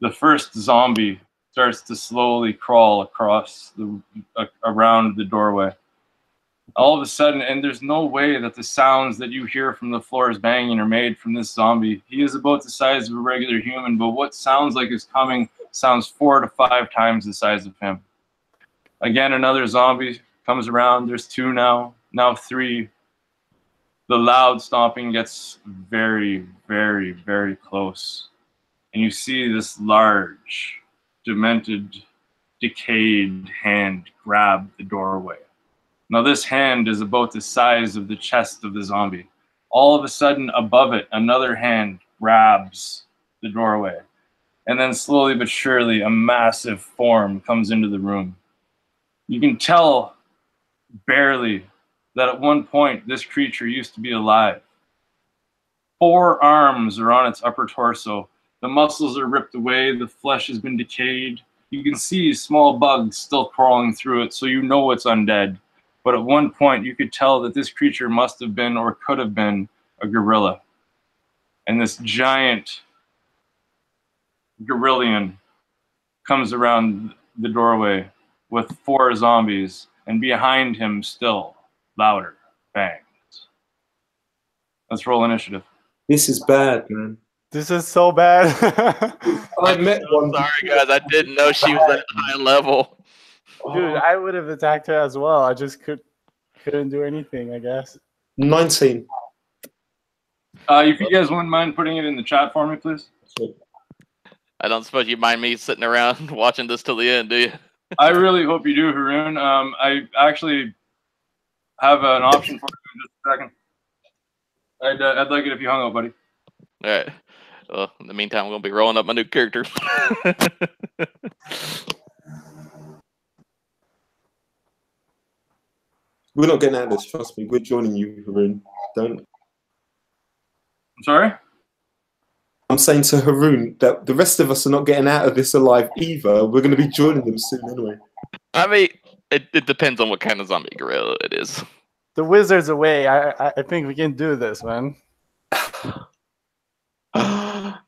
A: The first zombie starts to slowly crawl across around the doorway. All of a sudden, and there's no way that the sounds that you hear from the floors banging are made from this zombie. He is about the size of a regular human, but what sounds like is coming sounds 4 to 5 times the size of him. Again, another zombie comes around. There's 2 now 3. The loud stomping gets very, very, very close. And you see this large, demented, decayed hand grab the doorway. Now this hand is about the size of the chest of the zombie. All of a sudden, above it, another hand grabs the doorway. And then slowly but surely, a massive form comes into the room. You can tell, barely, that at one point, this creature used to be alive. 4 arms are on its upper torso. The muscles are ripped away, the flesh has been decayed. You can see small bugs still crawling through it, so you know it's undead. But at one point, you could tell that this creature must have been, or could have been, a gorilla. And this giant gorillian comes around the doorway with 4 zombies, and behind him still, louder bangs. Let's roll initiative.
D: This is bad, man.
F: This is so bad.
D: I met one.
B: Sorry, guys. I didn't know she was at high level.
F: Dude, I would have attacked her as well. I just couldn't do anything, I guess.
D: 19.
A: If you guys wouldn't mind putting it in the chat for me, please.
B: I don't suppose you mind me sitting around watching this till the end, do you?
A: I really hope you do, Haroon. I actually have an option for you in just a second. I'd like it if you hung out, buddy.
B: All right. Well, in the meantime, I'm going to be rolling up my new character.
D: We're not getting out of this, trust me. We're joining you, Haroon. Don't.
A: I'm sorry?
D: I'm saying to Haroon that the rest of us are not getting out of this alive either. We're going to be joining them soon anyway.
B: I mean, it depends on what kind of zombie gorilla it is.
F: The wizard's away. I think we can do this, man.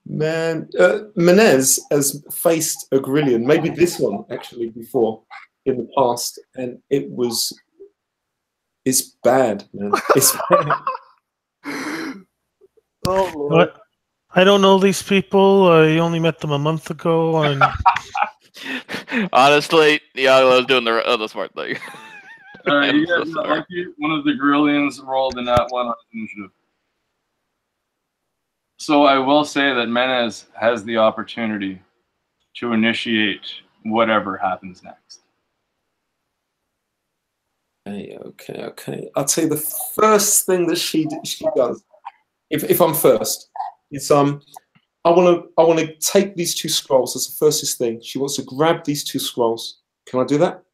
D: Man, Menez has faced a gorillion, maybe this one actually before in the past, and it's bad, man. It's bad.
F: Oh, Lord.
E: What? I don't know these people. I only met them a month ago. And
B: honestly, Diagolo's doing the smart thing.
A: All right, you guys are lucky. One of the gorillians rolled in that one on initiative. So I will say that Menez has the opportunity to initiate whatever happens next.
D: Okay. I'll tell you the first thing that she does, if I'm first, is I want to take these 2 scrolls. That's the first thing. She wants to grab these 2 scrolls. Can I do that?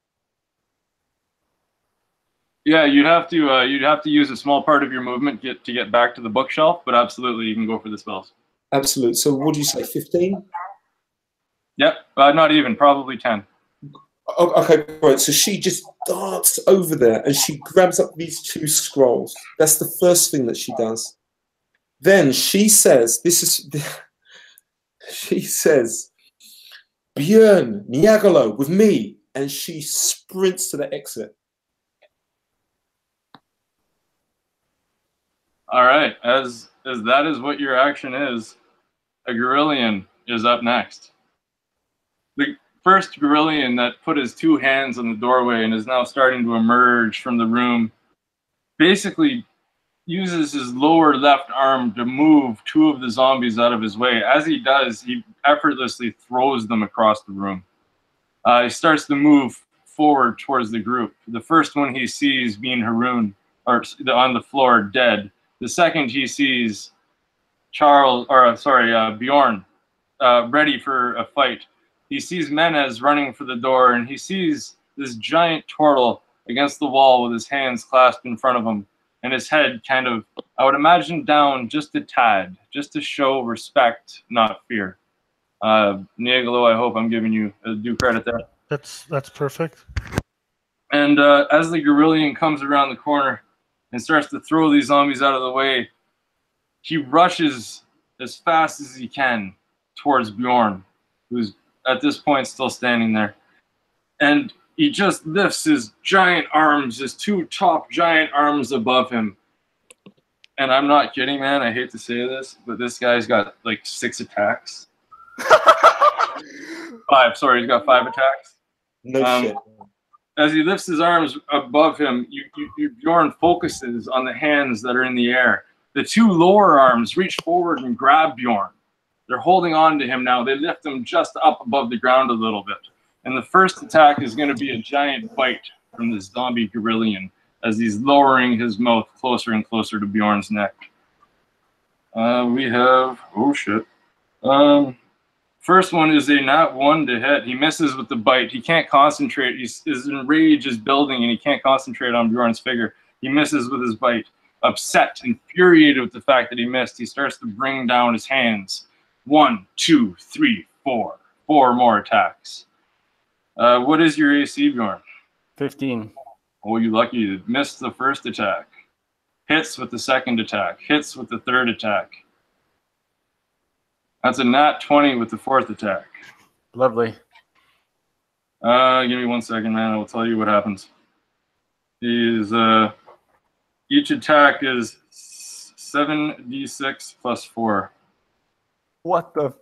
A: Yeah, you'd have to use a small part of your movement to get back to the bookshelf, but absolutely you can go for the spells.
D: Absolutely. So what do you say, 15?
A: Yep, not even, probably 10.
D: Okay, right. So she just darts over there and she grabs up these 2 scrolls. That's the first thing that she does. Then she says, she says, Björn, Niagolo, with me. And she sprints to the exit.
A: All right, as that is what your action is, a Gorillion is up next. The first Gorillion that put his 2 hands on the doorway and is now starting to emerge from the room basically uses his lower left arm to move 2 of the zombies out of his way. As he does, he effortlessly throws them across the room. He starts to move forward towards the group. The first one he sees being Haroon, or on the floor, dead. The second he sees Bjorn, ready for a fight. He sees Menez running for the door, and he sees this giant turtle against the wall with his hands clasped in front of him, and his head kind of, I would imagine, down just a tad, just to show respect, not fear. Niagolo, I hope I'm giving you due credit there.
E: That's perfect.
A: And as the Gorillion comes around the corner and starts to throw these zombies out of the way, he rushes as fast as he can towards Bjorn, who's at this point still standing there. And he just lifts his giant arms, his 2 top giant arms above him. And I'm not kidding, man. I hate to say this, but this guy's got like 6 attacks. 5, sorry, he's got 5 attacks.
D: No shit.
A: As he lifts his arms above him, Bjorn focuses on the hands that are in the air. The 2 lower arms reach forward and grab Bjorn. They're holding on to him now. They lift him just up above the ground a little bit. And the first attack is going to be a giant bite from this zombie Gorillion as he's lowering his mouth closer and closer to Bjorn's neck. We have, oh shit. First one is a nat 1 to hit. He misses with the bite. He can't concentrate. His rage is building and he can't concentrate on Bjorn's figure. He misses with his bite. Upset, infuriated with the fact that he missed, he starts to bring down his hands. 1, 2, 3, 4. 4 more attacks. What is your AC, Bjorn?
F: 15.
A: Oh, you lucky. You missed the first attack. Hits with the second attack. Hits with the third attack. That's a nat 20 with the 4th attack.
F: Lovely.
A: Give me 1 second, man. I will tell you what happens. Each attack is 7d6 plus 4.
F: What the?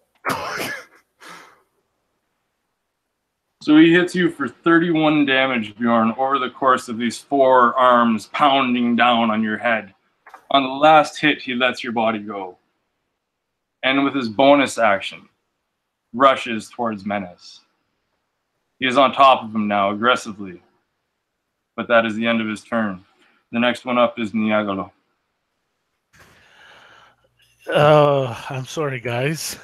A: So he hits you for 31 damage, Bjorn, over the course of these 4 arms pounding down on your head. On the last hit, he lets your body go. And with his bonus action, rushes towards Menez. He is on top of him now, aggressively. But that is the end of his turn. The next one up is Niagolo.
E: I'm sorry, guys.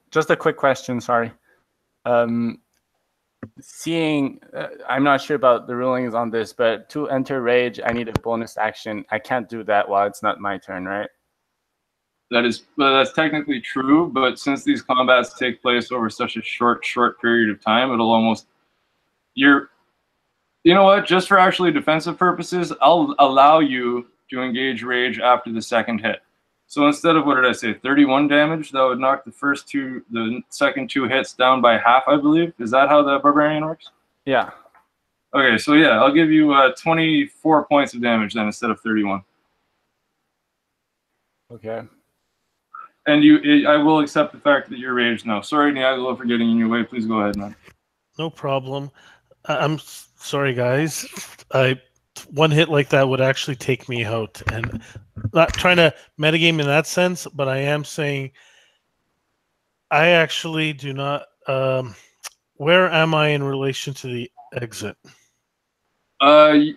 F: Just a quick question, sorry. Seeing, I'm not sure about the rulings on this, but to enter rage, I need a bonus action. I can't do that while it's not my turn, right?
A: That's technically true, but since these combats take place over such a short period of time, it'll almost... You know what? Just for actually defensive purposes, I'll allow you to engage rage after the second hit. So instead of, what did I say, 31 damage, that would knock the second 2 hits down by half, I believe. Is that how the Barbarian works?
F: Yeah.
A: Okay, so yeah, I'll give you 24 points of damage then instead of 31.
F: Okay.
A: And I will accept the fact that you're raged now. Sorry, Niagolo, for getting in your way. Please go ahead, man.
E: No problem. I'm sorry, guys. One hit like that would actually take me out, and not trying to metagame in that sense, but I am saying I actually do not. Where am I in relation to the exit?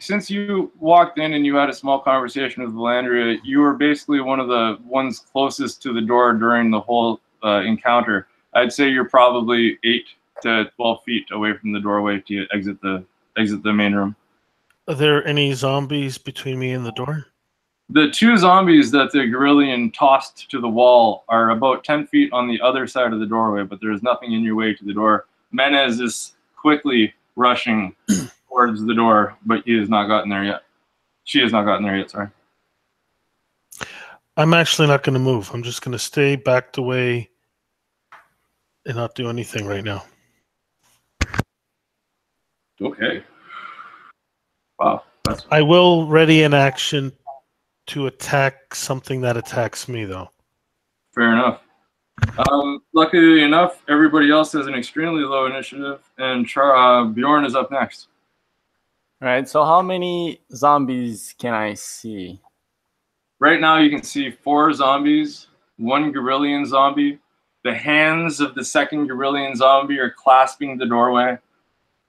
A: Since you walked in and you had a small conversation with Valandria, you were basically one of the ones closest to the door during the whole encounter. I'd say you're probably 8 to 12 feet away from the doorway to exit the main room.
E: Are there any zombies between me and the door?
A: The 2 zombies that the Gorillion tossed to the wall are about 10 feet on the other side of the doorway, but there is nothing in your way to the door. Menez is quickly rushing towards the door, but he has not gotten there yet. She has not gotten there yet, sorry.
E: I'm actually not going to move. I'm just going to stay backed away and not do anything right now.
A: Okay. Wow.
E: I will ready an action to attack something that attacks me, though.
A: Fair enough. Luckily enough, everybody else has an extremely low initiative, and Bjorn is up next.
F: All right, so how many zombies can I see?
A: Right now, you can see 4 zombies, 1 Gorillian zombie. The hands of the second Gorillian zombie are clasping the doorway,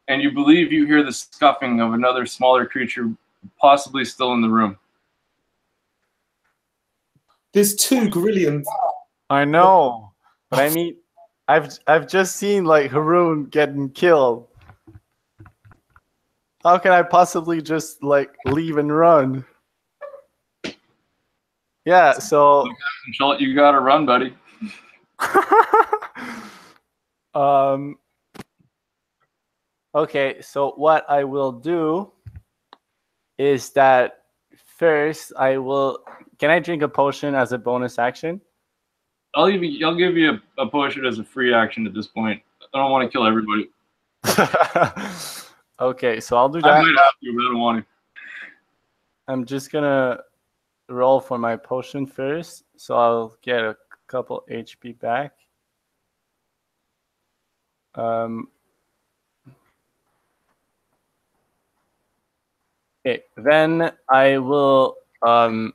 A: and you believe you hear the scuffing of another smaller creature, possibly still in the room.
D: There's 2 Gorillians.
F: I know, but I mean, I've just seen like Haroon getting killed. How can I possibly just like leave and run? Yeah, so
A: You gotta run, buddy.
F: Okay, so what I will do is that first I will. Can I drink a potion as a bonus action?
A: I'll give you a potion as a free action at this point. I don't want to kill everybody.
F: Okay, so I'll do
A: I
F: that.
A: might have to, but I don't want to.
F: I'm just gonna roll for my potion first, so I'll get a couple HP back. Okay, then I will. I'm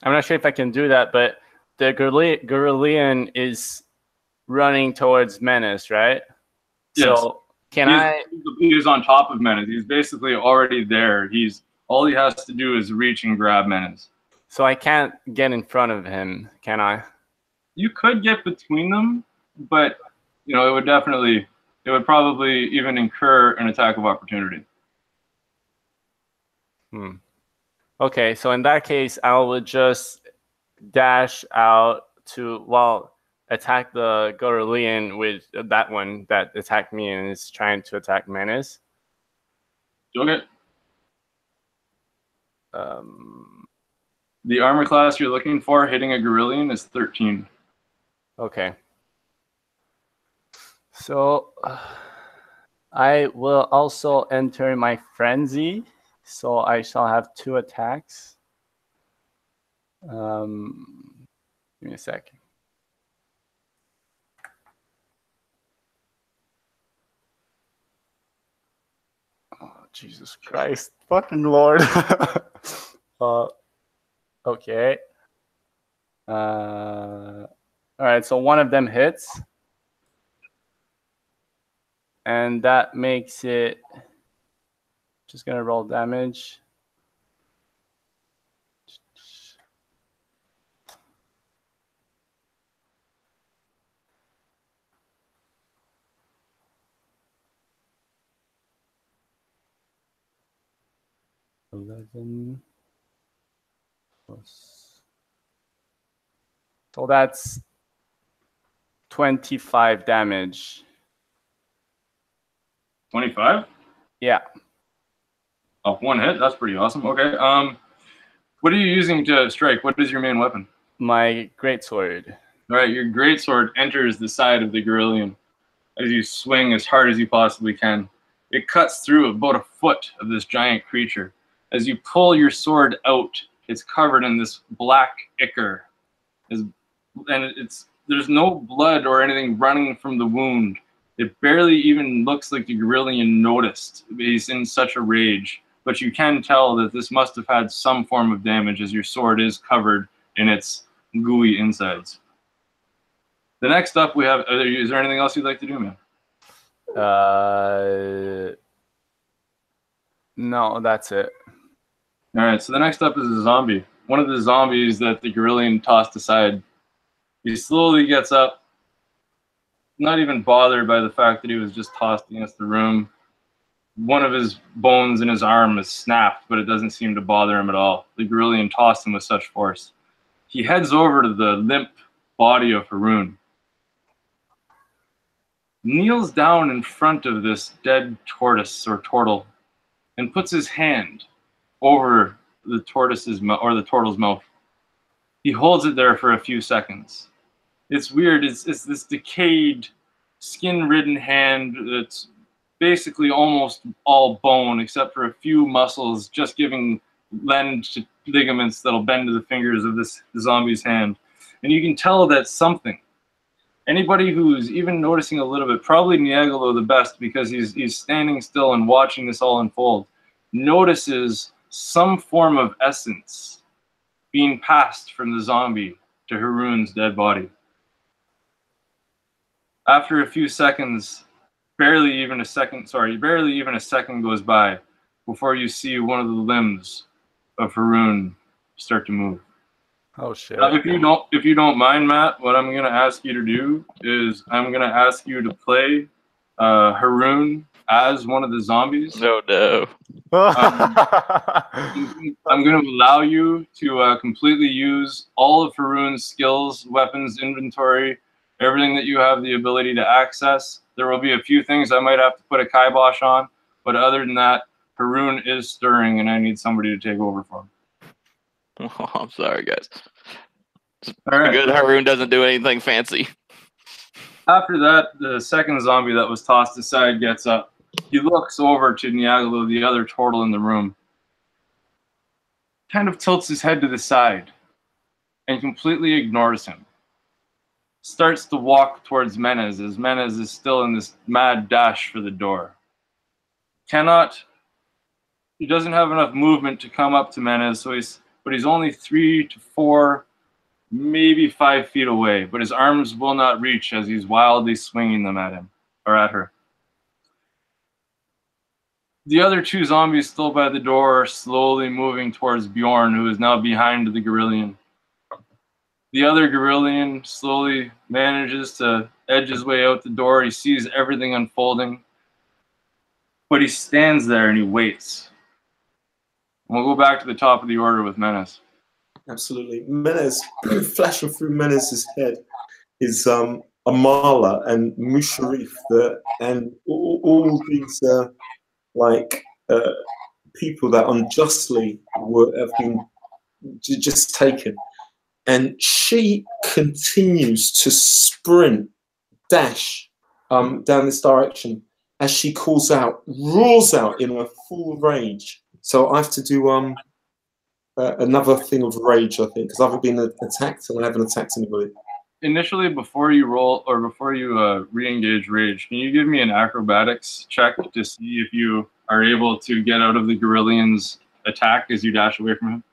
F: not sure if I can do that, but the Gorillian is running towards Menace, right?
A: Yes.
F: So can
A: He is on top of Menace. He's basically already there. All he has to do is reach and grab Menace.
F: So I can't get in front of him, can I?
A: You could get between them, but it would probably even incur an attack of opportunity.
F: Okay, so in that case, I would just dash out to attack the Gorillian with that one that attacked me and is trying to attack Menace.
A: Okay. The armor class you're looking for hitting a Gorillian is 13.
F: Okay. So I will also enter my frenzy, so I shall have 2 attacks. Give me a second. Oh, Jesus Christ. Fucking Lord. Okay. All right, so one of them hits. And that makes it... Just going to roll damage. So that's 25 damage.
A: 25?
F: Yeah.
A: Off 1 hit? That's pretty awesome. Okay. What are you using to strike? What is your main weapon?
F: My greatsword.
A: All right, your greatsword enters the side of the Gorillian as you swing as hard as you possibly can. It cuts through about a foot of this giant creature. As you pull your sword out, it's covered in this black ichor. There's no blood or anything running from the wound. It barely even looks like the Gorillian noticed. He's in such a rage. But you can tell that this must have had some form of damage, as your sword is covered in its gooey insides. The next up we have... Is there anything else you'd like to do, man?
F: No, that's it.
A: All right, so the next up is a zombie. One of the zombies that the Gorillian tossed aside. He slowly gets up, not even bothered by the fact that he was just tossed against the room. One of his bones in his arm is snapped, but it doesn't seem to bother him at all. The Gorillian tossed him with such force. He heads over to the limp body of Haroon. kneels down in front of this dead tortoise or turtle and puts his hand over the tortoise's or the turtle's mouth. He holds it there for a few seconds. It's weird. It's this decayed, skin-ridden hand that's basically almost all bone except for a few muscles, just giving lend to ligaments that'll bend to the fingers of this zombie's hand. And you can tell that something. Anybody who's even noticing a little bit, probably Niagolo the best because he's standing still and watching this all unfold, notices some form of essence being passed from the zombie to Haroon's dead body. After a few seconds, barely even a second goes by before you see one of the limbs of Haroon start to move.
F: Oh shit.
A: Now, if you don't mind, Matt, what I'm gonna ask you to do is I'm gonna ask you to play Haroon as one of the zombies.
B: No.
A: I'm going to allow you to completely use all of Haroon's skills, weapons, inventory, everything that you have the ability to access. There will be a few things I might have to put a kibosh on, but other than that, Haroon is stirring, and I need somebody to take over for him.
B: Oh, I'm sorry, guys.
A: All right.
B: Good. Haroon doesn't do anything fancy.
A: After that, the second zombie that was tossed aside gets up. He looks over to Niagolo, the other turtle in the room, kind of tilts his head to the side and completely ignores him. Starts to walk towards Menez as Menez is still in this mad dash for the door. He doesn't have enough movement to come up to Menez, but he's only 3 to 4, maybe 5 feet away, but his arms will not reach as he's wildly swinging them at him, or at her. The other two zombies still by the door are slowly moving towards Bjorn, who is now behind the Gorillion. The other Gorillion slowly manages to edge his way out the door. He sees everything unfolding, but he stands there and he waits. And we'll go back to the top of the order with Menez.
D: Absolutely. Menez, flashing through Menez's head is Amala and Musharif, and all these people that unjustly have been just taken. And she continues to sprint, dash down this direction as she calls out, roars out in a full rage. So I have to do another thing of rage, I think, because I've been attacked and I haven't attacked anybody.
A: Initially, before you roll or before you re-engage rage, can you give me an acrobatics check to see if you are able to get out of the Gorillion's attack as you dash away from him?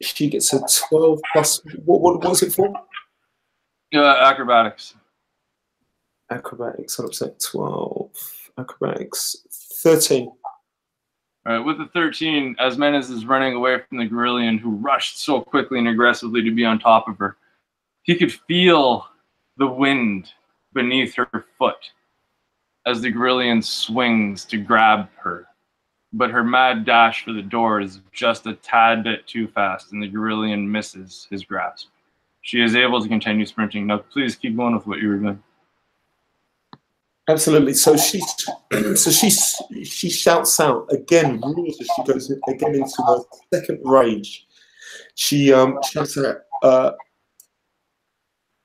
D: She gets a 12 plus. What was it for?
A: Acrobatics.
D: Acrobatics. I'm upset. 12. Acrobatics. 13.
A: All right, with the 13, as Menez is running away from the Gorillion, who rushed so quickly and aggressively to be on top of her, he could feel the wind beneath her foot as the Gorillion swings to grab her. But her mad dash for the door is just a tad bit too fast, and the Gorillion misses his grasp. She is able to continue sprinting. Now, please keep going with what you were doing.
D: Absolutely. So she shouts out again, roars as she goes again into her second rage. She shouts out,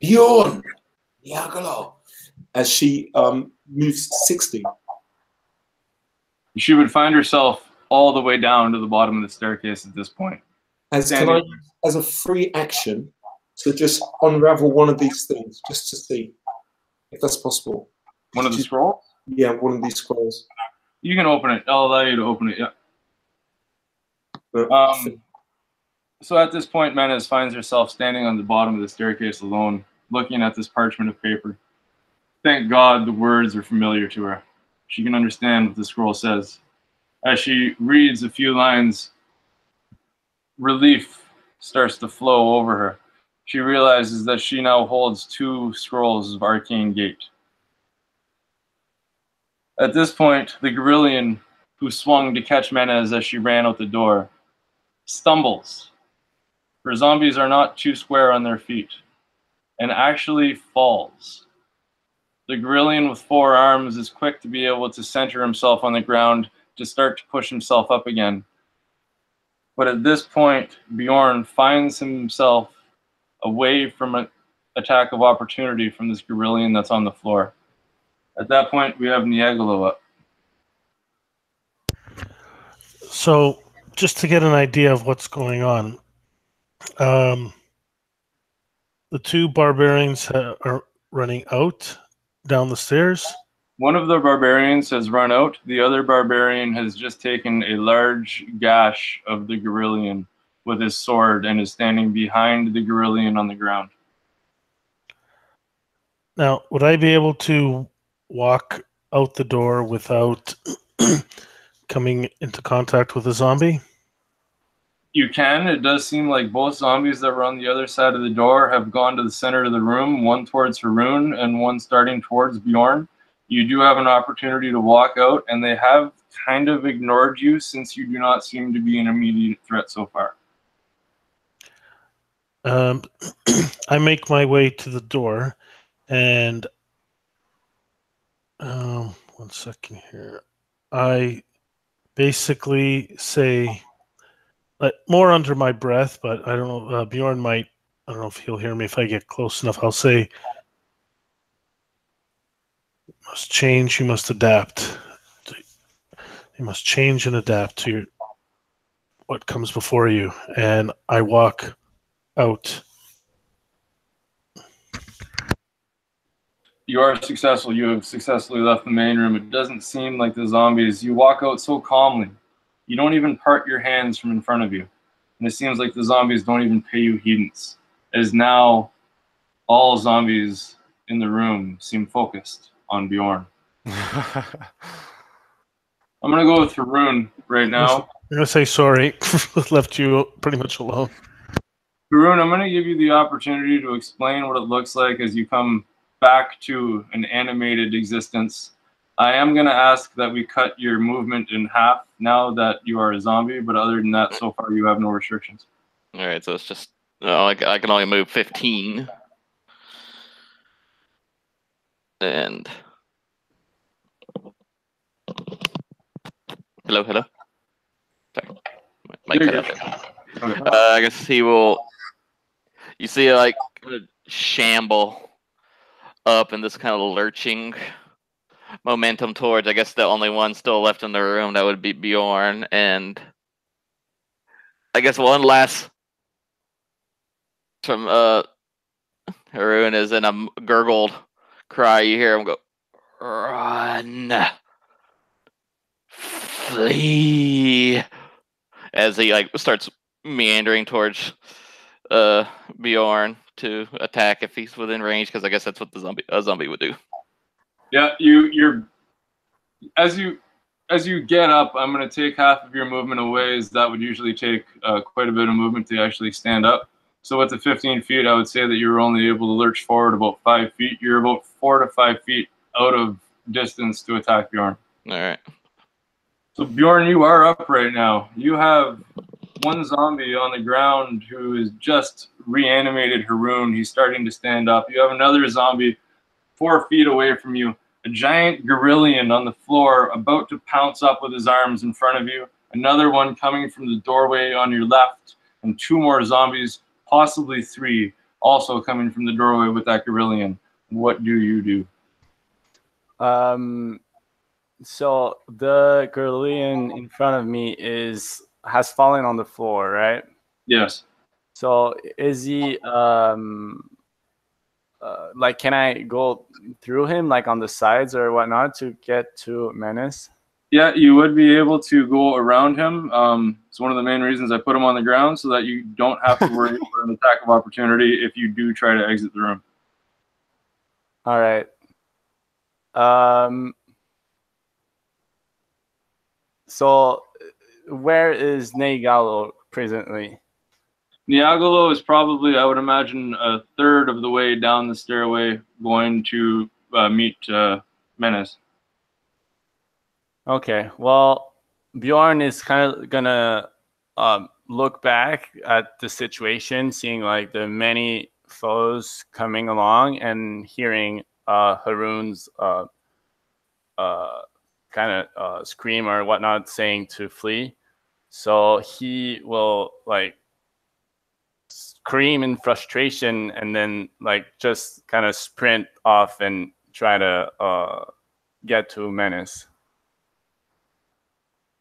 D: Bjorn, Niagolo, as she moves 60.
A: She would find herself all the way down to the bottom of the staircase at this point.
D: Can I use as a free action to just unravel one of these things, just to see if that's possible?
A: One of the scrolls?
D: Yeah, one of these scrolls.
A: You can open it. I'll allow you to open it, yeah. So at this point, Menez finds herself standing on the bottom of the staircase alone, looking at this parchment of paper. Thank God the words are familiar to her. She can understand what the scroll says. As she reads a few lines, relief starts to flow over her. She realizes that she now holds 2 scrolls of Arcane Gate. At this point, the Gorillion, who swung to catch Menez as she ran out the door, stumbles. For zombies are not too square on their feet. and actually falls. The Gorillion with 4 arms is quick to be able to center himself on the ground to start to push himself up again. But at this point, Bjorn finds himself away from an attack of opportunity from this Gorillion that's on the floor. At that point, we have Niagolo up.
E: So, just to get an idea of what's going on, the 2 barbarians are running out down the stairs.
A: One of the barbarians has run out. The other barbarian has just taken a large gash of the Gorillion with his sword and is standing behind the Gorillion on the ground.
E: Now, would I be able to walk out the door without coming into contact with a zombie?
A: You can. It does seem like both zombies that were on the other side of the door have gone to the center of the room, one towards Haroon and one starting towards Bjorn. You do have an opportunity to walk out, and they have kind of ignored you since you do not seem to be an immediate threat so far.
E: I make my way to the door, and 1 second here. I basically say, more under my breath, but I don't know. Bjorn might. I don't know if he'll hear me if I get close enough. I'll say, "You must change. You must adapt. You must change and adapt to what comes before you." And I walk out.
A: You are successful. You have successfully left the main room. It doesn't seem like the zombies. You walk out so calmly. You don't even part your hands from in front of you. And it seems like the zombies don't even pay you heedance. As now, all zombies in the room seem focused on Bjorn. I'm going to go with Haroon right now.
E: I'm going to say sorry. Left you pretty much alone.
A: Haroon, I'm going to give you the opportunity to explain what it looks like as you come back to an animated existence. I am going to ask that we cut your movement in half now that you are a zombie, but other than that, so far you have no restrictions.
B: All right, so it's just I can only move 15, and hello. Sorry, mic cut out there.
A: Okay.
B: I guess he will. You see, like shamble up in this kind of lurching momentum towards, I guess, the only one still left in the room. That would be Bjorn, and I guess one last from Haroon is in a gurgled cry. You hear him go, "Run, flee," as he starts meandering towards Bjorn to attack if he's within range, because I guess that's what a zombie would do.
A: Yeah, you're as you get up, I'm going to take half of your movement away, as that would usually take quite a bit of movement to actually stand up. So with the 15 feet, I would say that you're only able to lurch forward about 5 feet. You're about 4 to 5 feet out of distance to attack Bjorn.
B: All right.
A: So Bjorn, you are up right now. You have one zombie on the ground who is just reanimated Haroon. He's starting to stand up. You have another zombie 4 feet away from you. A giant Gorillion on the floor about to pounce up with his arms in front of you. Another one coming from the doorway on your left. And 2 more zombies, possibly 3, also coming from the doorway with that Gorillion. What do you do?
F: So the Gorillion in front of me has fallen on the floor, right?
A: Yes.
F: So is he can I go through him, like on the sides or whatnot, to get to Menace?
A: Yeah, you would be able to go around him. It's one of the main reasons I put him on the ground, so that you don't have to worry about an attack of opportunity if you do try to exit the room.
F: All right. So where is Neigalo presently?
A: Niagolo is probably, I would imagine, a third of the way down the stairway going to meet Menace.
F: Okay, well, Bjorn is kind of gonna look back at the situation, seeing like the many foes coming along and hearing Haroon's kind of scream or whatnot, saying to flee. So he will like scream in frustration and then like just kind of sprint off and try to get to Menace.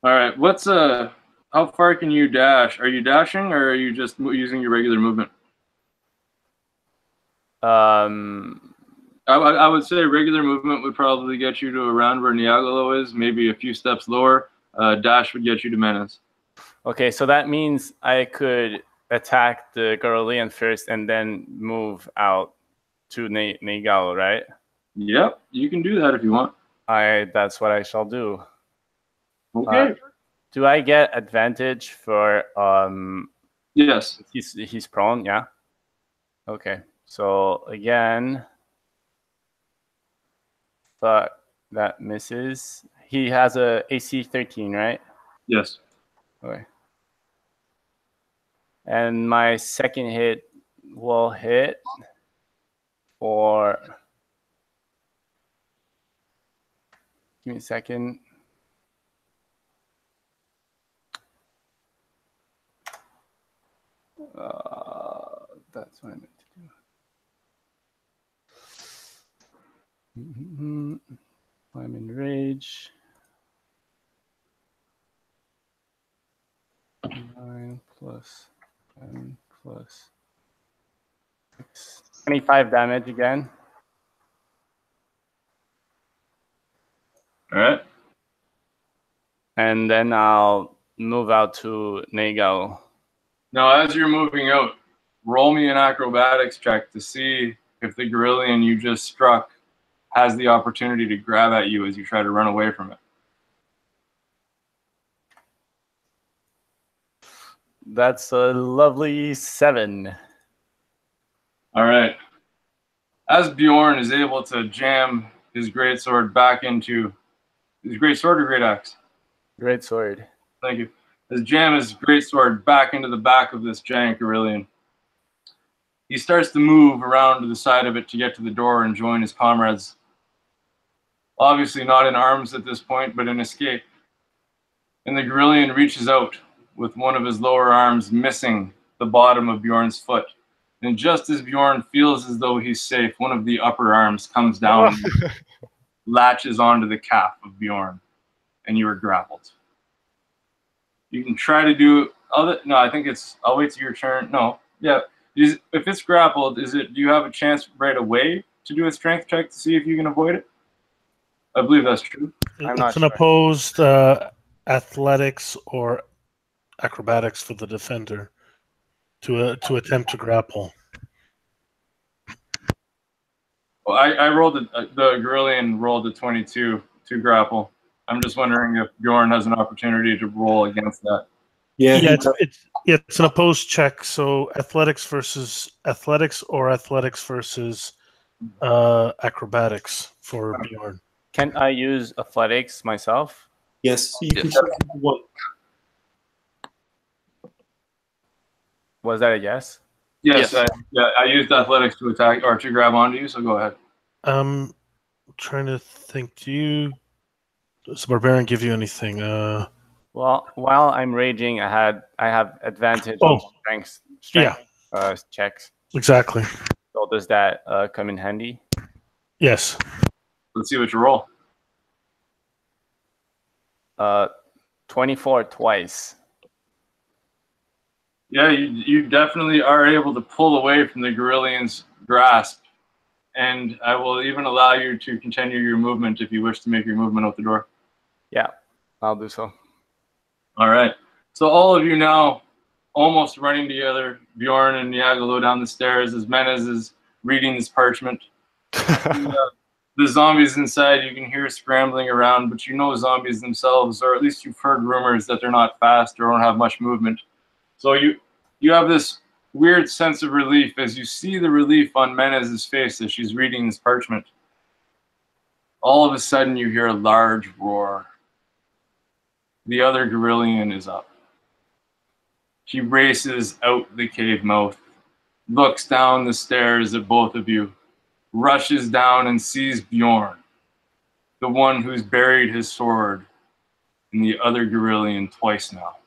A: All right. What's how far can you dash? Are you dashing or are you just using your regular movement? I would say regular movement would probably get you to around where Niagolo is, maybe a few steps lower. Dash would get you to Menace.
F: Okay, so that means I could attack the Garulian first and then move out to Niagolo, right?
A: Yep, you can do that if you want.
F: That's what I shall do.
A: Okay.
F: Do I get advantage for
A: Yes.
F: He's prone, yeah? Okay. So again, fuck, that misses. He has a AC 13, right?
A: Yes.
F: Okay. And my second hit will hit for. Give me a second. That's what I meant to do. I'm in rage. 9 plus 10 plus 6. 25 damage again.
A: All right.
F: And then I'll move out to Nagal.
A: Now, as you're moving out, roll me an acrobatics check to see if the Garillion you just struck has the opportunity to grab at you as you try to run away from it.
F: That's a lovely 7.
A: All right. As Bjorn is able to jam his greatsword back into his greatsword or great axe?
F: Great sword.
A: Thank you. As jam his greatsword back into the back of this giant Garillion, he starts to move around to the side of it to get to the door and join his comrades. Obviously not in arms at this point, but in escape. And the Garillion reaches out with one of his lower arms missing the bottom of Bjorn's foot. And just as Bjorn feels as though he's safe, one of the upper arms comes down and latches onto the calf of Bjorn, and you are grappled. You can try to do other. No, I think it's. I'll wait till your turn. No, yeah. If it's grappled, do you have a chance right away to do a strength check to see if you can avoid it? I believe that's true.
E: It's an opposed athletics or acrobatics for the defender to attempt to grapple.
A: Well, I rolled the Garillion rolled a 22 to grapple. I'm just wondering if Bjorn has an opportunity to roll against that.
E: Yeah, it's an opposed check. So athletics versus athletics or athletics versus acrobatics for Bjorn.
F: Can I use athletics myself?
D: Yes, you can check if you want.
F: Was that a yes?
A: Yes. I used athletics to attack or to grab onto you. So go ahead.
E: I'm trying to think. Does Barbarian give you anything?
F: Well, while I'm raging, I have advantage on strength checks.
E: Exactly.
F: So does that come in handy?
E: Yes.
A: Let's see what you roll.
F: 24 twice.
A: Yeah, you definitely are able to pull away from the Garillion's grasp, and I will even allow you to continue your movement if you wish to make your movement out the door.
F: Yeah, I'll do so.
A: All right. So all of you now almost running together, Bjorn and Niagolo down the stairs as Menez is reading this parchment. The zombies inside you can hear scrambling around, but you know zombies themselves, or at least you've heard rumors that they're not fast or don't have much movement. So you have this weird sense of relief as you see the relief on Menez's face as she's reading this parchment. All of a sudden you hear a large roar. The other Garillion is up. She races out the cave mouth, looks down the stairs at both of you, rushes down and sees Bjorn, the one who's buried his sword in the other Gorillion twice now.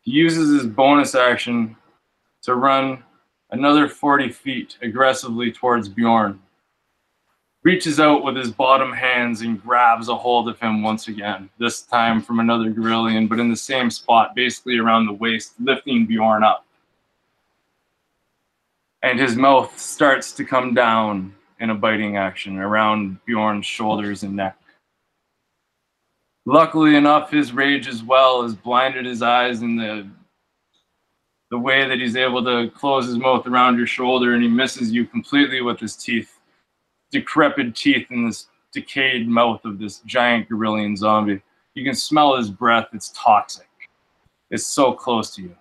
A: He uses his bonus action to run another 40 feet aggressively towards Bjorn, reaches out with his bottom hands and grabs a hold of him once again, this time from another Gorillion, but in the same spot, basically around the waist, lifting Bjorn up. And his mouth starts to come down in a biting action around Bjorn's shoulders and neck. Luckily enough, his rage as well has blinded his eyes in the way that he's able to close his mouth around your shoulder, and he misses you completely with his teeth. Decrepit teeth in this decayed mouth of this giant Gorillion zombie. You can smell his breath. It's toxic. It's so close to you.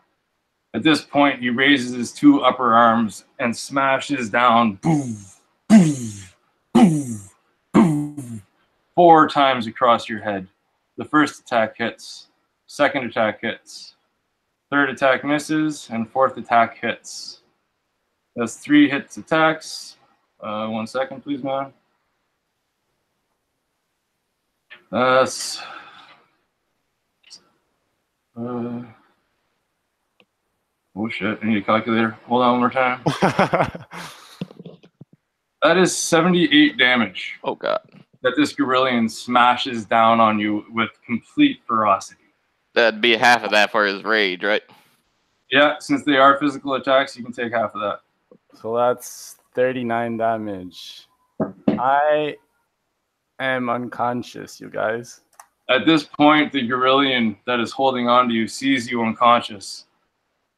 A: At this point, he raises his two upper arms and smashes down, boom, boom, boom, boom, 4 times across your head. The first attack hits, second attack hits, third attack misses, and fourth attack hits. That's 3 hits attacks. 1 second, please, man. That's oh shit, I need a calculator. Hold on one more time. That is 78 damage.
B: Oh god.
A: That this Gorillion smashes down on you with complete ferocity.
B: That'd be half of that for his rage, right?
A: Yeah, since they are physical attacks, you can take half of that.
F: So that's 39 damage. I am unconscious, you guys.
A: At this point, the Gorillion that is holding on to you sees you unconscious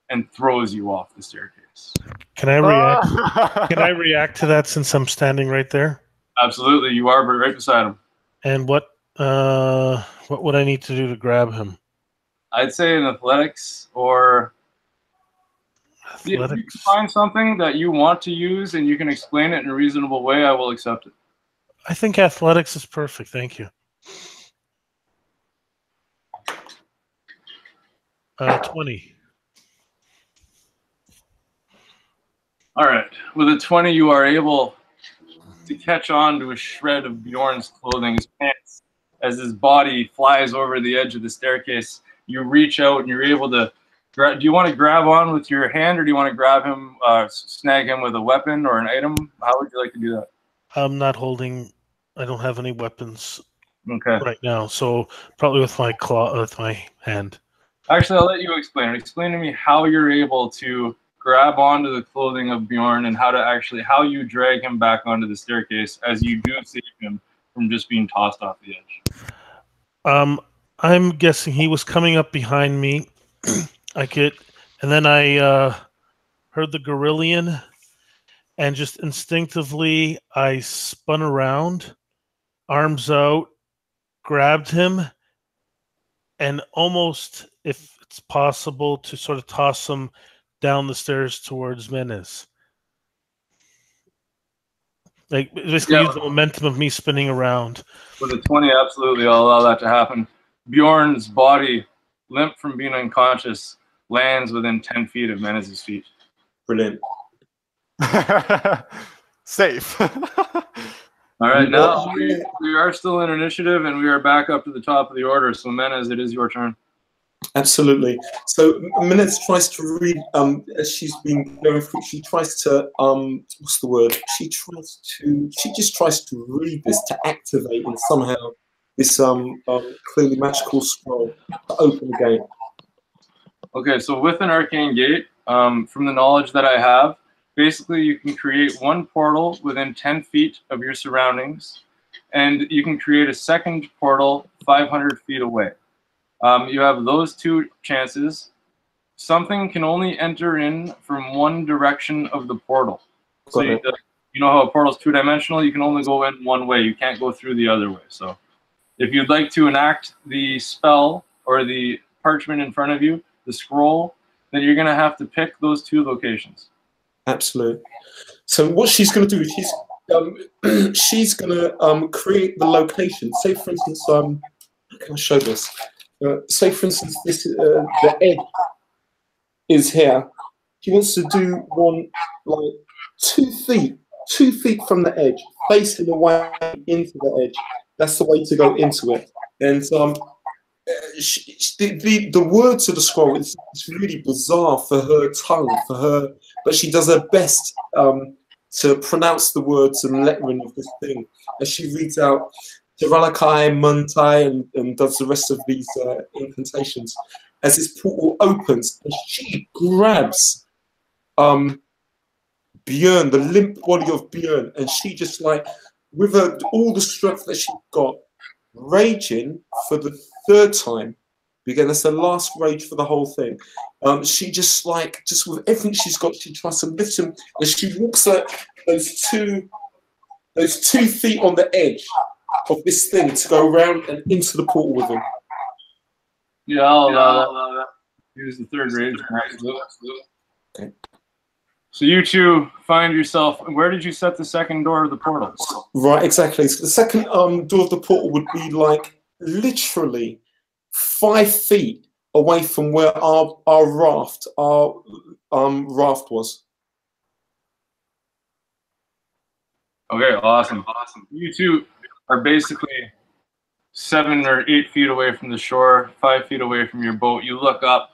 A: and throws you off the staircase.
E: Can I react? Can I react to that since I'm standing right there?
A: Absolutely, you are right beside him.
E: And what would I need to do to grab him?
A: I'd say in athletics or if you can find something that you want to use and you can explain it in a reasonable way, I will accept it.
E: I think athletics is perfect. Thank you. 20.
A: All right. With a 20, you are able to catch on to a shred of Bjorn's clothing, his pants, as his body flies over the edge of the staircase. You reach out and you're able to. Do you want to grab on with your hand, or do you want to grab him, snag him with a weapon or an item? How would you like to do that?
E: I'm not holding. I don't have any weapons
A: right
E: now, so probably with my claw, with my hand.
A: Actually, I'll let you explain it. Explain to me how you're able to grab onto the clothing of Bjorn and how you drag him back onto the staircase as you do save him from just being tossed off the edge.
E: I'm guessing he was coming up behind me. And then I heard the Gorillion, and just instinctively I spun around, arms out, grabbed him, and almost, if it's possible, to sort of toss him down the stairs towards Menace. Like, basically use the momentum of me spinning around.
A: With a 20, absolutely, I'll allow that to happen. Bjorn's body, limp from being unconscious, lands within 10 feet of Menace's feet.
D: Brilliant.
F: Safe.
A: All right, now we are still in initiative, and we are back up to the top of the order. So, Menez, it is your turn.
D: Absolutely. So Minette tries to read, as she's been going through, she tries to, what's the word? She just tries to read this, to activate and somehow this clearly magical scroll to open the gate.
A: Okay, so with an arcane gate, from the knowledge that I have, basically you can create one portal within 10 feet of your surroundings, and you can create a second portal 500 feet away. You have those 2 chances. Something can only enter in from one direction of the portal. So you know how a portal is 2-dimensional? You can only go in one way. You can't go through the other way. So if you'd like to enact the spell or the parchment in front of you, the scroll, then you're going to have to pick those 2 locations.
D: Absolutely. So what she's going to do is she's going to create the location. Say, for instance, how can I show this? Say, for instance, this the egg is here. She wants to do one like 2 feet from the edge, facing away into the edge. That's the way to go into it. And the words of the scroll is really bizarre for her tongue, for her, but she does her best to pronounce the words and lettering of this thing as she reads out Teralakai, Muntai, and does the rest of these incantations. As this portal opens, and she grabs Björn, the limp body of Björn, and she just like, with all the strength that she's got, raging for the third time. Again, that's the last rage for the whole thing. She just with everything she's got, she tries to lift him, and she walks those 2 feet on the edge of this thing to go around and into the portal with him.
A: Yeah, I'll allow that. Here's the third rage.
D: Okay.
A: So you two find yourself. Where did you set the second door of the portal?
D: Right, exactly. So the second door of the portal would be like literally 5 feet away from where our raft was.
A: Okay, awesome. You two are basically 7 or 8 feet away from the shore, 5 feet away from your boat. You look up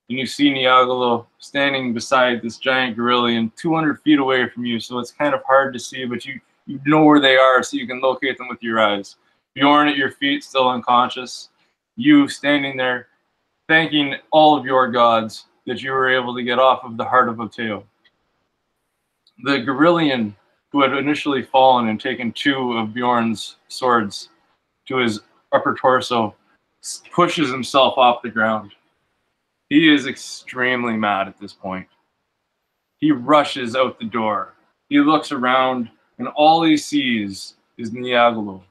A: and you see Niagolo standing beside this giant Gorillion 200 feet away from you, so it's kind of hard to see, but you know where they are, so you can locate them with your eyes. Bjorn at your feet, still unconscious. You standing there, thanking all of your gods that you were able to get off of the heart of Oteo. The Gorillion, who had initially fallen and taken 2 of Bjorn's swords to his upper torso, pushes himself off the ground. He is extremely mad at this point. He rushes out the door. He looks around, and all he sees is Niagolo,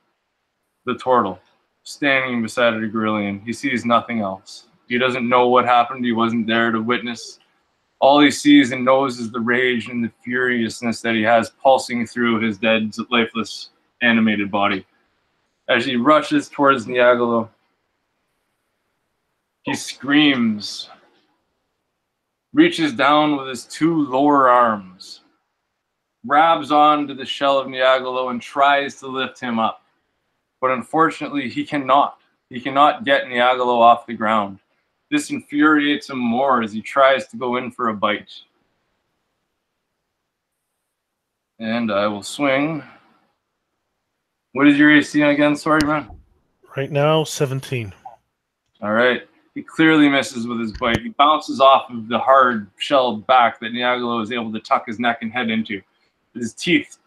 A: the turtle, standing beside a Gorillion. He sees nothing else. He doesn't know what happened. He wasn't there to witness. All he sees and knows is the rage and the furiousness that he has pulsing through his dead, lifeless, animated body. As he rushes towards Niagolo, he screams, reaches down with his 2 lower arms, grabs onto the shell of Niagolo and tries to lift him up. But unfortunately, he cannot. He cannot get Niagolo off the ground. This infuriates him more as he tries to go in for a bite. And I will swing. What is your AC again? Sorry, man.
E: Right now, 17.
A: All right. He clearly misses with his bite. He bounces off of the hard shelled back that Niagolo is able to tuck his neck and head into. His teeth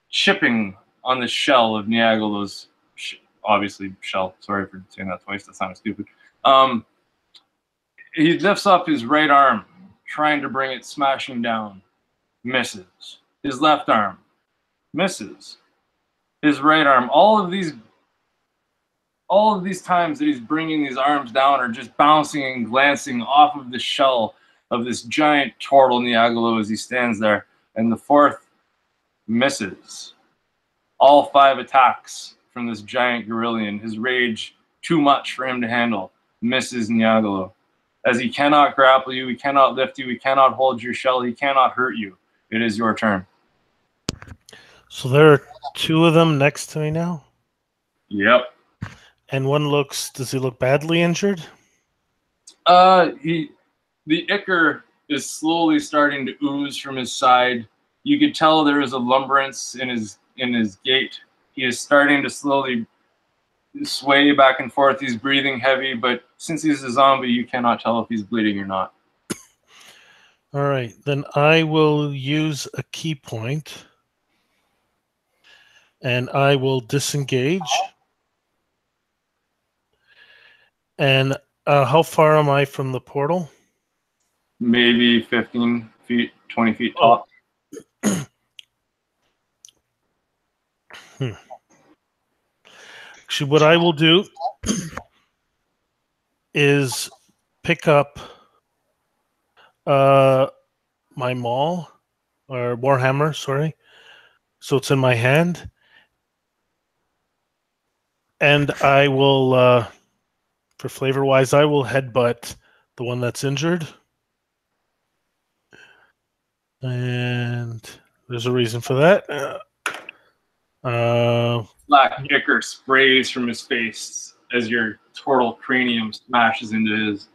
A: chipping on the shell of Niagolo's, obviously, shell. Sorry for saying that twice. That sounded stupid. He lifts up his right arm, trying to bring it smashing down. Misses. His left arm. Misses. His right arm. All of these times that he's bringing these arms down are just bouncing and glancing off of the shell of this giant turtle Niagolo as he stands there. And the 4th misses. All 5 attacks from this giant Gorillion. His rage, too much for him to handle, misses Niagolo. As he cannot grapple you, he cannot lift you, he cannot hold your shell, he cannot hurt you. It is your turn.
E: So there are 2 of them next to me now?
A: Yep.
E: And one does he look badly injured?
A: The ichor is slowly starting to ooze from his side. You could tell there is a lumbrance in his gait. He is starting to slowly sway back and forth. He's breathing heavy, but since he's a zombie, you cannot tell if he's bleeding or not.
E: All right, then I will use a key point, and I will disengage. And how far am I from the portal?
A: Maybe 15 feet, 20 feet top.
E: Actually, what I will do is pick up my maul, or warhammer, sorry. So it's in my hand. And I will, for flavor-wise, I will headbutt the one that's injured. And there's a reason for that.
A: Black ichor sprays from his face as your turtle cranium smashes into his.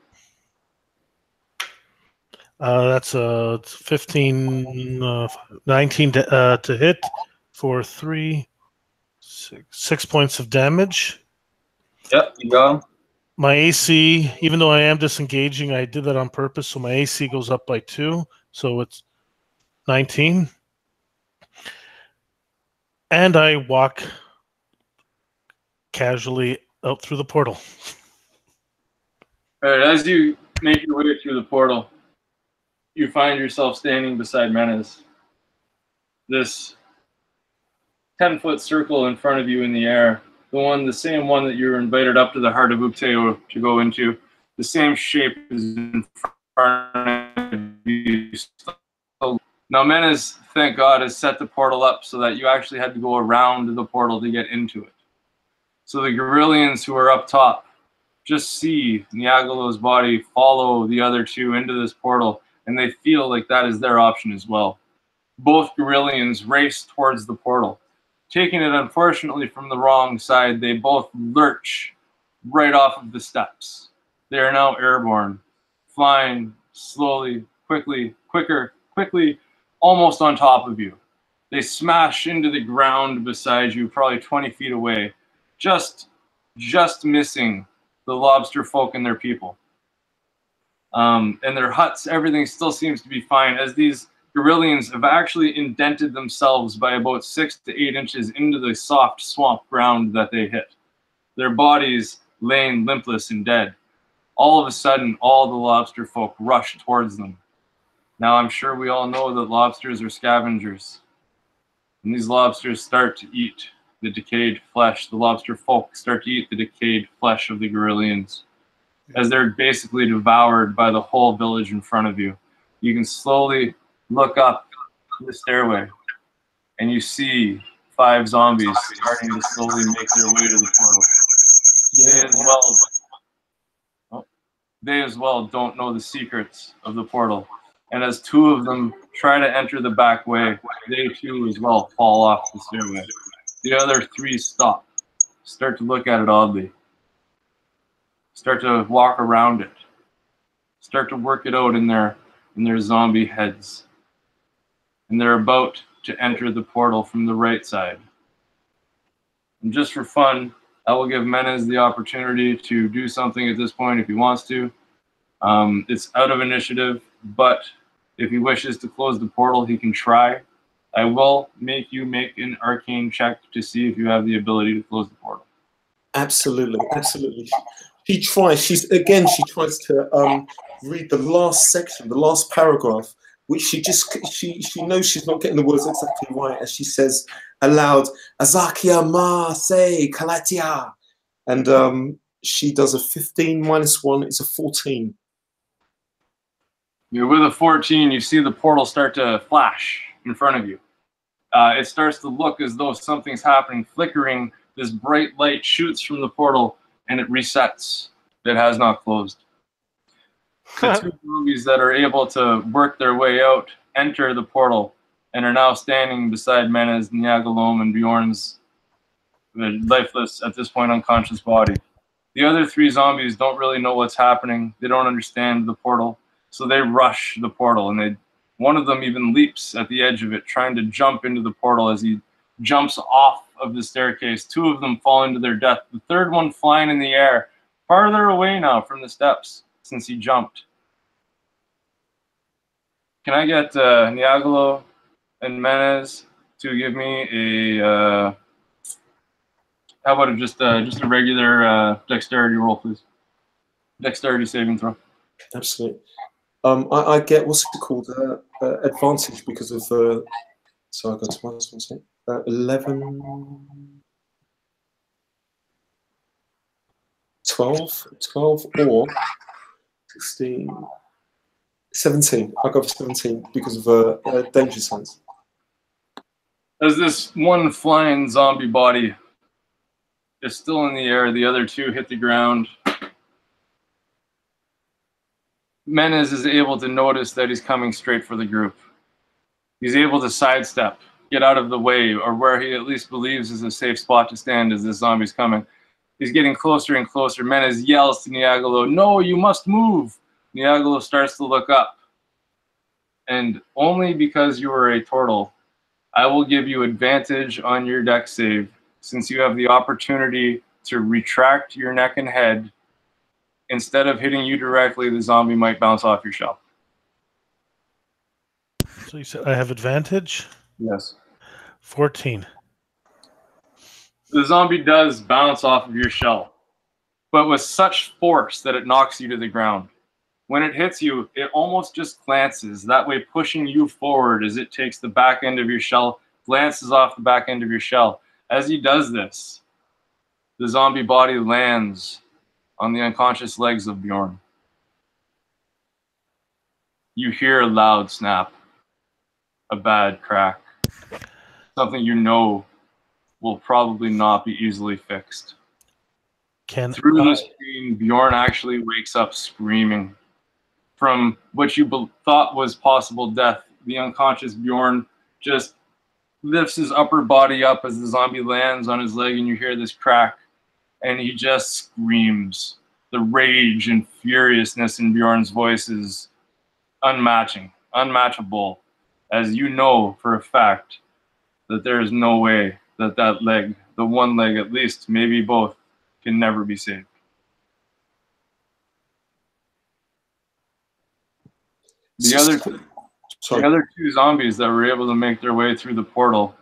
E: That's a 15, 19 to hit for 6 points of damage.
A: Yep, you got him.
E: My AC, even though I am disengaging, I did that on purpose, so my AC goes up by 2, so it's 19. And I walk casually out through the portal.
A: All right, as you make your way through the portal, you find yourself standing beside Menace. This 10-foot circle in front of you in the air, the same one that you were invited up to the heart of Ukteo to go into, the same shape is in front of you. Now, Menace, thank God, has set the portal up so that you actually had to go around the portal to get into it. So the Guerrillians who are up top just see Niagalo's body follow the other two into this portal, and they feel like that is their option as well. Both Guerrillians race towards the portal. Taking it, unfortunately, from the wrong side, they both lurch right off of the steps. They are now airborne, flying slowly, quickly, almost on top of you. They smash into the ground beside you, probably 20 feet away, just missing the lobster folk and their people. And their huts, everything still seems to be fine, as these Guerrillians have actually indented themselves by about 6 to 8 inches into the soft swamp ground that they hit. Their bodies laying limpless and dead. All of a sudden, all the lobster folk rush towards them. Now, I'm sure we all know that lobsters are scavengers. And these lobsters start to eat the decayed flesh. The lobster folk start to eat the decayed flesh of the Guerrillians, as they're basically devoured by the whole village in front of you. You can slowly look up the stairway, and you see 5 zombies starting to slowly make their way to the portal. They as well don't know the secrets of the portal. And as 2 of them try to enter the back way, they too as well fall off the stairway. The other 3 stop, start to look at it oddly, start to walk around it, start to work it out in their zombie heads. And they're about to enter the portal from the right side. And just for fun, I will give Menez the opportunity to do something at this point if he wants to. It's out of initiative, but if he wishes to close the portal, he can try. I will make you make an arcane check to see if you have the ability to close the portal.
D: Absolutely, absolutely. She tries. She tries to read the last section, the last paragraph, which she knows she's not getting the words exactly right, as she says aloud, "Azakia ma se kalatia," and she does a 15 minus 1. It's a 14.
A: With a 14, you see the portal start to flash in front of you. It starts to look as though something's happening, flickering. This bright light shoots from the portal, and it resets. It has not closed. The 2 zombies that are able to work their way out enter the portal and are now standing beside Menez, Niagalom, and Bjorn's lifeless, at this point, unconscious body. The other 3 zombies don't really know what's happening. They don't understand the portal, so they rush the portal, and one of them even leaps at the edge of it, trying to jump into the portal. As he jumps off of the staircase, 2 of them fall into their death. The third one flying in the air, farther away now from the steps since he jumped. Can I get Niagalo and Menez to give me a how about just a regular dexterity roll, please? Dexterity saving throw.
D: Absolutely. I get, what's it called, advantage because of so I got twice, 11, 12 or 16, 17. I got 17 because of danger sense.
A: As this one flying zombie body is still in the air, the other 2 hit the ground. Menez is able to notice that he's coming straight for the group. He's able to sidestep, get out of the way, or where he at least believes is a safe spot to stand as this zombie's coming. He's getting closer and closer. Menez yells to Niagolo, "No, you must move!" Niagolo starts to look up. And only because you are a turtle, I will give you advantage on your deck save, since you have the opportunity to retract your neck and head. Instead of hitting you directly, the zombie might bounce off your shell.
E: So you said I have advantage?
A: Yes.
E: 14.
A: The zombie does bounce off of your shell, but with such force that it knocks you to the ground. When it hits you, it almost just glances, that way pushing you forward as it takes the back end of your shell, glances off the back end of your shell. As he does this, the zombie body lands on the unconscious legs of Bjorn. You hear a loud snap, a bad crack, something you know will probably not be easily fixed. Through the screen, Bjorn actually wakes up screaming. From what you thought was possible death, the unconscious Bjorn just lifts his upper body up as the zombie lands on his leg, and you hear this crack, and he just screams. The rage and furiousness in Bjorn's voice is unmatchable, as you know for a fact that there is no way that that leg, the one leg at least, maybe both, can never be saved. The other two zombies that were able to make their way through the portal,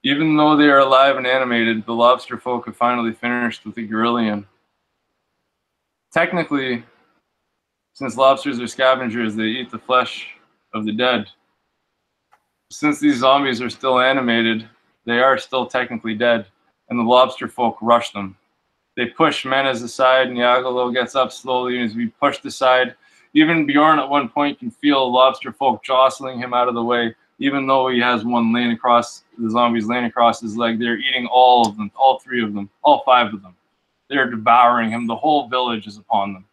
A: even though they are alive and animated, the lobster folk have finally finished with the Gorillion. Technically, since lobsters are scavengers, they eat the flesh of the dead. Since these zombies are still animated, they are still technically dead, and the lobster folk rush them. They push Menez aside, and Niagolo gets up slowly, and as we pushed aside, even Bjorn at one point can feel lobster folk jostling him out of the way, even though he has one laying across, the zombies laying across his leg. They're eating all of them, all three of them, all five of them. They're devouring him. The whole village is upon them.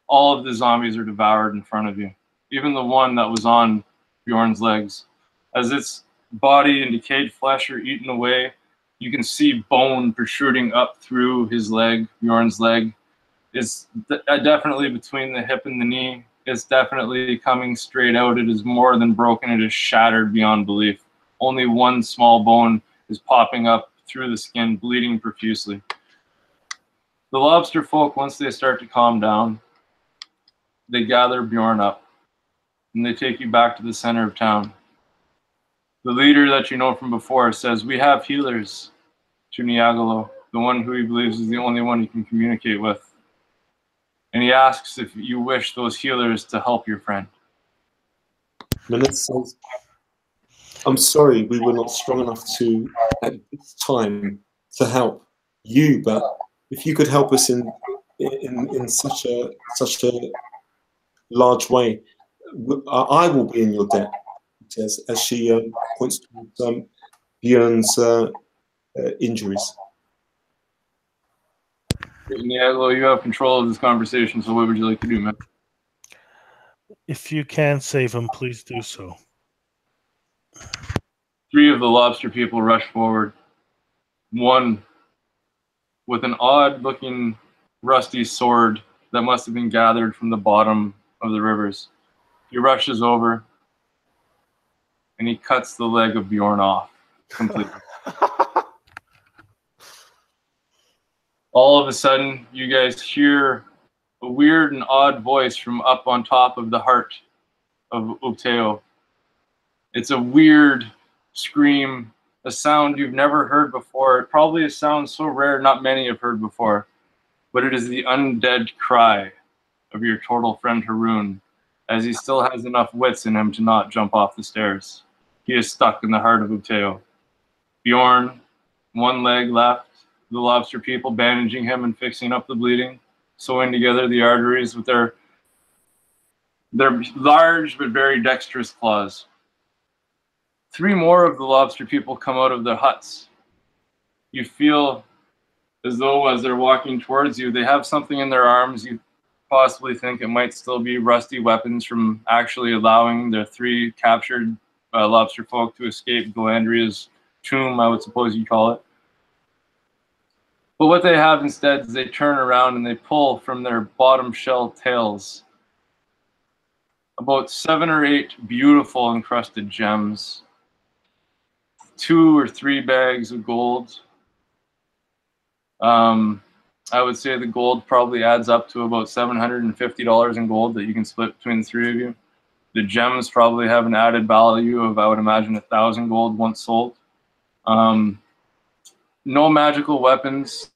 A: All of the zombies are devoured in front of you. Even the one that was on Bjorn's legs. As its body and decayed flesh are eaten away, you can see bone protruding up through his leg, Bjorn's leg. It's definitely between the hip and the knee. It's definitely coming straight out. It is more than broken. It is shattered beyond belief. Only one small bone is popping up through the skin, bleeding profusely. The lobster folk, once they start to calm down, they gather Bjorn up, and they take you back to the center of town. The leader that you know from before says, "We have healers," to Niagolo, the one who he believes is the only one he can communicate with. And he asks if you wish those healers to help your friend.
D: Menez says, "I'm sorry we were not strong enough to, at this time, to help you, but if you could help us in such a large way, I will be in your debt," says, as she points to Bjorn's injuries.
A: Niagolo, you have control of this conversation, so what would you like to do, man?
E: If you can save him, please do so.
A: Three of the lobster people rush forward. One with an odd-looking rusty sword that must have been gathered from the bottom of the rivers. He rushes over, and he cuts the leg of Bjorn off completely. All of a sudden, you guys hear a weird and odd voice from up on top of the heart of Uteo. It's a weird scream, a sound you've never heard before. Probably a sound so rare not many have heard before, but it is the undead cry of your turtle friend Haroon, as he still has enough wits in him to not jump off the stairs. He is stuck in the heart of Uteo. Bjorn, one leg left, the lobster people bandaging him and fixing up the bleeding, sewing together the arteries with their large but very dexterous claws. Three more of the lobster people come out of their huts. You feel as though as they're walking towards you, they have something in their arms. possibly think it might still be rusty weapons from actually allowing the 3 captured lobster folk to escape Galandria's tomb, I would suppose you'd call it. But what they have instead is they turn around and they pull from their bottom shell tails about 7 or 8 beautiful encrusted gems, 2 or 3 bags of gold. I would say the gold probably adds up to about $750 in gold that you can split between the 3 of you. The gems probably have an added value of, I would imagine, 1,000 gold once sold. No magical weapons,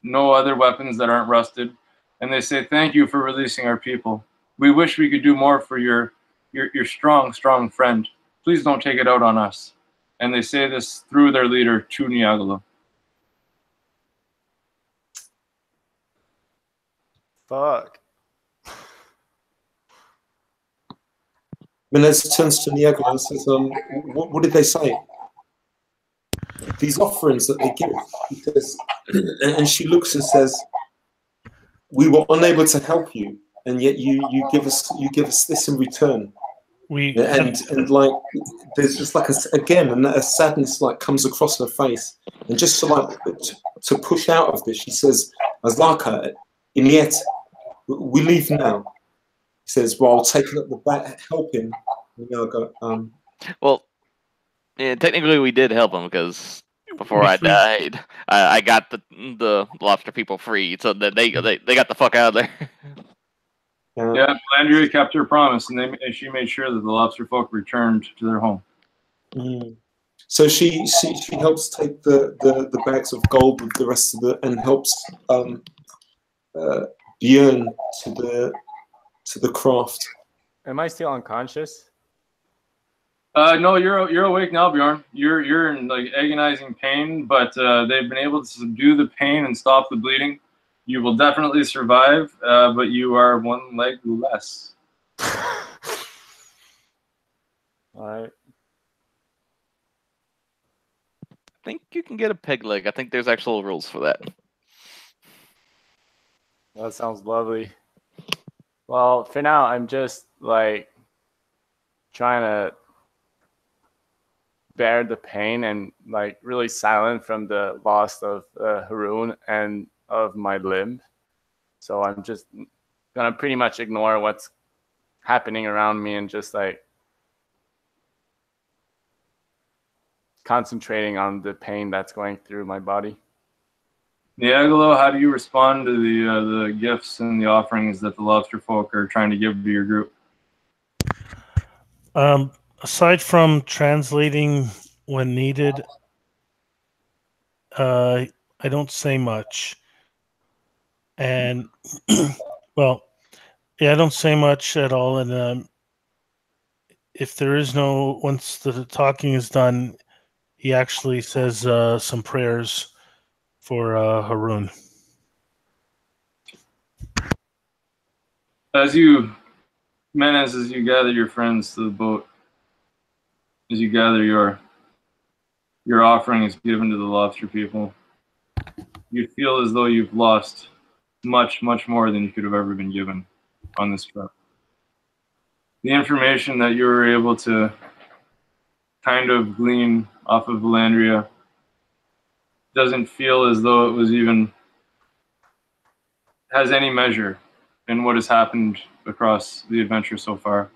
A: no other weapons that aren't rusted. And they say, thank you for releasing our people. We wish we could do more for your strong, strong friend. Please don't take it out on us. And they say this through their leader, Chu Niagalo.
F: Fuck.
D: Menez turns to Niagara and says, what did they say? These offerings that they give, he says, and she looks and says, we were unable to help you, and yet you give us this in return. And like there's just like a sadness like comes across her face, and just to push out of this, she says, Azlaka, Inete, we leave now. He says, while taking up the back, helping.
B: Well, yeah, technically we did help him because before I died, I got the lobster people free, so that they got the fuck out of there.
A: Yeah, Landria kept her promise, and she made sure that the lobster folk returned to their home.
D: So she helps take the bags of gold with the rest of and helps Björn to the craft.
F: Am I still unconscious?
A: No, you're awake now, Bjorn. You're in like agonizing pain, but they've been able to subdue the pain and stop the bleeding. You will definitely survive, but you are 1 leg less.
F: All right.
B: I think you can get a peg leg. I think there's actual rules for that.
F: That sounds lovely. Well, for now, I'm just like trying to bear the pain and like really silent from the loss of Haroon and of my limb. So I'm just gonna pretty much ignore what's happening around me and just like concentrating on the pain that's going through my body.
A: Niagalo, how do you respond to the gifts and the offerings that the lobster folk are trying to give to your group?
E: Aside from translating when needed, I don't say much. And well, yeah, I don't say much at all. And if there is once the talking is done, he actually says some prayers for Haroon.
A: As you gather your friends to the boat, as you gather your offering is given to the lobster people, you feel as though you've lost much, much more than you could have ever been given on this trip. The information that you were able to kind of glean off of Valandria doesn't feel as though it was has any measure in what has happened across the adventure so far.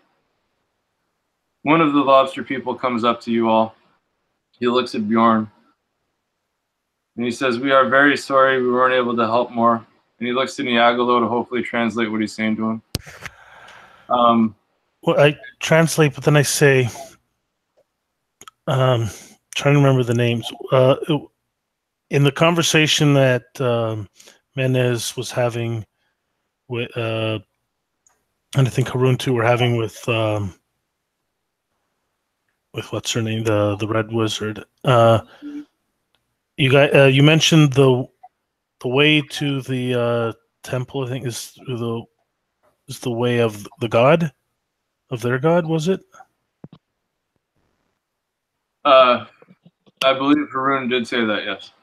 A: One of the lobster people comes up to you all. He looks at Bjorn and he says, "We are very sorry we weren't able to help more." And he looks to Niagalo to hopefully translate what he's saying to him.
E: Well, I translate, but then I say, trying to remember the names. In the conversation that Menez was having with, and I think Haroon too were having with what's her name, the Red Wizard. You guys, you mentioned the way to the temple. I think is the way of the god, of their god. Was it?
A: I believe Haroon did say that. Yes.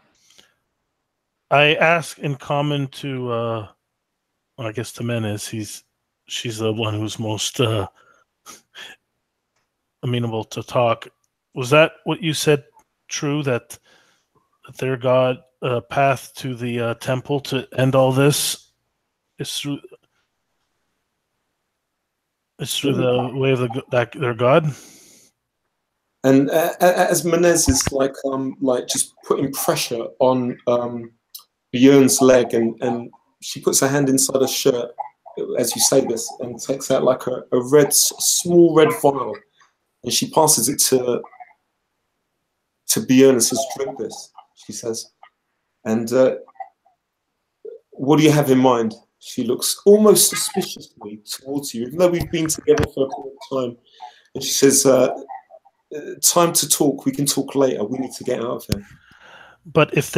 E: I asked in common to I guess to Menes, she's the one who's most amenable to talk. Was that what you said? True that their god path to the temple to end all this is through the way of their god.
D: And as Menez is like just putting pressure on Björn's leg, and she puts her hand inside her shirt as you say this, and takes out like a small red vial, and she passes it to Björn and says, "Drink this," she says. And what do you have in mind? She looks almost suspiciously towards you, even though we've been together for a long time. And she says, time to talk. We can talk later. We need to get out of here.
E: But if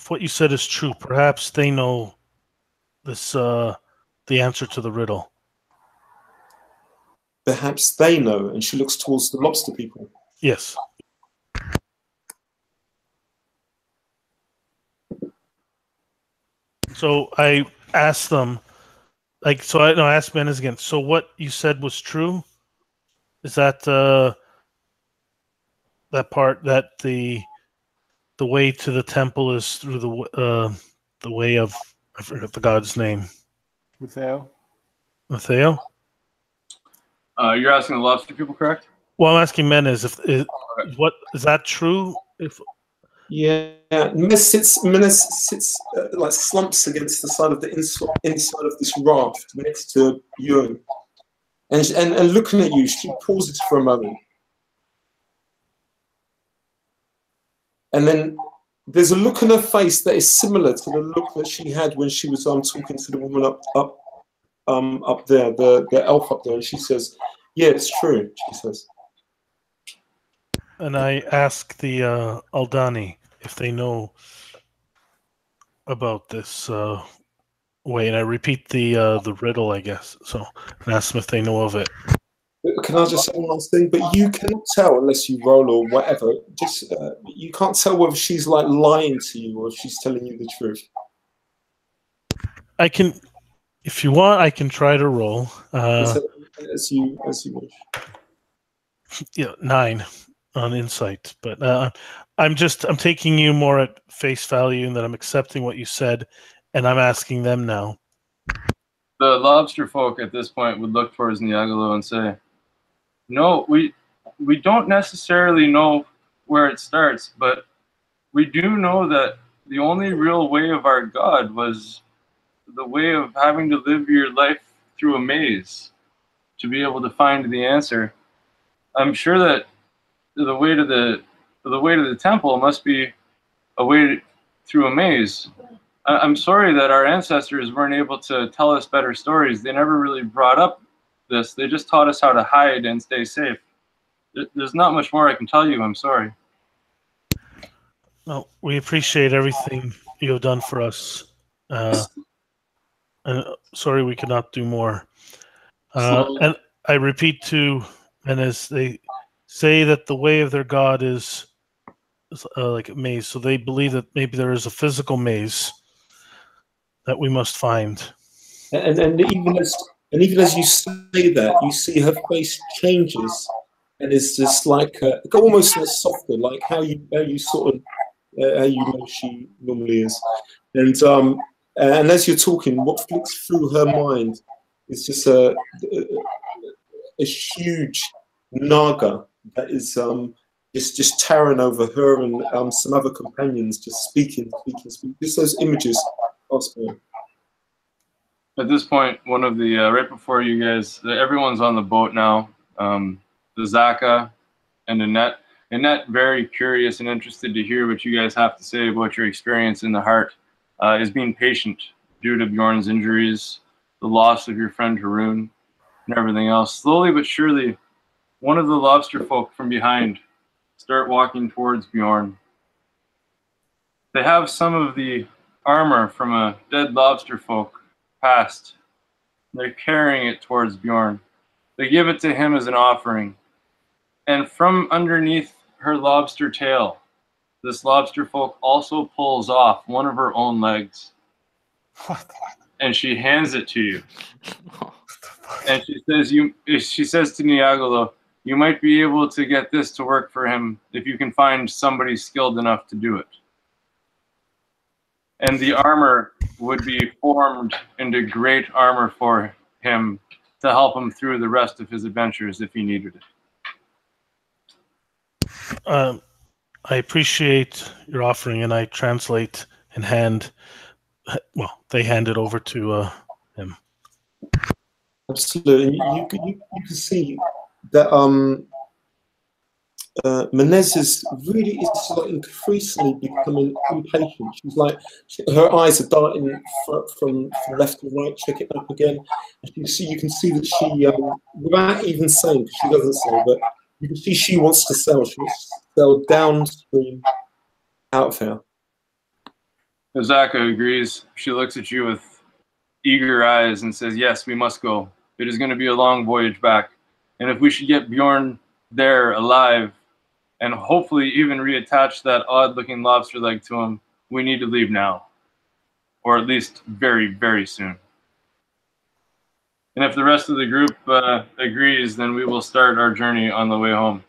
E: what you said is true, perhaps they know this the answer to the riddle.
D: Perhaps they know. And she looks towards the lobster people.
E: Yes. So I asked them, I asked Menes again. So what you said was true? Is that that part that the way to the temple is through the way of, I forget the god's name.
F: Matteo.
E: Matteo?
A: You're asking the lobster people, correct?
E: Well, I'm asking Menes what is that true?
D: Yeah, Menes sits like slumps against the side of the inside of this raft next to Björn, and looking at you, she pauses for a moment, and then there's a look on her face that is similar to the look that she had when she was talking to the woman up there, the elf up there, and she says, "Yeah, it's true," she says.
E: And I ask the Aldani if they know about this way, and I repeat the riddle, I guess. So, and ask them if they know of it.
D: Can I just say one last thing? But you cannot tell unless you roll or whatever. Just you can't tell whether she's like lying to you or if she's telling you the truth.
E: I can, if you want, I can try to roll.
D: As you wish.
E: Yeah, 9 on insight, but I'm taking you more at face value, and that I'm accepting what you said, and I'm asking them now.
A: The lobster folk at this point would look towards Niagalo and say, "No, we don't necessarily know where it starts, but we do know that the only real way of our God was the way of having to live your life through a maze to be able to find the answer. I'm sure that the way to the temple must be a way through a maze. I'm sorry that our ancestors weren't able to tell us better stories. They never really brought up this. They just taught us how to hide and stay safe. There's not much more I can tell you. I'm sorry."
E: Well, we appreciate everything you have done for us. And sorry we could not do more. And I repeat to, and as they say that the way of their God is like a maze, so they believe that maybe there is a physical maze that we must find.
D: And even as you say that, you see her face changes, and it's just like almost like softer, like how you sort of how you know she normally is, and as you're talking, what flicks through her mind is just a huge naga that is just towering over her and some other companions, just speaking. Just those images.
A: At this point, one of the right before you guys, everyone's on the boat now. The Zaka and Inete. Inete, very curious and interested to hear what you guys have to say about your experience in the heart, is being patient due to Bjorn's injuries, the loss of your friend Haroon, and everything else. Slowly but surely, one of the lobster folk from behind start walking towards Bjorn. They have some of the armor from a dead lobster folk past. They're carrying it towards Bjorn. They give it to him as an offering. And from underneath her lobster tail, this lobster folk also pulls off one of her own legs.
F: What?
A: and she hands it to you. And she says to Niagolo, you might be able to get this to work for him if you can find somebody skilled enough to do it. And the armor would be formed into great armor for him to help him through the rest of his adventures if he needed it.
E: I appreciate your offering, and I translate and hand. Well, they hand it over to him.
D: Absolutely, you can see that Menez is like increasingly becoming impatient. She's like, her eyes are darting from left to right, check it up again. And you can see that she, without even saying, because she doesn't say, but you can see she wants to sell. She wants to sell downstream out of here.
A: Azaka agrees. She looks at you with eager eyes and says, yes, we must go. It is going to be a long voyage back. And if we should get Bjorn there alive and hopefully even reattach that odd-looking lobster leg to him, we need to leave now. Or at least very, very soon. And if the rest of the group agrees, then we will start our journey on the way home.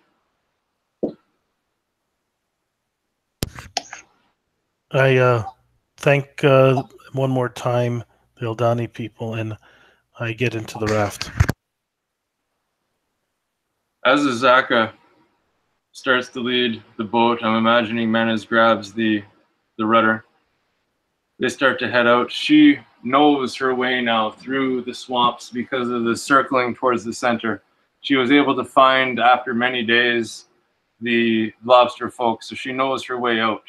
E: I thank one more time the Aldani people, and I get into the raft.
A: As Azaka starts to lead the boat, I'm imagining Menez grabs the rudder. They start to head out. She knows her way now through the swamps because of the circling towards the center. She was able to find, after many days, the lobster folk, so she knows her way out.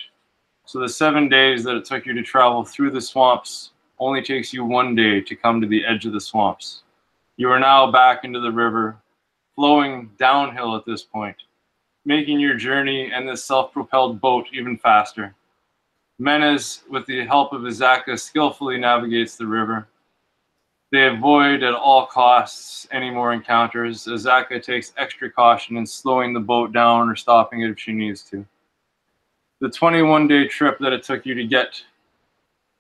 A: So the 7 days that it took you to travel through the swamps only takes you 1 day to come to the edge of the swamps. You are now back into the river, flowing downhill at this point, making your journey and this self-propelled boat even faster. Menez, with the help of Azaka, skillfully navigates the river. They avoid at all costs any more encounters. Azaka takes extra caution in slowing the boat down or stopping it if she needs to. The 21-day trip that it took you to get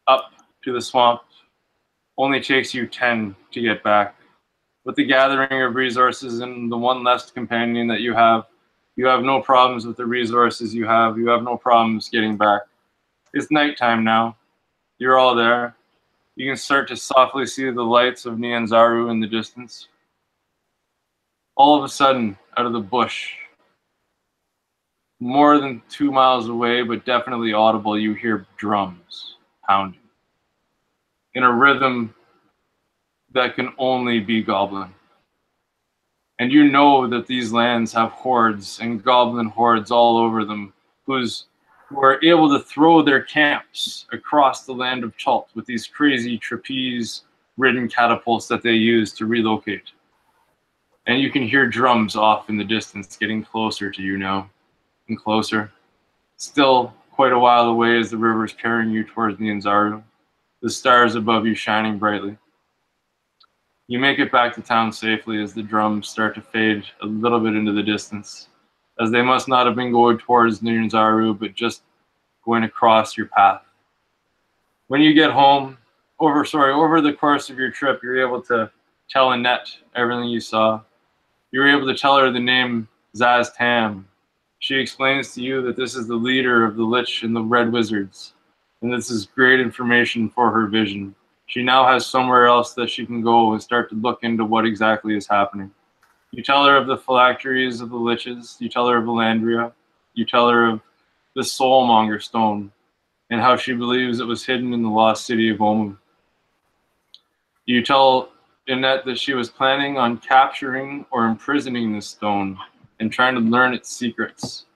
A: up to the swamp only takes you 10 to get back. With the gathering of resources and the one less companion that you have no problems with the resources you have. You have no problems getting back. It's nighttime now. You're all there. You can start to softly see the lights of Nianzaru in the distance. All of a sudden, out of the bush, more than 2 miles away, but definitely audible, you hear drums pounding in a rhythm that can only be goblin. And you know that these lands have hordes and goblin hordes all over them who are able to throw their camps across the land of Chult with these crazy trapeze-ridden catapults that they use to relocate. And you can hear drums off in the distance getting closer to you now and closer. Still quite a while away as the river is carrying you towards Nianzaru, the stars above you shining brightly. You make it back to town safely as the drums start to fade a little bit into the distance, as they must not have been going towards Nianzaru, but just going across your path. When you get home, over the course of your trip, you're able to tell Inete everything you saw. You're able to tell her the name Zaz Tam. She explains to you that this is the leader of the Lich and the Red Wizards, and this is great information for her vision. She now has somewhere else that she can go and start to look into what exactly is happening. You tell her of the phylacteries of the Liches. You tell her of Elandria. You tell her of the Soulmonger Stone and how she believes it was hidden in the lost city of Omu. You tell Inete that she was planning on capturing or imprisoning this stone and trying to learn its secrets.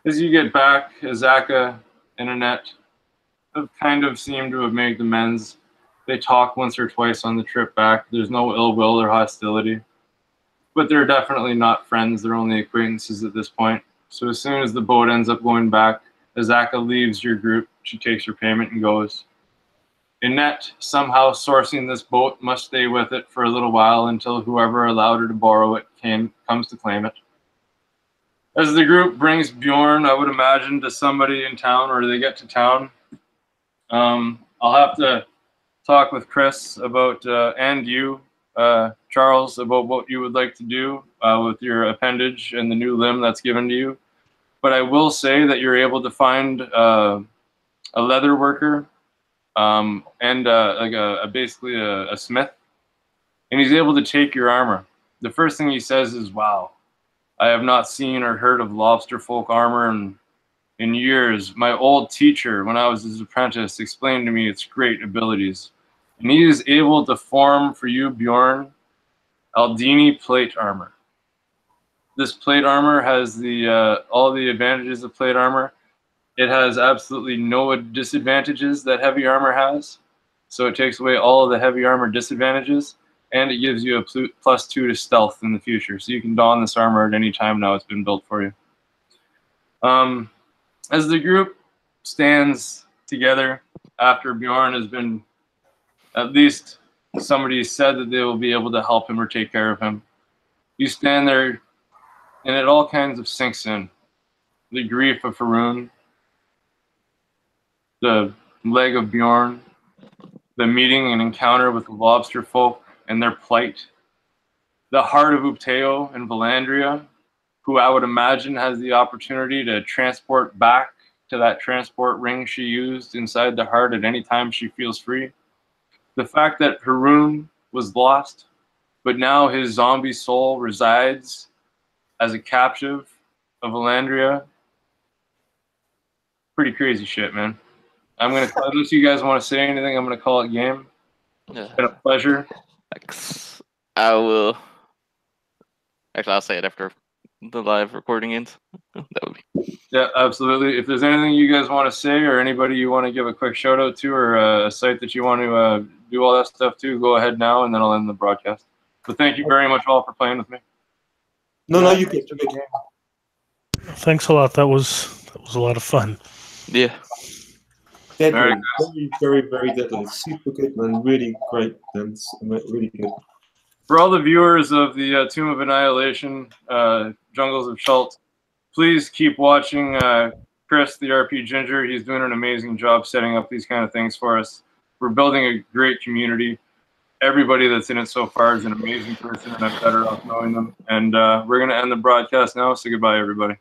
A: As you get back, Azaka and Inete have kind of seemed to have made amends. They talk once or twice on the trip back. There's no ill will or hostility. But they're definitely not friends. They're only acquaintances at this point. So as soon as the boat ends up going back, Azaka leaves your group. She takes her payment and goes. Inete, somehow sourcing this boat, must stay with it for a little while until whoever allowed her to borrow it comes to claim it. As the group brings Bjorn, I would imagine, to somebody in town, or they get to town, I'll have to talk with Chris about and you, Charles, about what you would like to do with your appendage and the new limb that's given to you. But I will say that you're able to find a leather worker and like basically a smith, and he's able to take your armor. The first thing he says is, "Wow, I have not seen or heard of lobster folk armor in years. My old teacher, when I was his apprentice, explained to me its great abilities." And he is able to form for you, Bjorn, Aldini plate armor. This plate armor has the all the advantages of plate armor. It has absolutely no disadvantages that heavy armor has. So it takes away all of the heavy armor disadvantages, and it gives you a +2 to stealth in the future. So you can don this armor at any time now it's been built for you. As the group stands together after Bjorn has been, at least somebody said that they will be able to help him or take care of him. You stand there, and it all kinds of sinks in. The grief of Haroon, the leg of Bjorn, the meeting and encounter with the lobster folk and their plight, the heart of Upteo and Valandria, who I would imagine has the opportunity to transport back to that transport ring she used inside the heart at any time she feels free. The fact that Haroon was lost, but now his zombie soul resides as a captive of Valandria. Pretty crazy shit, man. Unless you guys want to say anything, I'm gonna call it game. It's been a pleasure.
B: I will. Actually, I'll say it after the live recording ends. That would be.
A: Yeah, absolutely. If there's anything you guys want to say, or anybody you want to give a quick shout out to, or a site that you want to do all that stuff to, go ahead now, and then I'll end the broadcast. But thank you very much all for playing with me.
D: No, you get to the game.
E: Thanks a lot. That was a lot of fun.
B: Yeah.
D: Deadly.
A: All right,
D: very, very deadly. Super good, man. Really great, and really good.
A: For all the viewers of the Tomb of Annihilation, Jungles of Chult, please keep watching Chris, the RP Ginger. He's doing an amazing job setting up these kind of things for us. We're building a great community. Everybody that's in it so far is an amazing person, and I'm better off knowing them. And we're going to end the broadcast now, so goodbye, everybody.